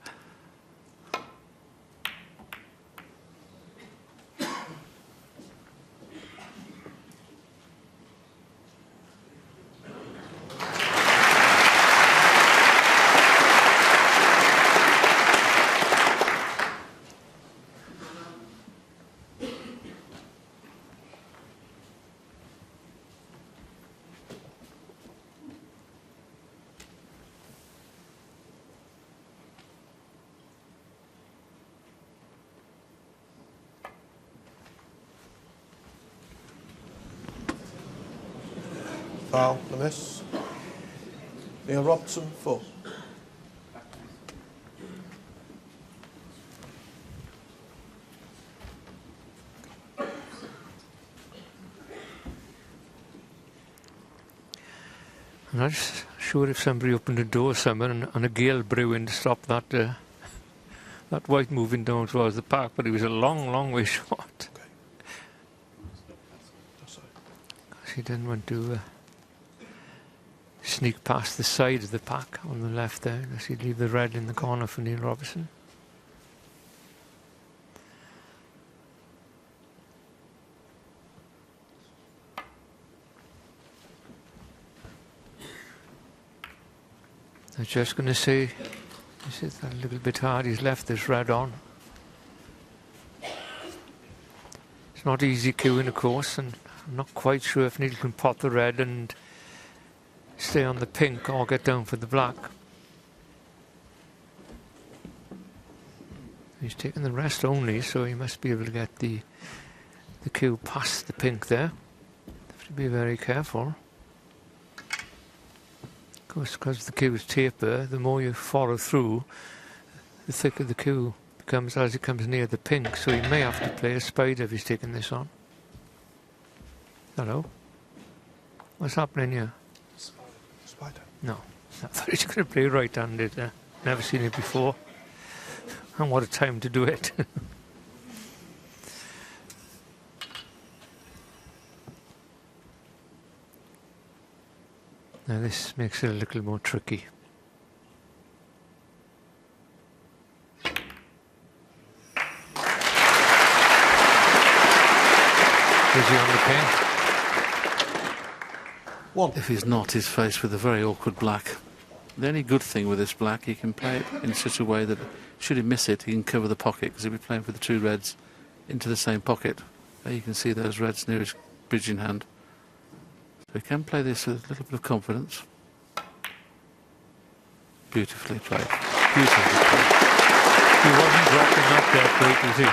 Foul, the miss. Neil Robertson, 4. I'm not sure if somebody opened a door somewhere and a gale brewing to stop that that white moving down towards the park, but he was a long, long way short. He didn't want to sneak past the side of the pack on the left there, unless he'd leave the red in the corner for Neil Robertson. I was just going to say, this is a little bit hard. He's left this red on. It's not easy queuing, of course, and I'm not quite sure if Neil can pot the red and stay on the pink or get down for the black. He's taking the rest only, so he must be able to get the cue past the pink there. Have to be very careful. Of course, because the cues taper, the more you follow through, the thicker the cue becomes as it comes near the pink, so he may have to play a spider if he's taking this on. Hello? What's happening here? Spider. No. I thought he was going to play right-handed. Never seen it before. And what a time to do it. Now this makes it a little more tricky. Is he on the pin? One. If he's not, he's faced with a very awkward black. The only good thing with this black, he can play it in such a way that should he miss it, he can cover the pocket, because he'll be playing with the two reds into the same pocket. There you can see those reds near his bridging hand. So he can play this with a little bit of confidence. Beautifully played. Beautifully played. He wasn't dropping that there great, was he?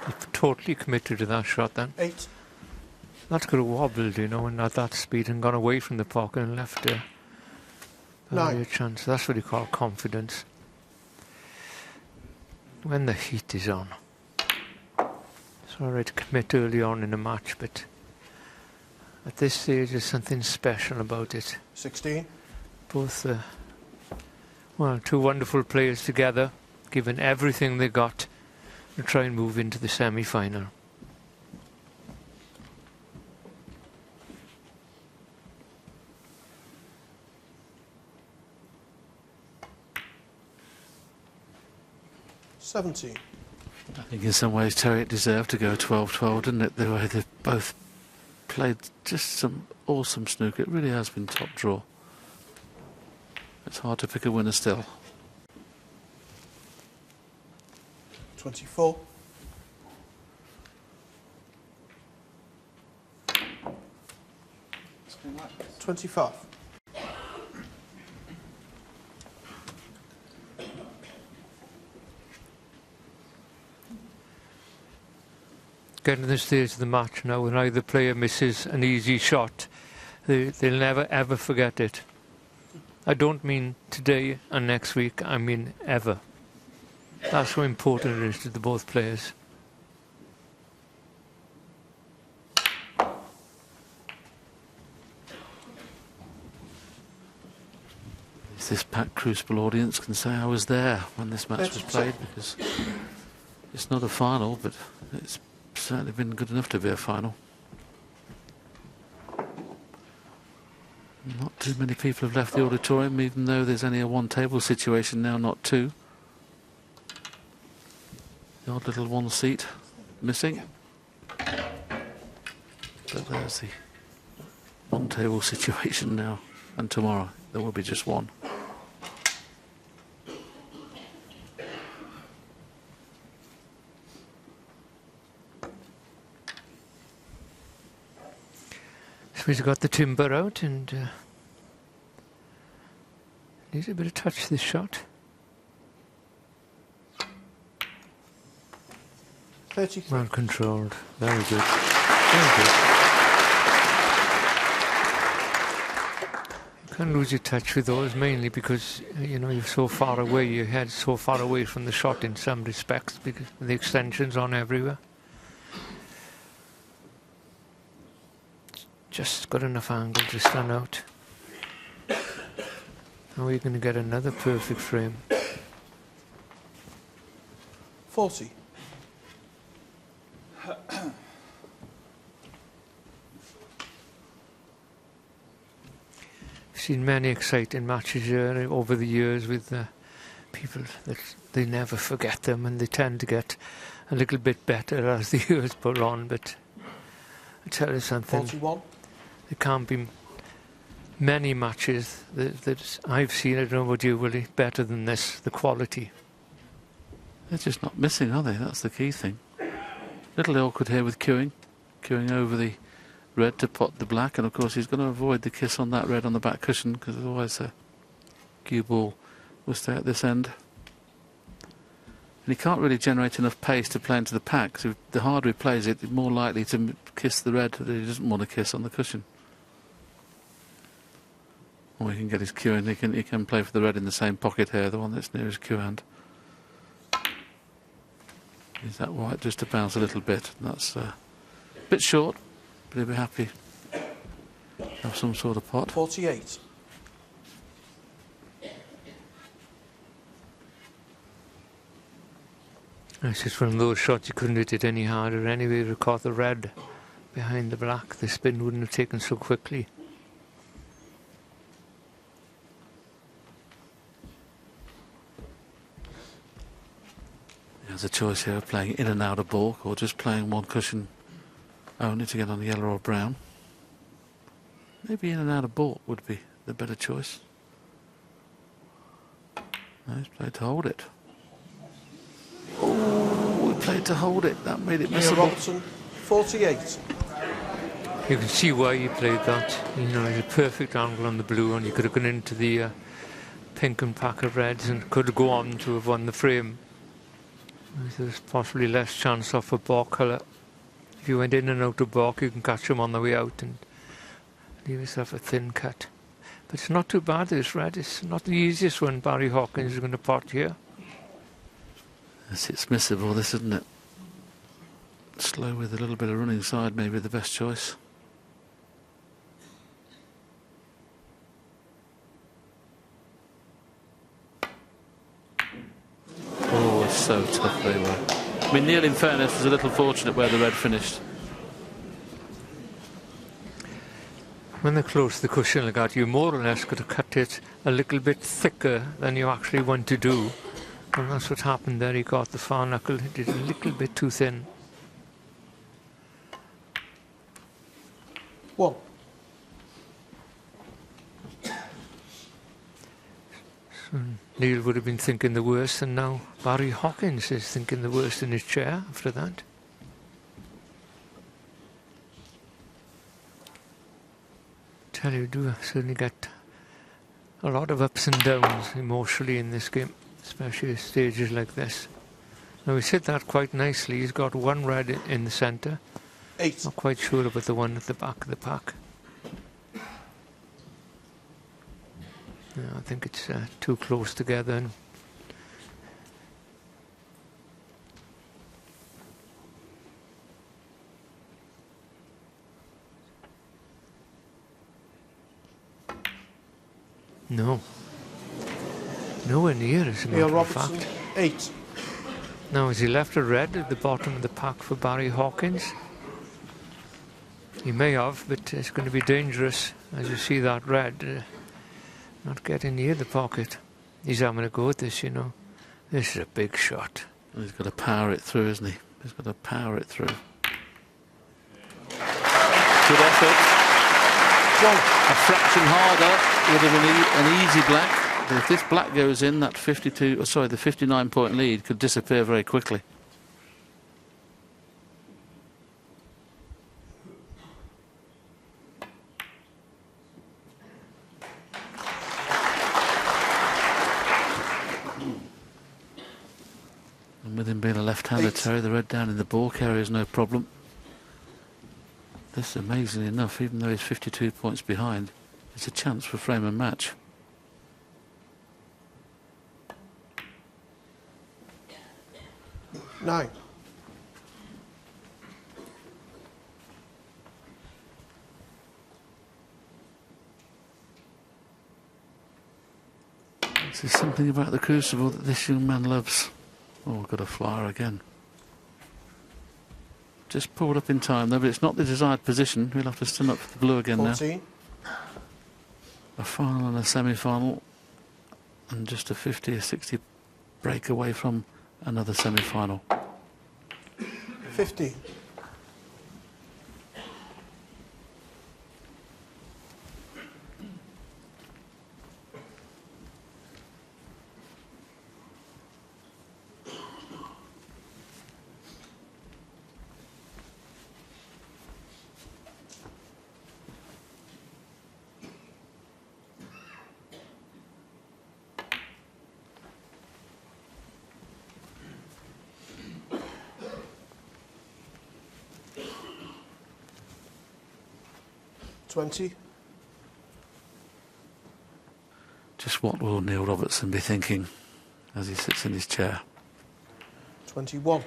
He totally committed to that shot then. 8. That could have wobbled, you know, and at that speed and gone away from the pocket and left a 9. chance. That's what you call confidence. When the heat is on. It's alright to commit early on in a match, but at this stage there's something special about it. 16. Both, well, two wonderful players together, giving everything they got to try and move into the semi-final. I think in some ways Terry, it deserved to go 12-12, didn't it? The way they've both played just some awesome snooker. It really has been top draw. It's hard to pick a winner still. 24. Something like this. 25. Getting to this stage of the match now, when either player misses an easy shot, they'll never ever forget it. I don't mean today and next week, I mean ever. That's how important it is to the both players. This packed Crucible audience can say I was there when this match was played, because it's not a final, but it's certainly been good enough to be a final. Not too many people have left the auditorium, even though there's only a one table situation now, not two. The odd little one seat missing. But there's the one table situation now, and tomorrow there will be just one. He's got the timber out and needs a bit of touch this shot. 33. Well controlled. Very good. Very good. You can't lose your touch with those, mainly because, you know, you're so far away, your head's so far away from the shot in some respects, because the extension's on everywhere. Just got enough angle to stand out. Now we're going to get another perfect frame. 40. I've seen many exciting matches here over the years with people that they never forget them, and they tend to get a little bit better as the years put on. But I tell you something, 41. there can't be many matches that I've seen, I don't know about you, Willie, better than this, the quality. They're just not missing, are they? That's the key thing. Little awkward here with queuing over the red to pot the black, and of course he's going to avoid the kiss on that red on the back cushion, because otherwise the cue ball will stay at this end. And he can't really generate enough pace to play into the pack, so the harder he plays it, the more likely to kiss the red that he doesn't want to kiss on the cushion. Or he can get his cue in, he can play for the red in the same pocket here, the one that's near his cue hand. Is that white just to bounce a little bit? That's a bit short, but he'll be happy to have some sort of pot. 48. It's just one of those shots you couldn't hit it any harder anyway. If you caught the red behind the black, the spin wouldn't have taken so quickly. There's a choice here of playing in and out of balk, or just playing one cushion only to get on the yellow or brown. Maybe in and out of balk would be the better choice. No, he's played to hold it. Oh, he played to hold it. That made it missable. Robertson, 48. You can see why he played that. You know, it's a perfect angle on the blue, and you could have gone into the pink and pack of reds and could go on to have won the frame. There's possibly less chance of a balk colour. If you went in and out of balk, you can catch them on the way out and leave yourself a thin cut. But it's not too bad, this red. It's not the easiest one Barry Hawkins is going to pot here. Yes, it's missable, this, isn't it? Slow with a little bit of running side, maybe the best choice. Oh, it's so tough they were. I mean, Neil, in fairness, was a little fortunate where the red finished. When they're close to the cushion like that, you more or less got to cut it a little bit thicker than you actually want to do. And that's what happened there. He got the far knuckle, he did a little bit too thin. 1. So Neil would have been thinking the worst, and now Barry Hawkins is thinking the worst in his chair after that. Tell you, do certainly get a lot of ups and downs emotionally in this game, especially at stages like this. Now he's hit that quite nicely. He's got one red in the centre. 8. Not quite sure about the one at the back of the pack. No, I think it's too close together. No. Nowhere near, as a matter of Robertson, fact. 8. Now, has he left a red at the bottom of the pack for Barry Hawkins? He may have, but it's going to be dangerous as you see that red not getting near the pocket. He's having a go at this, you know. This is a big shot. He's got to power it through, isn't he? He's got to power it through. Good effort. A fraction harder would have been an easy black. But if this black goes in, that 59-point lead could disappear very quickly. And with him being a left-hander, Terry, the red down in the balk area is no problem. This, amazingly enough, even though he's 52 points behind, it's a chance for frame and match. Nine. There's something about the Crucible that this young man loves. Oh, got a flyer again. Just pulled up in time though, but it's not the desired position. We'll have to stand up for the blue again 14. now. A final and a semi-final, and just a 50 or 60 break away from another semi-final. 50. Just what will Neil Robertson be thinking as he sits in his chair? 21.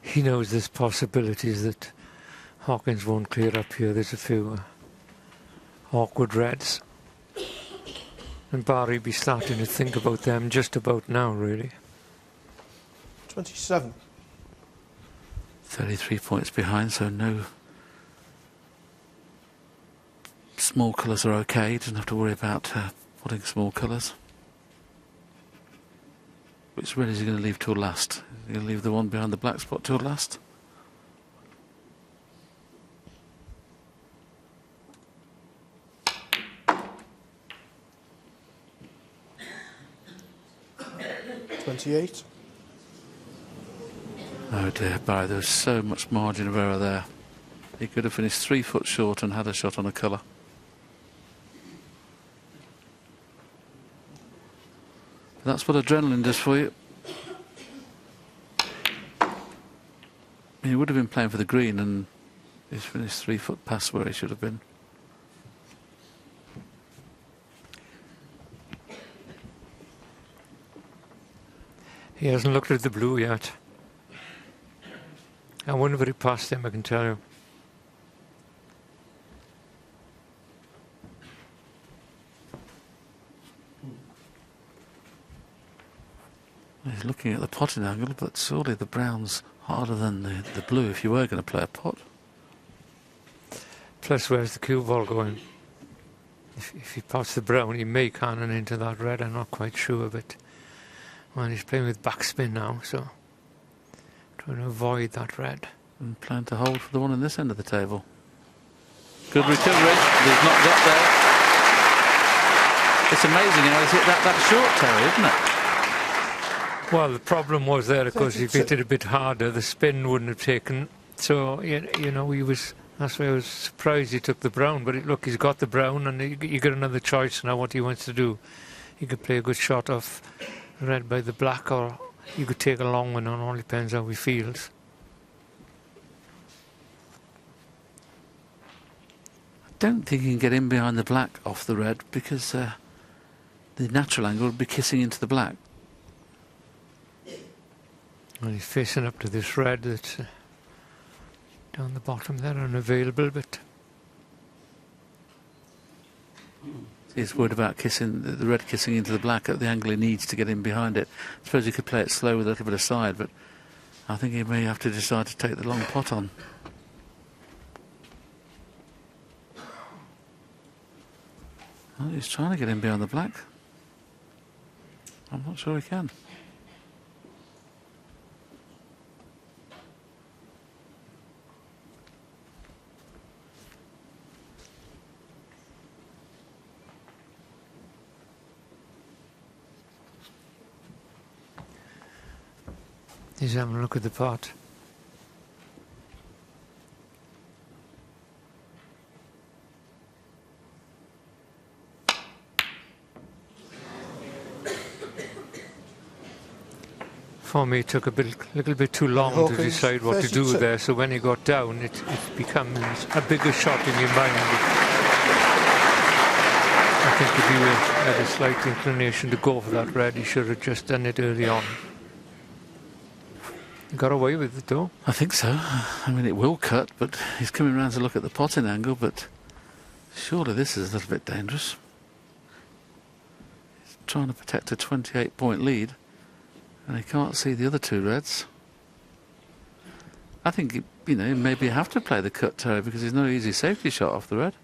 He knows there's possibilities that Hawkins won't clear up here. There's a few awkward reds. And Barry be starting to think about them just about now, really. 27. 33 points behind, so no small colours are okay. Doesn't have to worry about putting small colours. Which red is he going to leave till last? Is he going to leave the one behind the black spot till last? $28. Oh dear, Barry, there was so much margin of error there. He could have finished 3 foot short and had a shot on a colour. That's what adrenaline does for you. He would have been playing for the green and he's finished 3 foot past where he should have been. He hasn't looked at the blue yet. I wonder if he passed him, I can tell you. He's looking at the potting angle, but surely the brown's harder than the blue if you were going to play a pot. Plus, where's the cue ball going? If he pots the brown, he may cannon into that red, I'm not quite sure, but well, he's playing with backspin now, so trying to avoid that red. And plan to hold for the one in this end of the table. Good recovery, but he's not got there. It's amazing how he's hit that short, Terry, isn't it? Well, the problem was there, of course, if he hit it a bit harder, the spin wouldn't have taken. So, you know, that's why I was surprised he took the brown. But look, he's got the brown, and you got another choice now what he wants to do. He could play a good shot off red by the black, or you could take a long one, and it all depends how he feels. I don't think he can get in behind the black off the red because the natural angle would be kissing into the black. And he's facing up to this red that's down the bottom there, unavailable, but He's worried about kissing the red kissing into the black at the angle he needs to get in behind it. I suppose he could play it slow with a little bit of side, but I think he may have to decide to take the long pot on. Well, he's trying to get in behind the black. I'm not sure he can. he's having a look at the pot. For me, it took a little bit too long Hawkins, to decide what to do 32. there. So when he got down, it becomes a bigger shot in your mind. I think if he had a slight inclination to go for that red, he should have just done it early on. He got away with it, though. I think so. I mean, it will cut, but he's coming round to look at the potting angle, but surely this is a little bit dangerous. He's trying to protect a 28-point lead, and he can't see the other two reds. I think, you know, maybe you have to play the cut, Terry, because there's no easy safety shot off the red.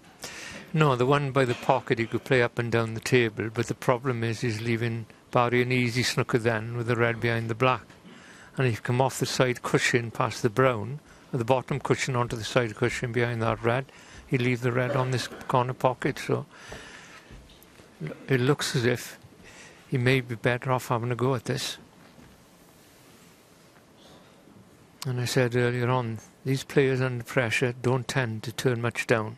No, the one by the pocket he could play up and down the table, but the problem is he's leaving Barry an easy snooker then with the red behind the black. And if you come off the side cushion past the brown, or the bottom cushion onto the side cushion behind that red, he'd leave the red on this corner pocket. So it looks as if he may be better off having a go at this. And I said earlier on, these players under pressure don't tend to turn much down.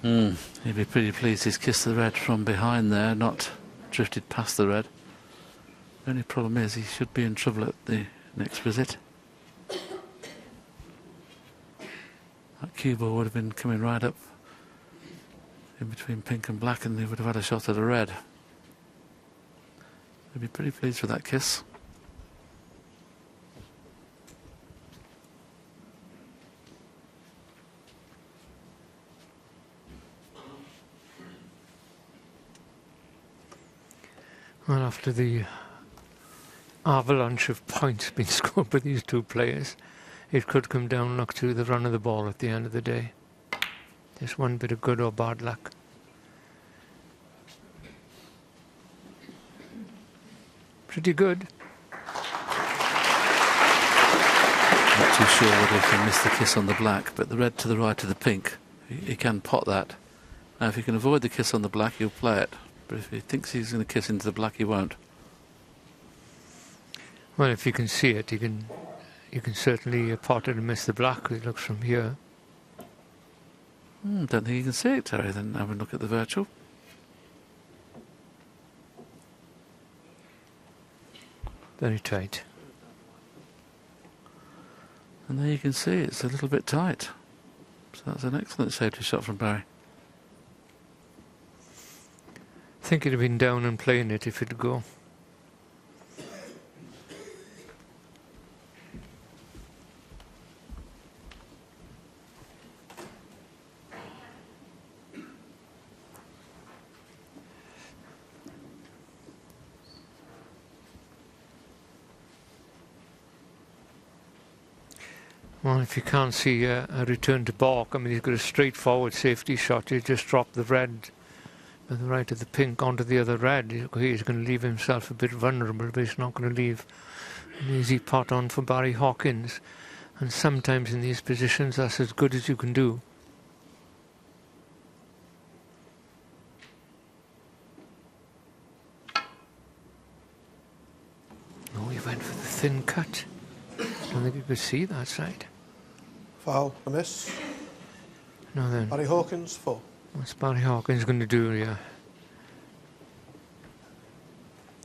He'd be pretty pleased he's kissed the red from behind there, not drifted past the red. The only problem is he should be in trouble at the next visit. That cue ball would have been coming right up in between pink and black, and he would have had a shot at a red. He'd be pretty pleased with that kiss. Well, after the avalanche of points being scored by these two players, it could come down like to the run of the ball at the end of the day. Just one bit of good or bad luck. Pretty good. Not too sure whether he can miss the kiss on the black, but the red to the right of the pink, he can pot that. Now, if he can avoid the kiss on the black, he'll play it. But if he thinks he's going to kiss into the black, he won't. Well, if you can see it, you can certainly pot it and miss the black. It looks from here. Don't think you can see it, Terry. Then have a look at the virtual. Very tight. And there you can see it's a little bit tight. So that's an excellent safety shot from Barry. I think he'd have been down and playing it if it'd go. Well, if you can't see a return to balk, I mean, he's got a straightforward safety shot. You just drop the red with the right of the pink onto the other red. He's going to leave himself a bit vulnerable, but he's not going to leave an easy pot on for Barry Hawkins. And sometimes in these positions, that's as good as you can do. Oh, he went for the thin cut. I don't think you could see that side. Foul, a miss. No, then. Barry Hawkins, 4. What's Barry Hawkins going to do here?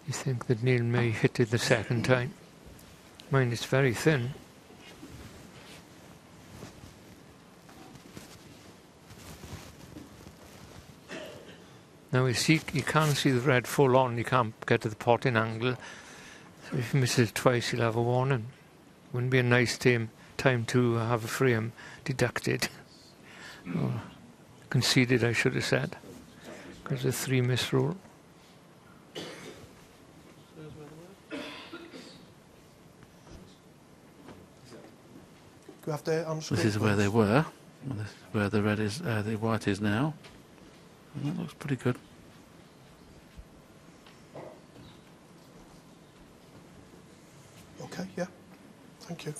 You think that Neil may hit it the second time? Mind, it's very thin. Now you see, you can't see the red full on. You can't get to the potting angle. So if he misses twice, he'll have a warning. Wouldn't be a nice time to have a frame deducted. Or conceded, I should have said, because the 3 miss rule. Do you have to on screen? This is where they were. And this is where the red is, the white is now. And that looks pretty good. Okay, yeah. Thank you.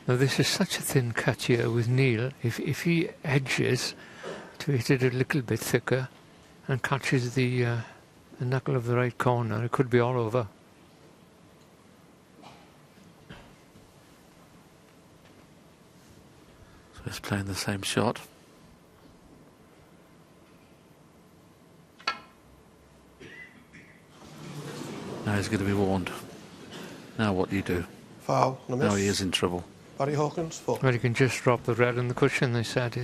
Now this is such a thin cut here with Neil. If he edges to hit it a little bit thicker and catches the knuckle of the right corner, it could be all over. So he's playing the same shot. Now he's going to be warned. Now what do you do? Foul, and a miss. Now he is in trouble. Barry Hawkins, 4. Well, you can just drop the red on the cushion, they said.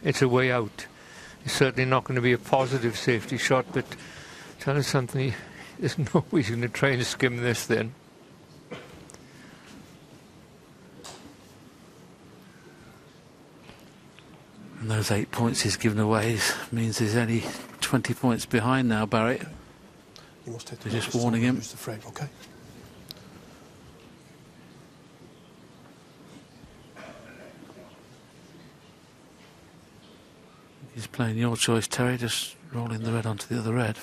It's a way out. It's certainly not going to be a positive safety shot, but tell us something, there's no way he's going to try and skim this then. And those 8 points he's given away means he's only 20 points behind now, Barry. You must hit They're just warning him. Use the frame, okay? He's playing your choice, Terry, just rolling the red onto the other red.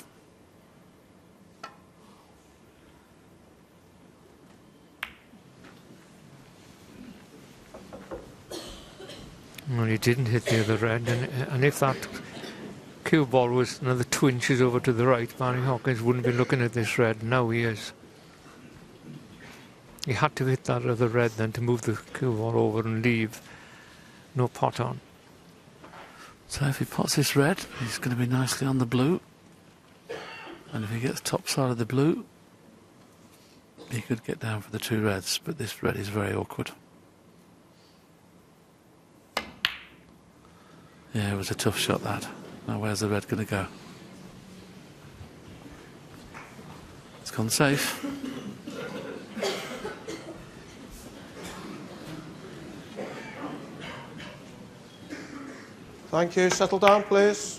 Well, he didn't hit the other red, and if that cue ball was another 2 inches over to the right, Barry Hawkins wouldn't be looking at this red. Now he is. He had to hit that other red then to move the cue ball over and leave no pot on. So if he pots this red, he's going to be nicely on the blue. And if he gets top side of the blue, he could get down for the 2 reds, but this red is very awkward. Yeah, it was a tough shot, that. Now where's the red going to go? It's gone safe. Thank you. Settle down, please.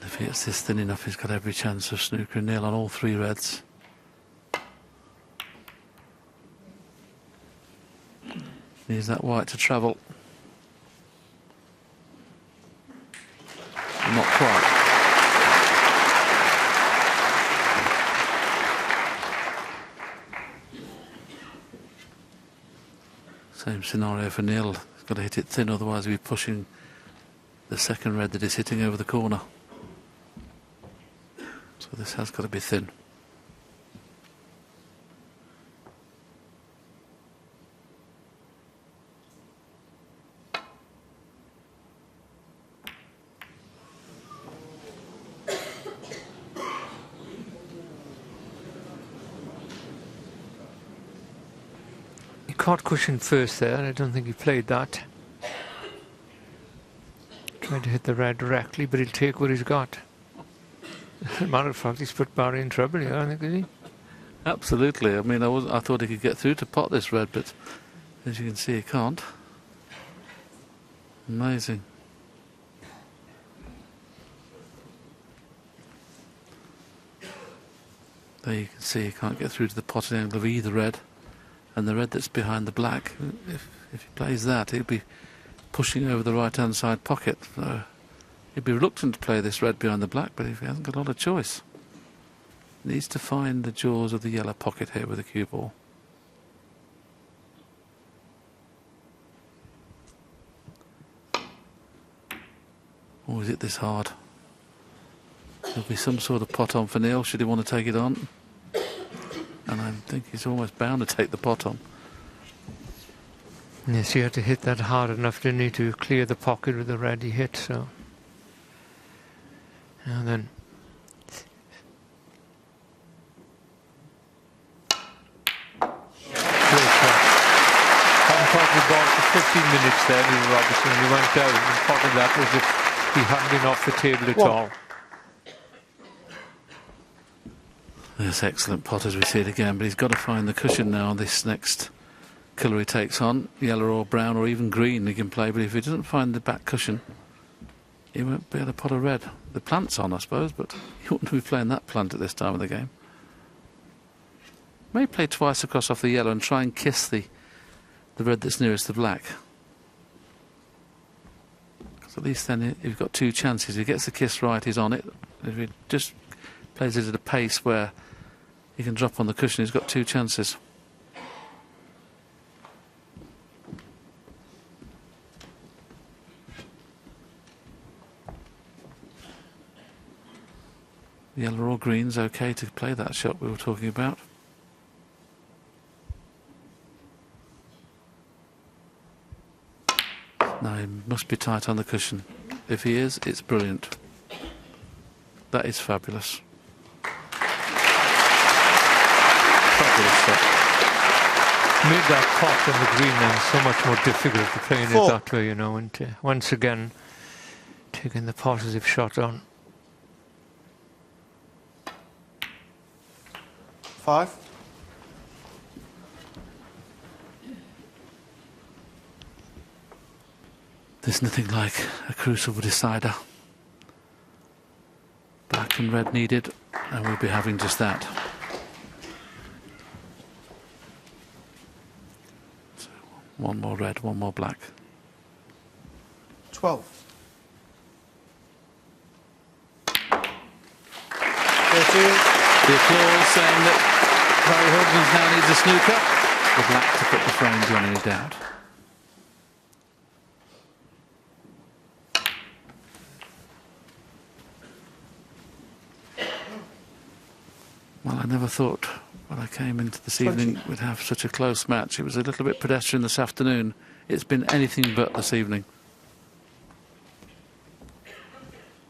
If he gets this thin enough, he's got every chance of snooker and nil on all 3 reds. Needs that white to travel. Not quite. Same scenario for Neil. He's got to hit it thin, otherwise he'll be pushing the second red that is hitting over the corner. So this has got to be thin. He caught cushion first there. I don't think he played that. Tried to hit the red directly, but he'll take what he's got. As a matter of fact, he's put Barry in trouble here, I think, is he? Absolutely. I mean, I thought he could get through to pot this red, but as you can see, he can't. Amazing. There you can see he can't get through to the potting angle of either red. And the red that's behind the black, if he plays that, he'll be pushing over the right-hand side pocket. So he'd be reluctant to play this red behind the black, but if he hasn't got a lot of choice. Needs to find the jaws of the yellow pocket here with the cue ball. Or is it this hard? There'll be some sort of pot on for Neil, should he want to take it on. And I think he's almost bound to take the pot on. Yes, he had to hit that hard enough, didn't he, to clear the pocket with the red he hit, so. And then. Great shot. Hadn't caught the ball for 15 minutes there, Neil Robertson. He went down, and part of that was that he hadn't been off the table at all. Yes, excellent pot as we see it again, but he's got to find the cushion now on this next colour he takes on, yellow or brown or even green he can play, but if he doesn't find the back cushion, he won't be able to pot a red. The plant's on, I suppose, but he oughtn't to be playing that plant at this time of the game. May play twice across off the yellow and try and kiss the red that's nearest the black. Because at least then you've got 2 chances. If he gets the kiss right, he's on it. If he just plays it at a pace where he can drop on the cushion, he's got 2 chances. Yellow or green's okay to play that shot we were talking about. No, he must be tight on the cushion. If he is, it's brilliant. That is fabulous. Fabulous shot. Made that pot on the green then so much more difficult to play it that way, you know, and once again taking the positive shot on. 5. There's nothing like a crucible decider. Black and red needed, and we'll be having just that. So, one more red, one more black. 12. 13. The applause saying that Barry Hawkins now needs a snooker. The black to put the frame beyond any doubt. Well, I never thought when I came into this evening we'd have such a close match. It was a little bit pedestrian this afternoon. It's been anything but this evening.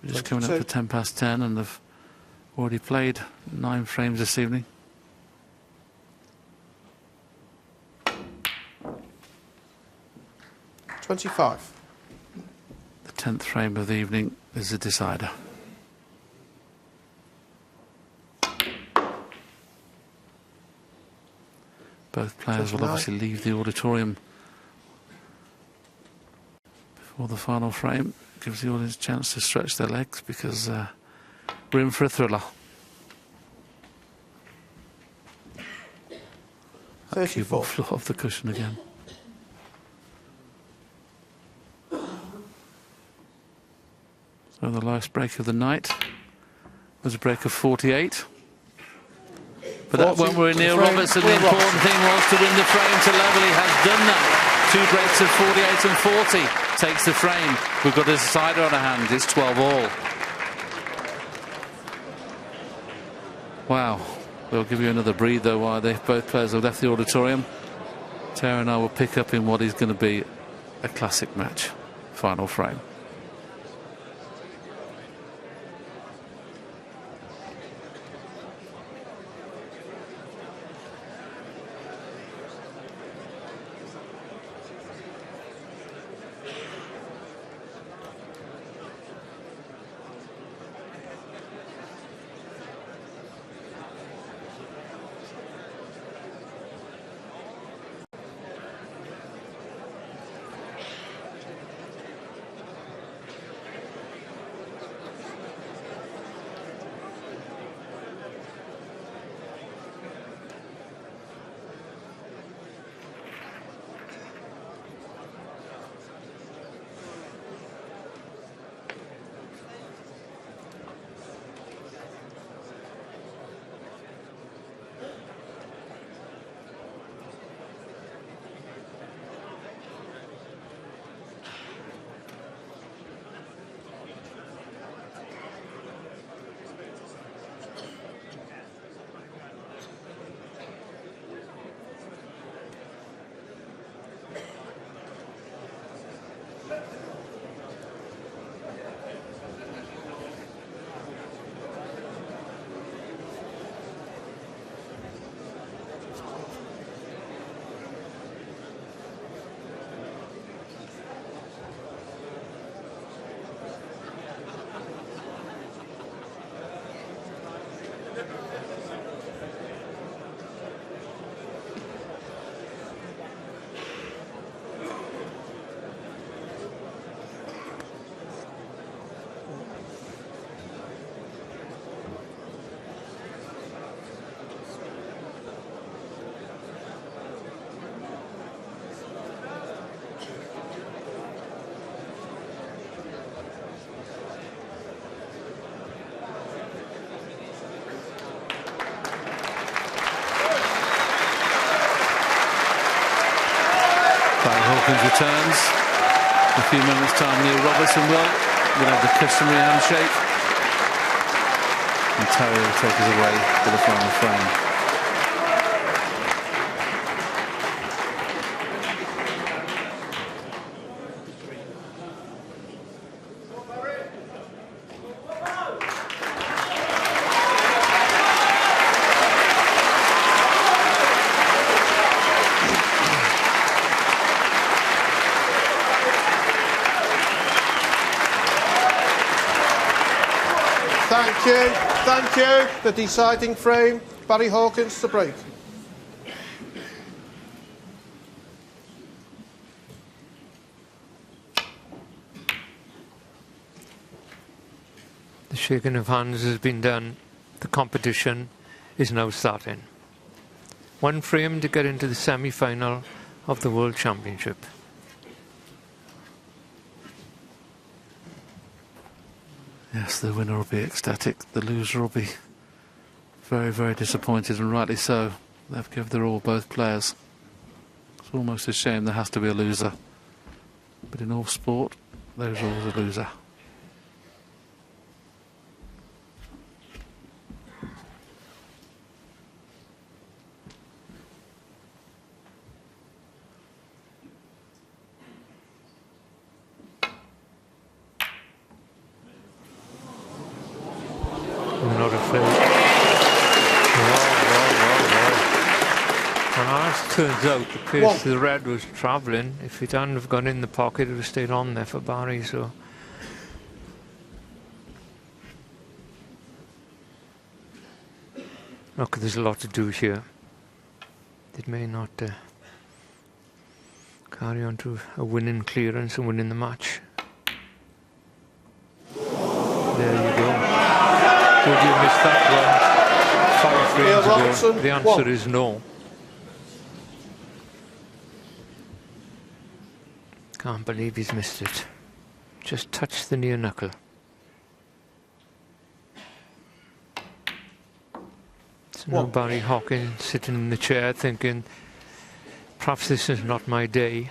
We're just coming up to 10 past 10 and they've already played 9 frames this evening. $25. The 10th frame of the evening is the decider. Both players will obviously leave the auditorium before the final frame. Gives the audience a chance to stretch their legs because we're in for a thriller. 34. Flew off the cushion again. So the last break of the night was a break of 48. But that one were in Neil Robertson. The important thing was to win the frame to level. He has done that. 2 breaks of 48 and 40 takes the frame. We've got a decider on our hands. It's 12 all. Wow. We'll give you another breather while both players have left the auditorium. Tara and I will pick up in what is going to be a classic match. Final frame. Hawkins returns. In a few moments' time, Neil Robertson will have the customary handshake. And Terry will take us away for the final frame. Thank you. Thank you. The deciding frame, Barry Hawkins to break. The shaking of hands has been done. The competition is now starting. One frame to get into the semi-final of the World Championship. Yes, the winner will be ecstatic. The loser will be very, very disappointed, and rightly so. They've given their all, both players. It's almost a shame there has to be a loser. But in all sport, there's always a loser. I'm not afraid. And as it turns out, the pace the red was travelling. If it hadn't have gone in the pocket, it would have stayed on there for Barry. So look, there's a lot to do here. It may not carry on to a winning clearance and winning the match. There you go. Would you miss that one 5 frames ago? Robertson, The answer is no. Can't believe he's missed it. Just touched the near knuckle. So now Barry Hawkins sitting in the chair thinking, perhaps this is not my day.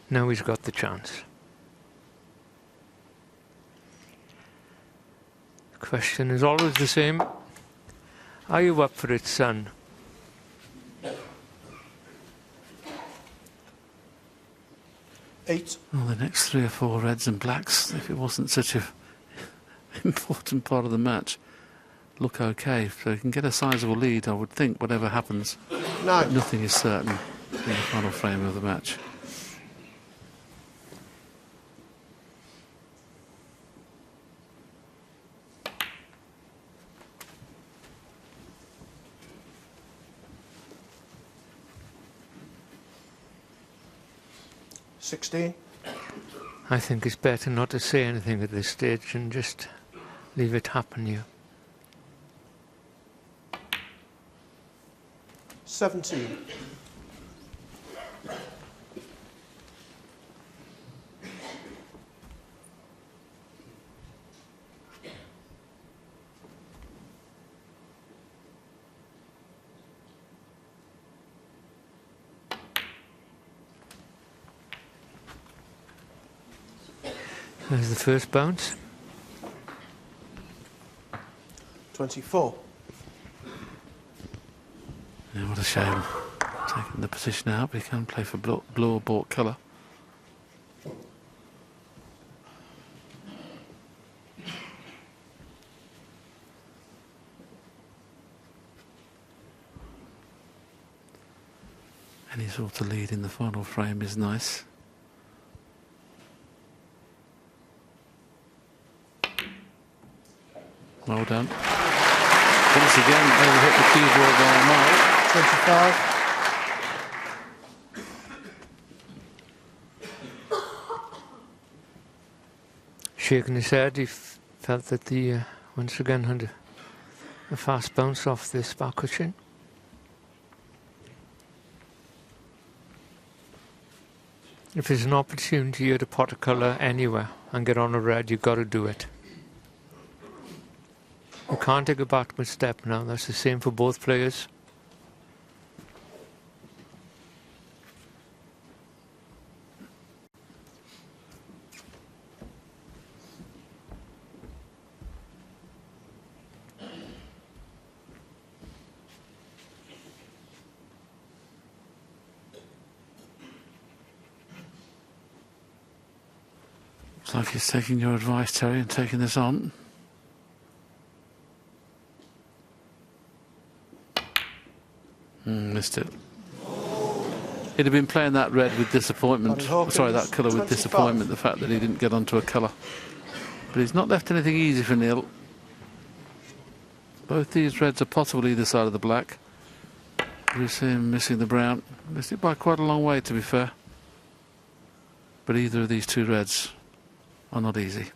Now he's got the chance. The question is always the same. Are you up for it, son? Eight. Well, the next 3 or 4 reds and blacks, if it wasn't such a important part of the match, look okay. So you can get a sizable lead, I would think, whatever happens. Nine. Nothing is certain in the final frame of the match. $16. I think it's better not to say anything at this stage and just leave it happen you. 17. There's the first bounce. 24. Yeah, what a shame. Taking the position out, but he can play for blue or bought colour. Any sort of lead in the final frame is nice. Well done. Once again, overhit the keyboard by a mile. 25. Shaking his head, he felt that the once again had a fast bounce off this back cushion. If there's an opportunity here to pot a colour anywhere and get on a red, you've got to do it. You can't take a backward step now. That's the same for both players. Looks like he's taking your advice, Terry, and taking this on. Missed it. He'd have been playing that red with disappointment. Sorry, that colour with disappointment. The fact that he didn't get onto a colour. But he's not left anything easy for Neil. Both these reds are possible either side of the black. We see him missing the brown. Missed it by quite a long way, to be fair. But either of these two reds are not easy.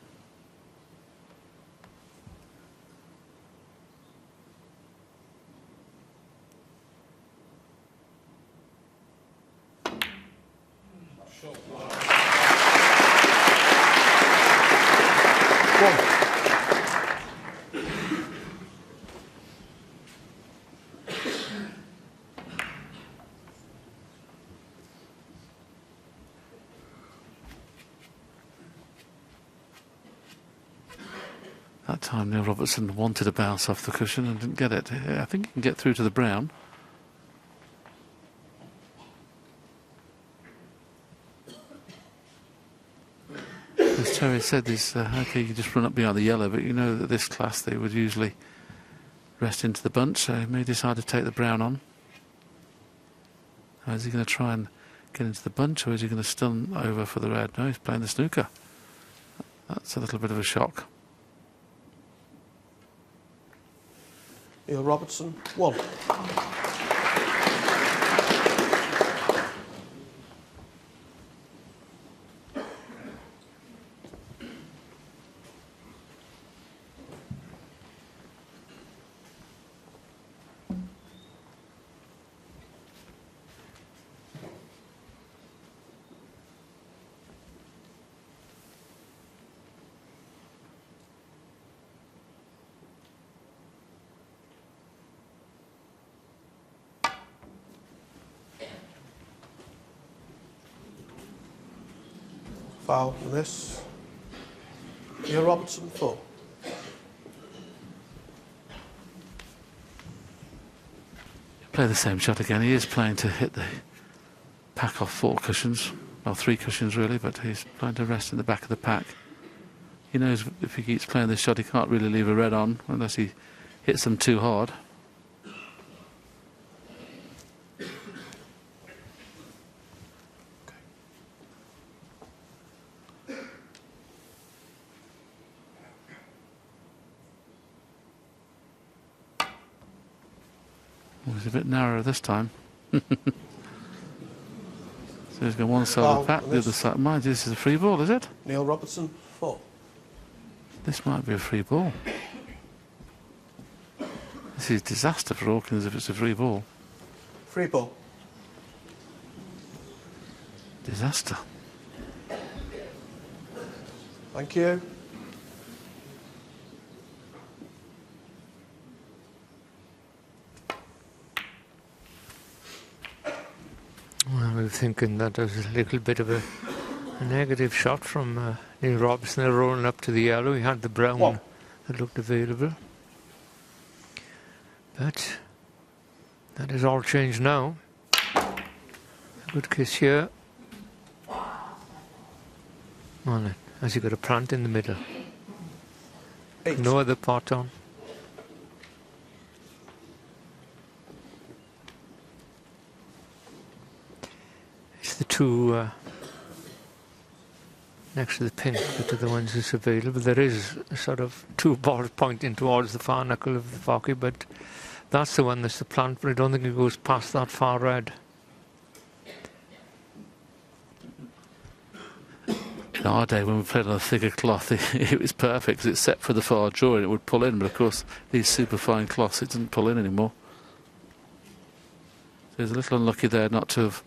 That time Neil Robertson wanted a bounce off the cushion and didn't get it. I think he can get through to the brown. As Terry said, okay, you just run up behind the yellow, but you know that this class they would usually rest into the bunch, so he may decide to take the brown on. Is he going to try and get into the bunch, or is he going to stun over for the red? No, he's playing the snooker. That's a little bit of a shock. Neil Robertson, 1. Foul on this. Neil Robertson, 4. Play the same shot again. He is playing to hit the pack off 4 cushions. Well, 3 cushions really, but he's playing to rest in the back of the pack. He knows if he keeps playing this shot, he can't really leave a red on unless he hits them too hard. Oh, he's a bit narrower this time. So he's got one side of the pack, the other side. Mind you, this is a free ball, is it? Neil Robertson, 4. This might be a free ball. This is disaster for Hawkins if it's a free ball. Free ball. Disaster. Thank you. Well, we were thinking that there was a little bit of a negative shot from Neil Robertson. They're rolling up to the yellow. He had the brown that looked available. But that is all changed now. A good kiss here. Well then, has he got a plant in the middle? 8. No other pot on. It's the two next to the pink that are the ones that's available. There is a sort of 2 balls pointing towards the far knuckle of the pocket, but that's the one that's the plant, but I don't think it goes past that far red. In our day, when we played on a thicker cloth, it was perfect because it's set for the far draw and it would pull in, but of course these super fine cloths, it doesn't pull in anymore. So he's a little unlucky there not to have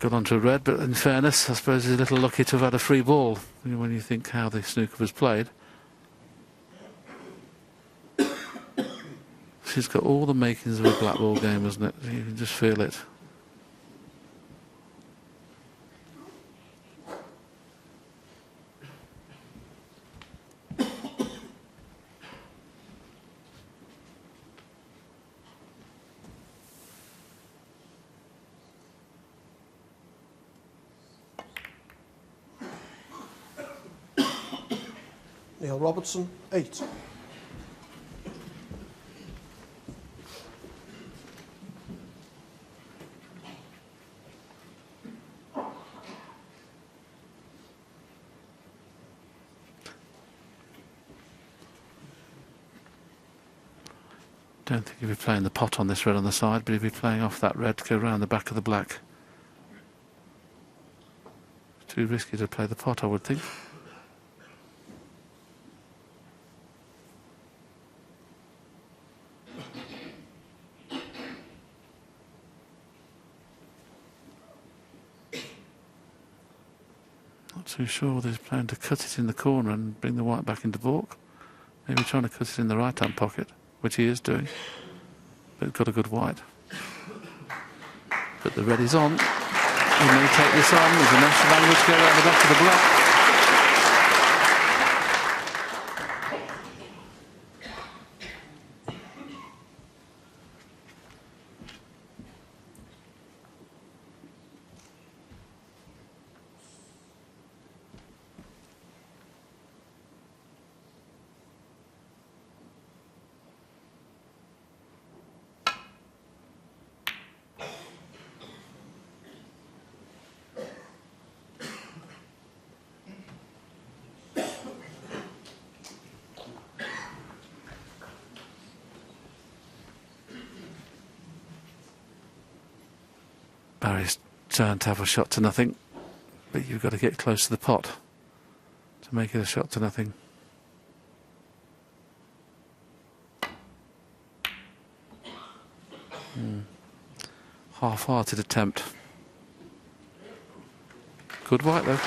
got onto a red, but in fairness, I suppose he's a little lucky to have had a free ball when you think how the snooker was played. She's got all the makings of a black ball game, isn't it? You can just feel it. Neil Robertson, 8. Don't think he'll be playing the pot on this red on the side, but he'll be playing off that red to go round the back of the black. Too risky to play the pot, I would think. Not too sure whether he's planning to cut it in the corner and bring the white back into baulk. Maybe trying to cut it in the right-hand pocket, which he is doing. But got a good white. But the red is on. He may take this on. There's enough language to go around the back of the black. Barry's trying to have a shot to nothing, but you've got to get close to the pot to make it a shot to nothing. Half-hearted attempt. Good white though.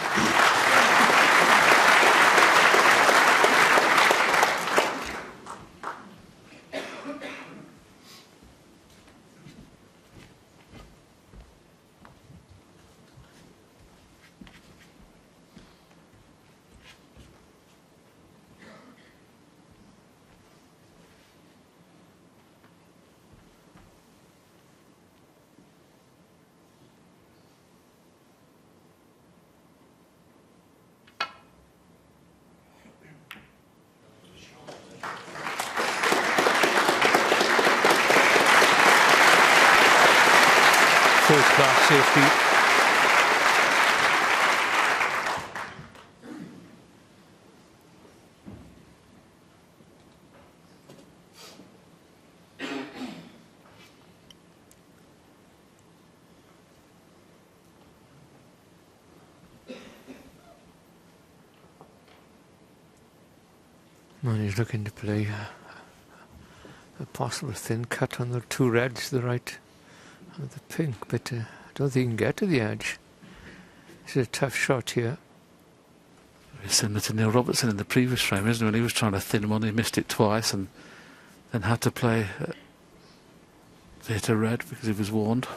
First class safety. And he's looking to play a possible thin cut on the two reds, the right and the pink, but I don't think he can get to the edge. It's a tough shot here. Very similar to Neil Robertson in the previous frame, isn't it? When he was trying to thin one, he missed it twice and then had to play to hit a red because he was warned.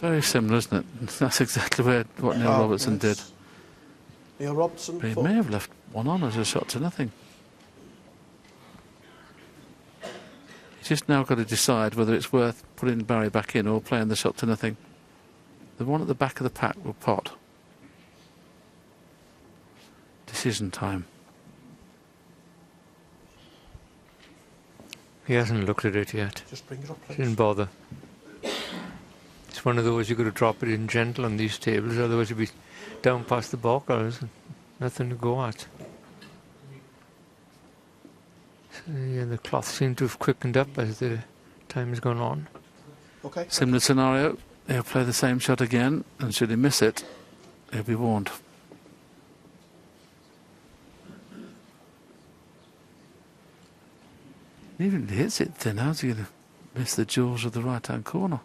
Very similar, isn't it? That's exactly what Neil Robertson did. Neil Robertson. But he may have left one on as a shot to nothing. He's just now got to decide whether it's worth putting Barry back in or playing the shot to nothing. The one at the back of the pack will pot. Decision time. He hasn't looked at it yet. Just bring it up, please. Didn't bother. It's one of those you've got to drop it in gentle on these tables, otherwise you'll be down past the baulk colors and nothing to go at. So, yeah, the cloth seemed to have quickened up as the time has gone on. Okay. Similar scenario. He'll play the same shot again, and should he miss it, he'll be warned. Even if he hits it thin, how's he going to miss the jaws of the right-hand corner?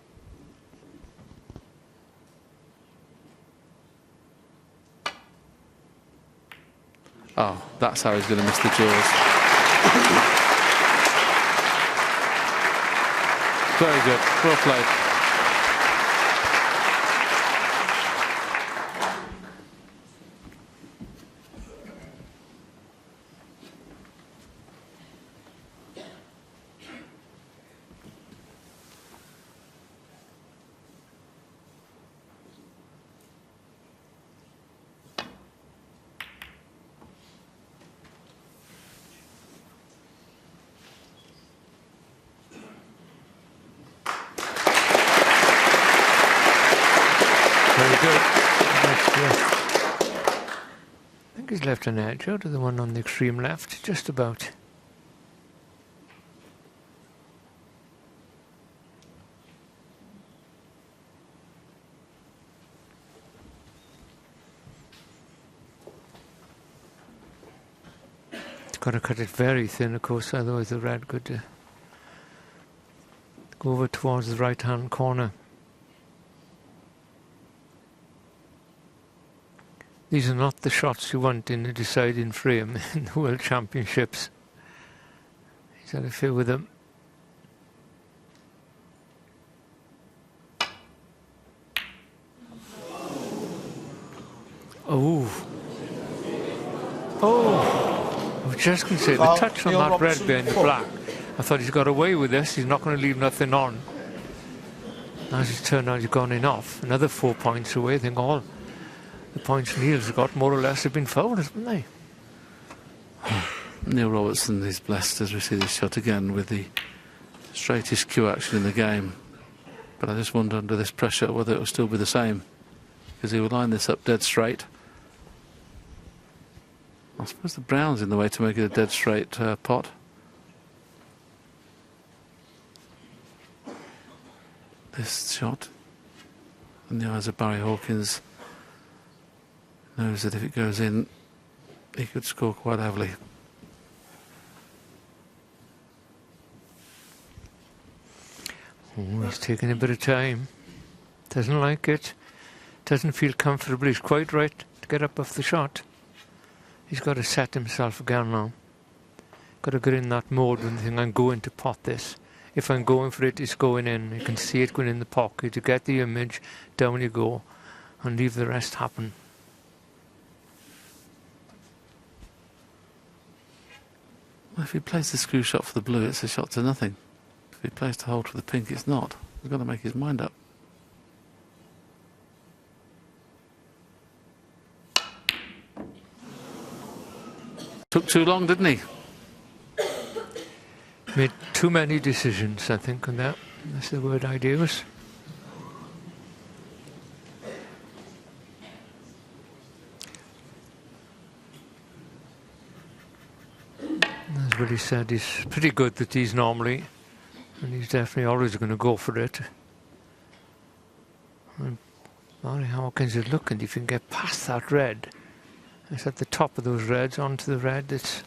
Oh, that's how he's going to miss the jaws. Very good. Well played. think he's left an edge out of the one on the extreme left, just about. Got to cut it very thin, of course, otherwise the red could go over towards the right-hand corner. These are not the shots you want in a deciding frame in the World Championships. He's had a few with them. Oh. Oh. I was just going to say, the touch on that red behind the black. I thought he's got away with this. He's not going to leave nothing on. As it's turned out, he's gone in off. Another 4 points away. I think all the points Neil's got more or less have been fouled, haven't they? Neil Robertson is blessed as we see this shot again with the straightest cue action in the game. But I just wonder under this pressure whether it will still be the same, because he will line this up dead straight. I suppose the brown's in the way to make it a dead straight pot. This shot in the eyes of Barry Hawkins knows that if it goes in, he could score quite heavily. Oh, he's taking a bit of time. Doesn't like it. Doesn't feel comfortable. He's quite right to get up off the shot. He's got to set himself again now. Got to get in that mode when you think, I'm going to pot this. If I'm going for it, it's going in. You can see it going in the pocket. You get the image, down you go, and leave the rest happen. Well, if he plays the screw shot for the blue, it's a shot to nothing. If he plays to hold for the pink, it's not. He's got to make his mind up. Took too long, didn't he? Made too many decisions, I think, on that. That's the word I'd use. That's what he said. He's pretty good at these normally, and he's definitely always going to go for it. And Barry Hawkins is looking if he can get past that red. It's at the top of those reds onto the red that's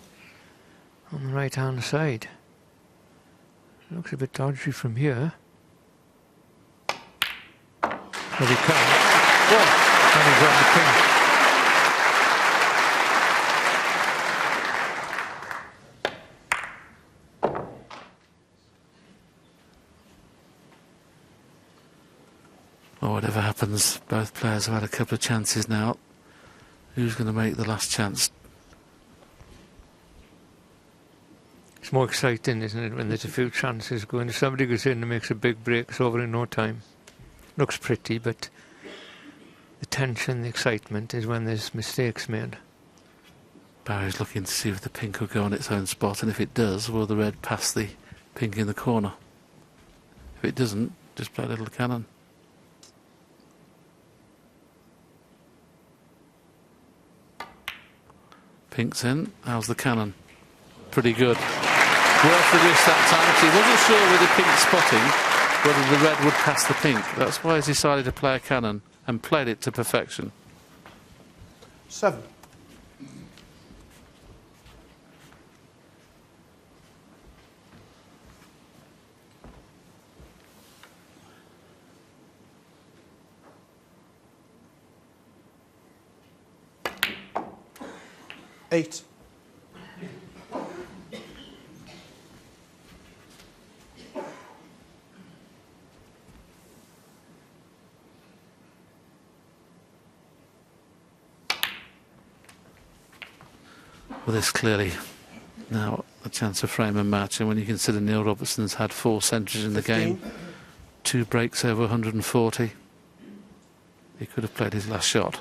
on the right hand side. It looks a bit dodgy from here. But he can't. Oh, and he's on the pink. Well, whatever happens, both players have had a couple of chances now. Who's going to make the last chance? It's more exciting, isn't it, when there's a few chances going. If somebody goes in and makes a big break, it's over in no time. Looks pretty, but the tension, the excitement is when there's mistakes made. Barry's looking to see if the pink will go on its own spot, and if it does, will the red pass the pink in the corner? If it doesn't, just play a little cannon. Pink's in. How's the cannon? Pretty good. Worth the risk that time. He wasn't sure with the pink spotting whether the red would pass the pink. That's why he's decided to play a cannon and played it to perfection. 7. Eight. Well, there's clearly now a chance of frame and match, and when you consider Neil Robertson's had 4 centuries in the 15. game, 2 breaks over 140, he could have played his last shot.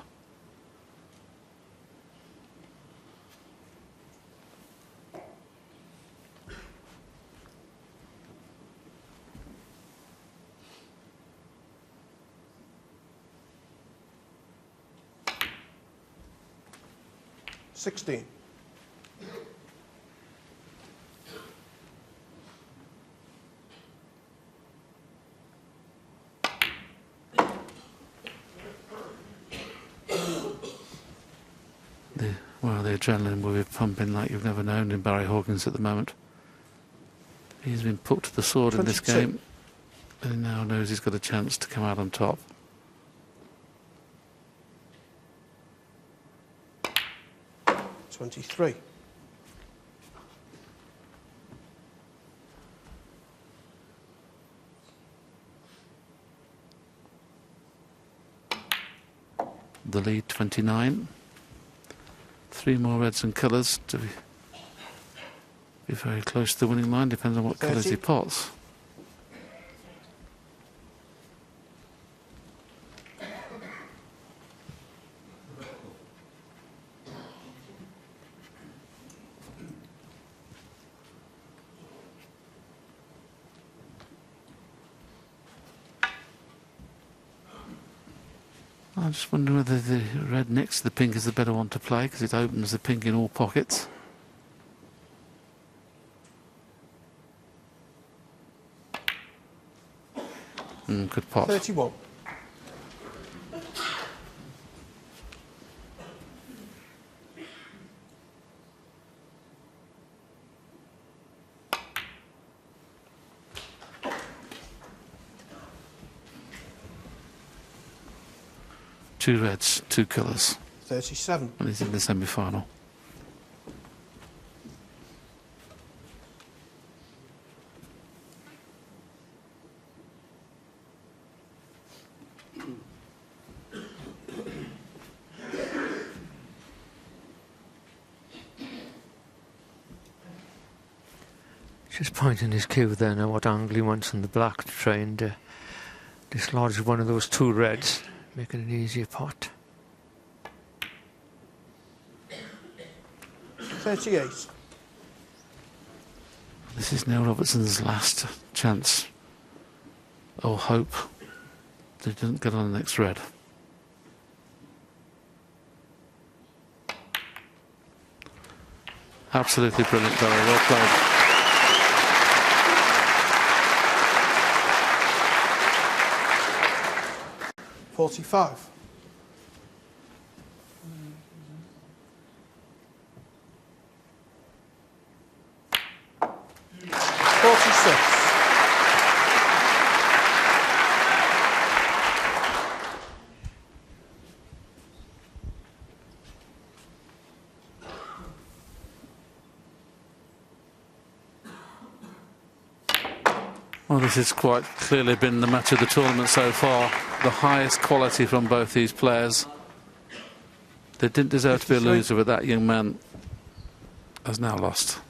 16. The adrenaline will be pumping like you've never known in Barry Hawkins at the moment. He's been put to the sword 22. in this game, and he now knows he's got a chance to come out on top. $23. The lead 29. 3 more reds and colours to be very close to the winning line, depends on what 30. colours he pots. I'm just wondering whether the red next to the pink is the better one to play, because it opens the pink in all pockets. Good pot. 31. Two reds, 2 colours, 37. and he's in the semi-final. Just pointing his cue there now what angle he wants on the black to try and dislodge one of those 2 reds, making an easier pot. 38. This is Neil Robertson's last chance, or hope, that he doesn't get on the next red. Absolutely brilliant, very well played. $45. $46. Well, this has quite clearly been the match of the tournament so far. The highest quality from both these players. They didn't deserve to be a 53. loser, but that young man has now lost.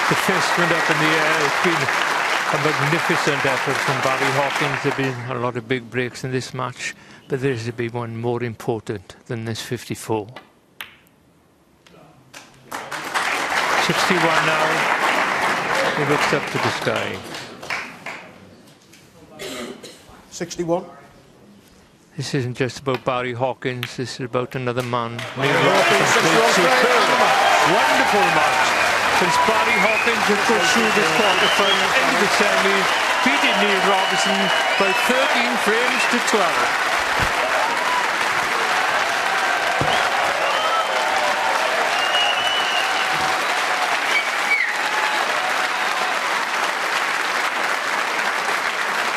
The fist went up in the air. It's been a magnificent effort from Barry Hawkins. There have been a lot of big breaks in this match, but there is to be one more important than this 54. 61 now. He looks up to the sky. 61. This isn't just about Barry Hawkins. This is about another man. Neil Hawkins, Robertson. Wonderful match. Since Barry Hawkins has pushed through this quarterfinal into the semis, beating Neil Robertson by 13 frames to 12.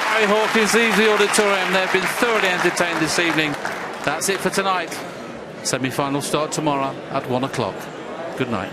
Barry Hawkins leaves the auditorium. They've been thoroughly entertained this evening. That's it for tonight. Semi-final start tomorrow at 1 o'clock. Good night.